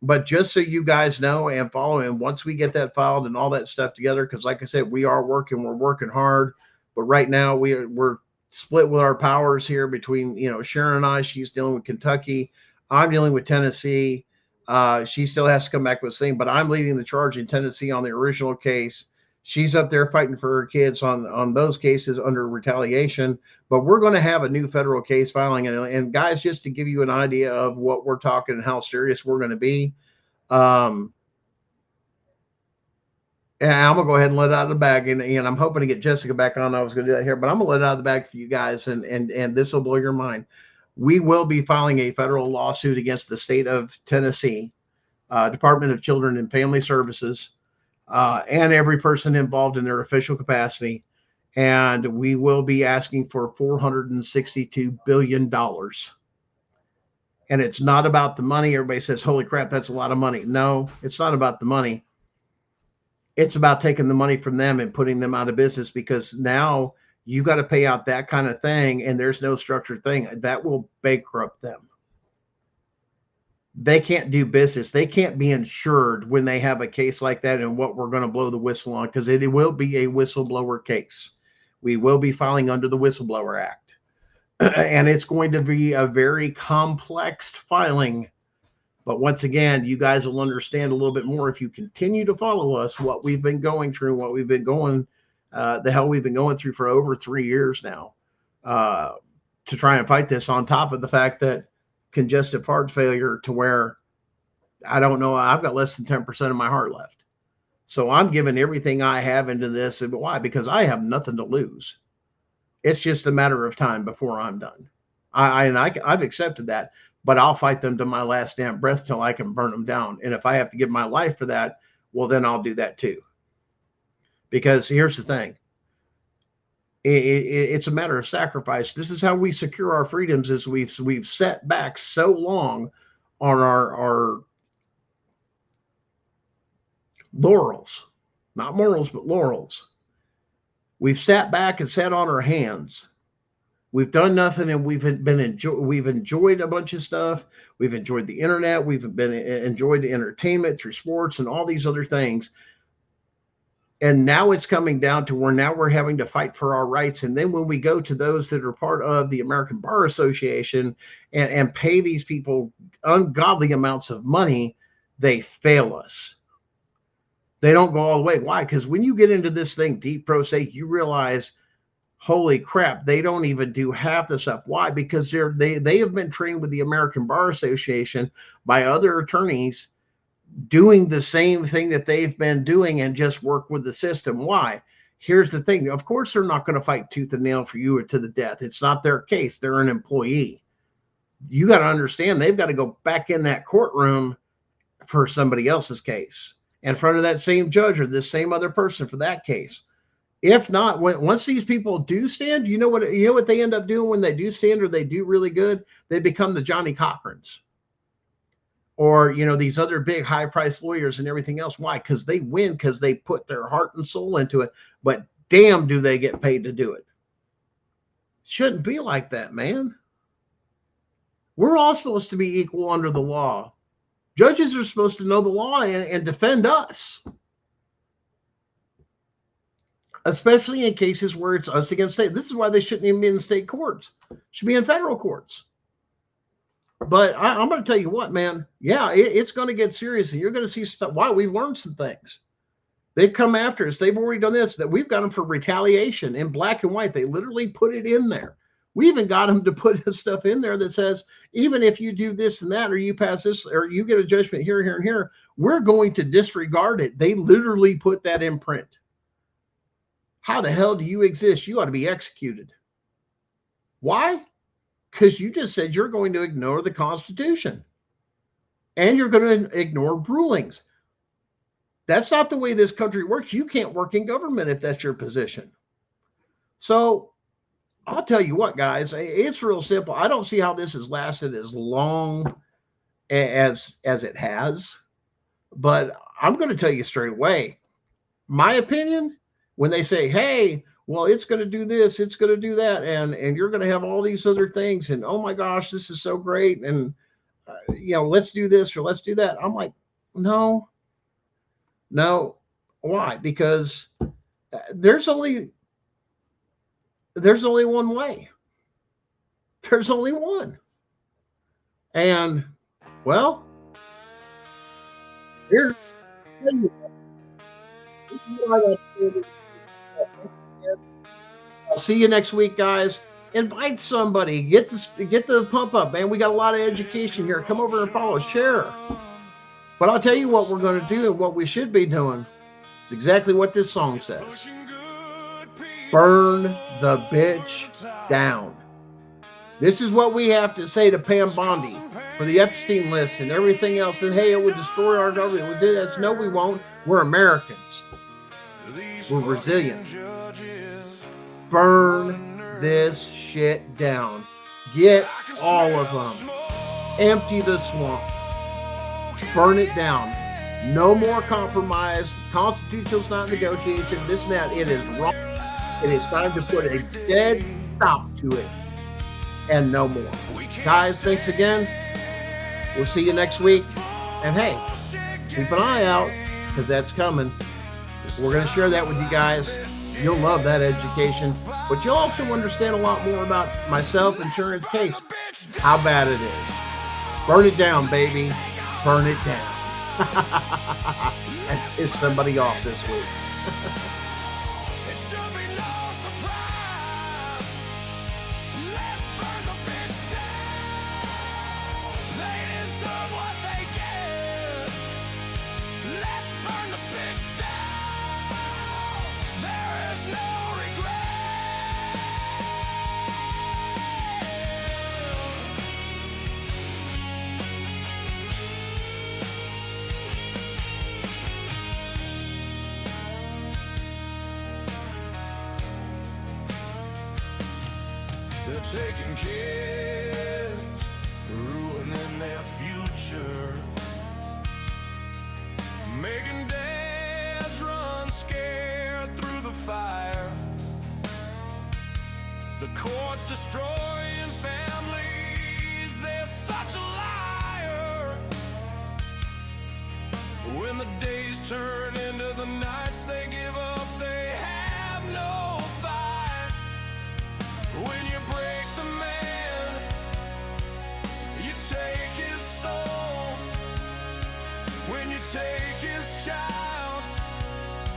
But just so you guys know and follow, and once we get that filed and all that stuff together, because like I said, we're working hard. But right now we're split with our powers here between, Sharon and I. She's dealing with Kentucky. I'm dealing with Tennessee. She still has to come back with the same, but I'm leading the charge in Tennessee on the original case. She's up there fighting for her kids on those cases under retaliation. But we're going to have a new federal case filing. And guys, just to give you an idea of what we're talking and how serious we're going to be, and I'm going to go ahead and let it out of the bag. And I'm hoping to get Jessica back on. I was going to do that here, but I'm going to let it out of the bag for you guys. And this will blow your mind. We will be filing a federal lawsuit against the state of Tennessee, Department of Children and Family Services, and every person involved in their official capacity. And we will be asking for $462 billion. And it's not about the money. Everybody says, holy crap, that's a lot of money. No, it's not about the money. It's about taking the money from them and putting them out of business, because now you got to pay out that kind of thing, and there's no structured thing that will bankrupt them. They can't do business. They can't be insured when they have a case like that, and what we're going to blow the whistle on, because it will be a whistleblower case. We will be filing under the Whistleblower Act. And it's going to be a very complex filing. But once again, you guys will understand a little bit more if you continue to follow us, what we've been going through, the hell we've been going through for over 3 years now, to try and fight this, on top of the fact that congestive heart failure, to where I don't know, I've got less than 10% of my heart left. So I'm giving everything I have into this. And why? Because I have nothing to lose. It's just a matter of time before I'm done. I've accepted that, but I'll fight them to my last damn breath till I can burn them down. And if I have to give my life for that, well, then I'll do that too. Because here's the thing. It's a matter of sacrifice. This is how we secure our freedoms, is we've set back so long on our laurels, not morals, but laurels. We've sat back and sat on our hands. We've done nothing, and we've enjoyed a bunch of stuff. We've enjoyed the internet. We've enjoyed the entertainment through sports and all these other things. And now it's coming down to where now we're having to fight for our rights. And then when we go to those that are part of the American Bar Association and pay these people ungodly amounts of money, they fail us. They don't go all the way. Why? Because when you get into this thing deep, pro se, you realize, holy crap, they don't even do half the stuff. Why? Because they have been trained with the American Bar Association by other attorneys doing the same thing that they've been doing, and just work with the system. Why? Here's the thing. Of course, they're not going to fight tooth and nail for you or to the death. It's not their case. They're an employee. You got to understand, they've got to go back in that courtroom for somebody else's case in front of that same judge or this same other person for that case. If not, once these people do stand, you know what they end up doing when they do stand, or they do really good? They become the Johnny Cochrans. or, you know, these other big high-priced lawyers and everything else. Why? Because they win, because they put their heart and soul into it. But damn, do they get paid to do it. Shouldn't be like that, man. We're all supposed to be equal under the law. Judges are supposed to know the law and defend us, especially in cases where it's us against state. This is why they shouldn't even be in state courts. Should be in federal courts. But I'm going to tell you what, man. Yeah, it's going to get serious, and you're going to see stuff. Wow, we've learned some things. They've come after us. They've already done this. That we've got them for retaliation in black and white. They literally put it in there. We even got them to put stuff in there that says, even if you do this and that, or you pass this, or you get a judgment here, here, and here, we're going to disregard it. They literally put that in print. How the hell do you exist? You ought to be executed. Why? Because you just said you're going to ignore the Constitution and you're going to ignore rulings. That's not the way this country works. You can't work in government if that's your position. So I'll tell you what, guys, it's real simple. I don't see how this has lasted as long as it has, but I'm going to tell you straight away, my opinion, when they say, hey, well, it's going to do this, it's going to do that, and you're going to have all these other things, and oh my gosh, this is so great, and you know, let's do this or let's do that. I'm like, no. Why? Because there's only one way. There's only one. And well, here's I'll see you next week, guys. Invite somebody. Get the pump up, man. We got a lot of education here. Come over and follow, share. But I'll tell you what we're going to do, and what we should be doing is exactly what this song says. Burn the bitch down. This is what we have to say to Pam Bondi for the Epstein list and everything else. And hey, it would destroy our government. We'll do that. No, we won't. We're Americans. We're resilient. Burn this shit down. Get all of them. Empty the swamp. Burn it down. No more compromise. Constitutional's not negotiation. This and that. It is wrong. It is time to put a dead stop to it. And no more. Guys, thanks again. We'll see you next week. And hey, keep an eye out, because that's coming. We're going to share that with you guys. You'll love that education. But you'll also understand a lot more about my self-insurance case. How bad it is. Burn it down, baby. Burn it down. And piss somebody off this week. They're taking kids, ruining their future, making dads run scared through the fire. The court's destroying families, they're such a liar. When the days turn into the nights, they give up, they have no fight. When you break the man, you take his soul. When you take his child,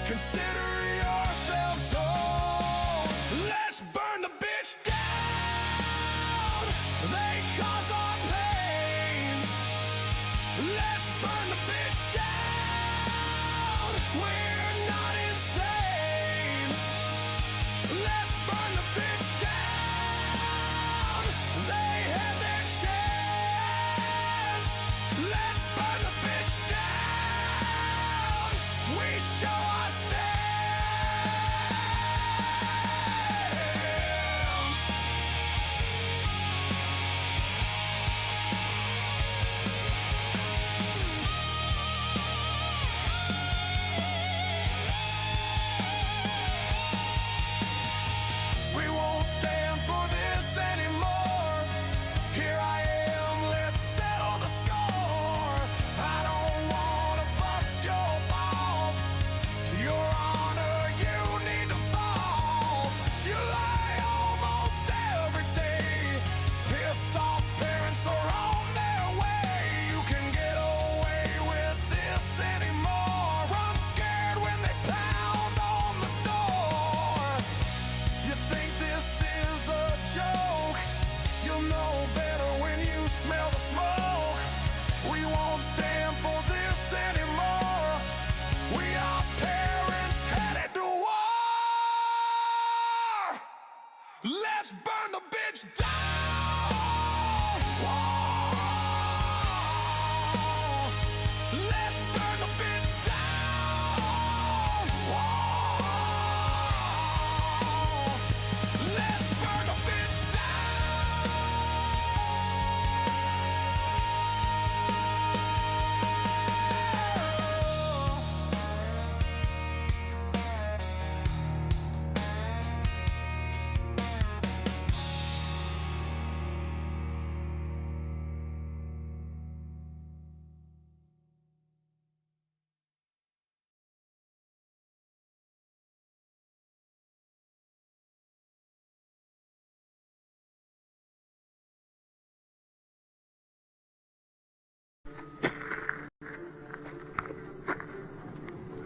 consider yourself told. Let's burn the bitch down. They cause our pain. Let's burn the bitch down. We're not insane. Let's burn the bitch down. They had their chance. Let's burn the bitch down. We show our stand.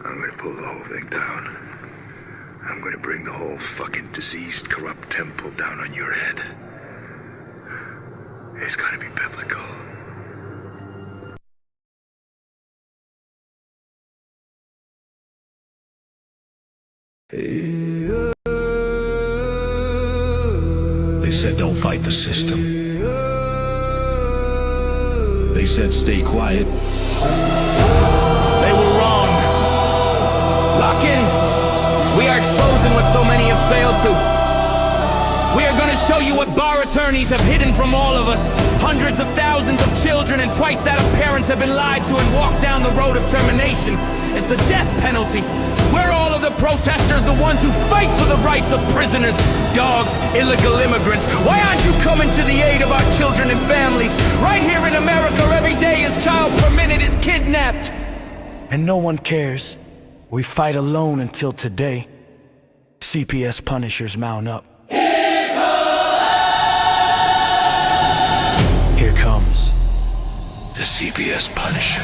I'm gonna pull the whole thing down. I'm gonna bring the whole fucking diseased, corrupt temple down on your head. It's gotta be biblical. They said don't fight the system. They said stay quiet. They were wrong. Lock in. We are exposing what so many have failed to. We are going to show you what bar attorneys have hidden from all of us. Hundreds of thousands of children and twice that of parents have been lied to and walked down the road of termination. It's the death penalty. We're all of the protesters, the ones who fight for the rights of prisoners, dogs, illegal immigrants. Why aren't you coming to the aid of our children and families? Right here in America, every day a child per minute is kidnapped. And no one cares. We fight alone until today. CPS punishers mount up. Here comes the CPS Punisher.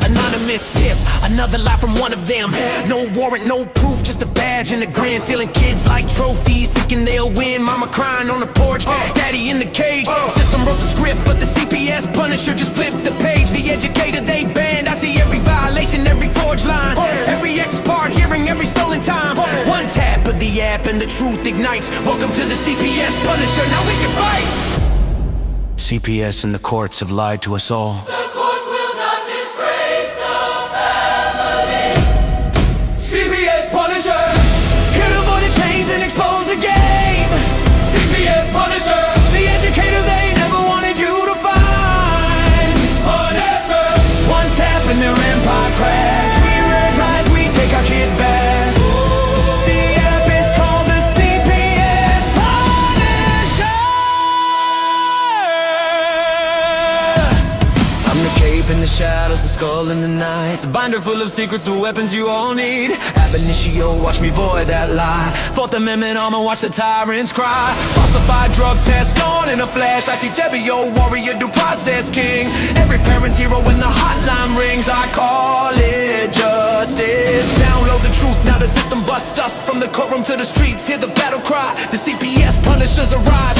Anonymous tip, another lie from one of them. No warrant, no proof, just a badge and a grin. Stealing kids like trophies, thinking they'll win. Mama crying on the porch, daddy in the cage. System wrote the script, but the CPS Punisher just flipped the page. The educator they banned, I see every violation, every forged line, every ex-part hearing, every stolen time. One tap of the app and the truth ignites. Welcome to the CPS Punisher, now we can fight. CPS and the courts have lied to us all. The courts will not disgrace the family. CPS Punisher. Here to avoid the chains and expose the game. CPS Punisher. The educator they never wanted you to find. Unearths. One tap and their empire cracks. We re-rise, we take our kids back. The app is called the CPS Punisher. I'm the cape in the shadows, the skull in the night, the binder full of secrets and weapons you all need. Ab initio, watch me void that lie. Fourth Amendment armor, watch the tyrants cry. Falsified drug test gone in a flash. I see Tebio, warrior, due process king. Every parent hero when the hotline rings. I call it justice. Download the truth, now the system busts us. From the courtroom to the streets, hear the battle cry. The CPS Punishers arrive.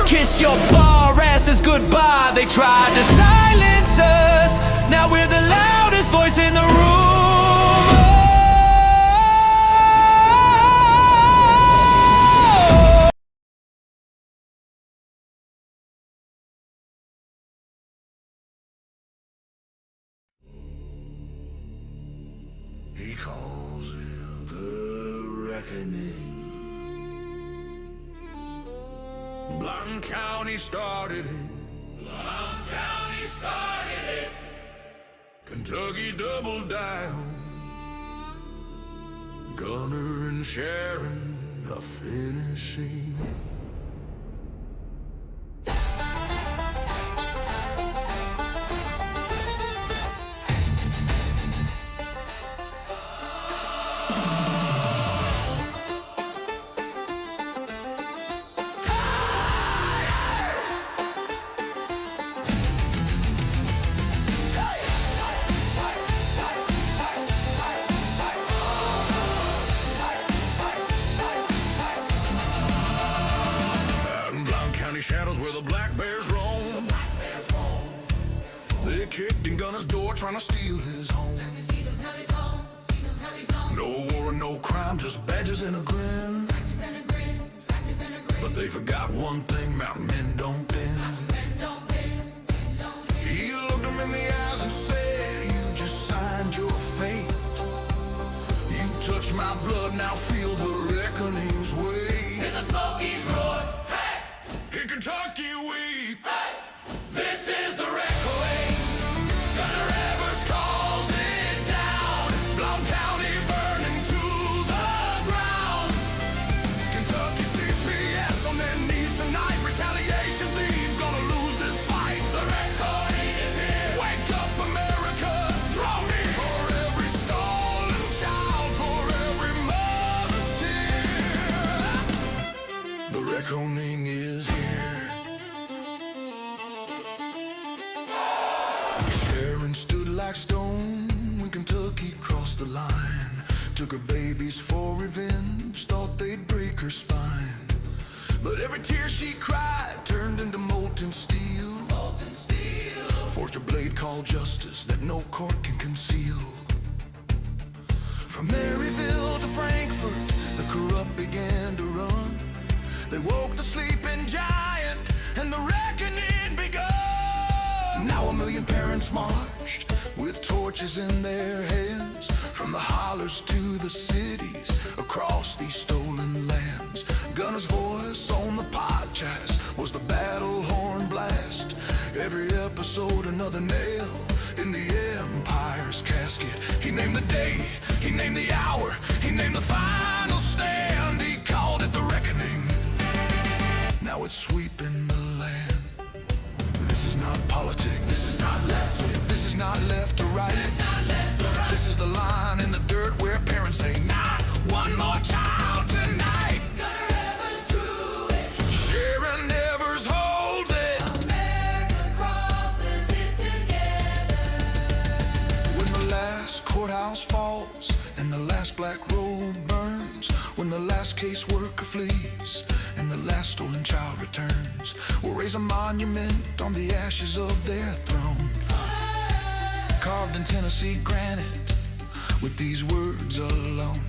Kiss your bar asses goodbye. They tried to silence us, now we're the loudest voice in the room. He calls it the reckoning. Blount County started it. Blount County started it. Kentucky doubled down. Gunner and Sharon are finishing it. Shadows where the black bears roam. They kicked in Gunner's door trying to steal his home. No war and no crime, just badges and a grin. But they forgot one thing, mountain men don't bend. He looked him in the eyes and said, you just signed your fate. You touched my blood, now feel the reckoning's weight. In the Smokies roar. In Kentucky weep. Hey, this is the reckoning. Gunner Evers calls it down. Blount County burning to the ground. Kentucky CPS on their knees tonight. Retaliation thieves gonna lose this fight. The reckoning is here. Wake up, America. Draw me for every stolen child, for every mother break her spine. But every tear she cried turned into molten steel. Molten steel. Forged a blade called justice that no court can conceal. From Maryville to Frankfurt, the corrupt began to run. They woke the sleeping giant, and the reckoning begun. Now 1 million parents marched with torches in their hands, from the hollers to the cities, across these stolen lands. Gunner's voice on the podcast was the battle horn blast. Every episode another nail in the empire's casket. He named the day, he named the hour, he named the final stand. He called it the reckoning. Now it's sweeping the land. This is not politics. This is not left. This is not left or right. This is the line in the dirt where parents say, not one more child tonight. Gunner Evers drew it. Sharon Evers holds it. America crosses it together. When the last courthouse falls and the last black robe burns, when the last caseworker flees and the last stolen child returns, we'll raise a monument on the ashes of their throne, carved in Tennessee granite with these words alone.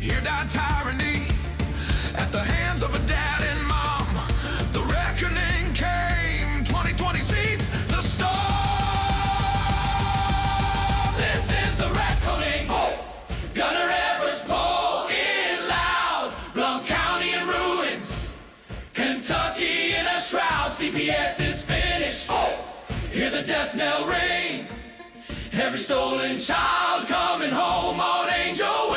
Here died tyranny at the hands of a dad and mom. The reckoning came, 2020 seats the storm. This is the reckoning. Gunner Evers pull it loud. Blount County in ruins, Kentucky in a shroud. CPS is finished. Hear the death knell ring. Every stolen child coming home on Angel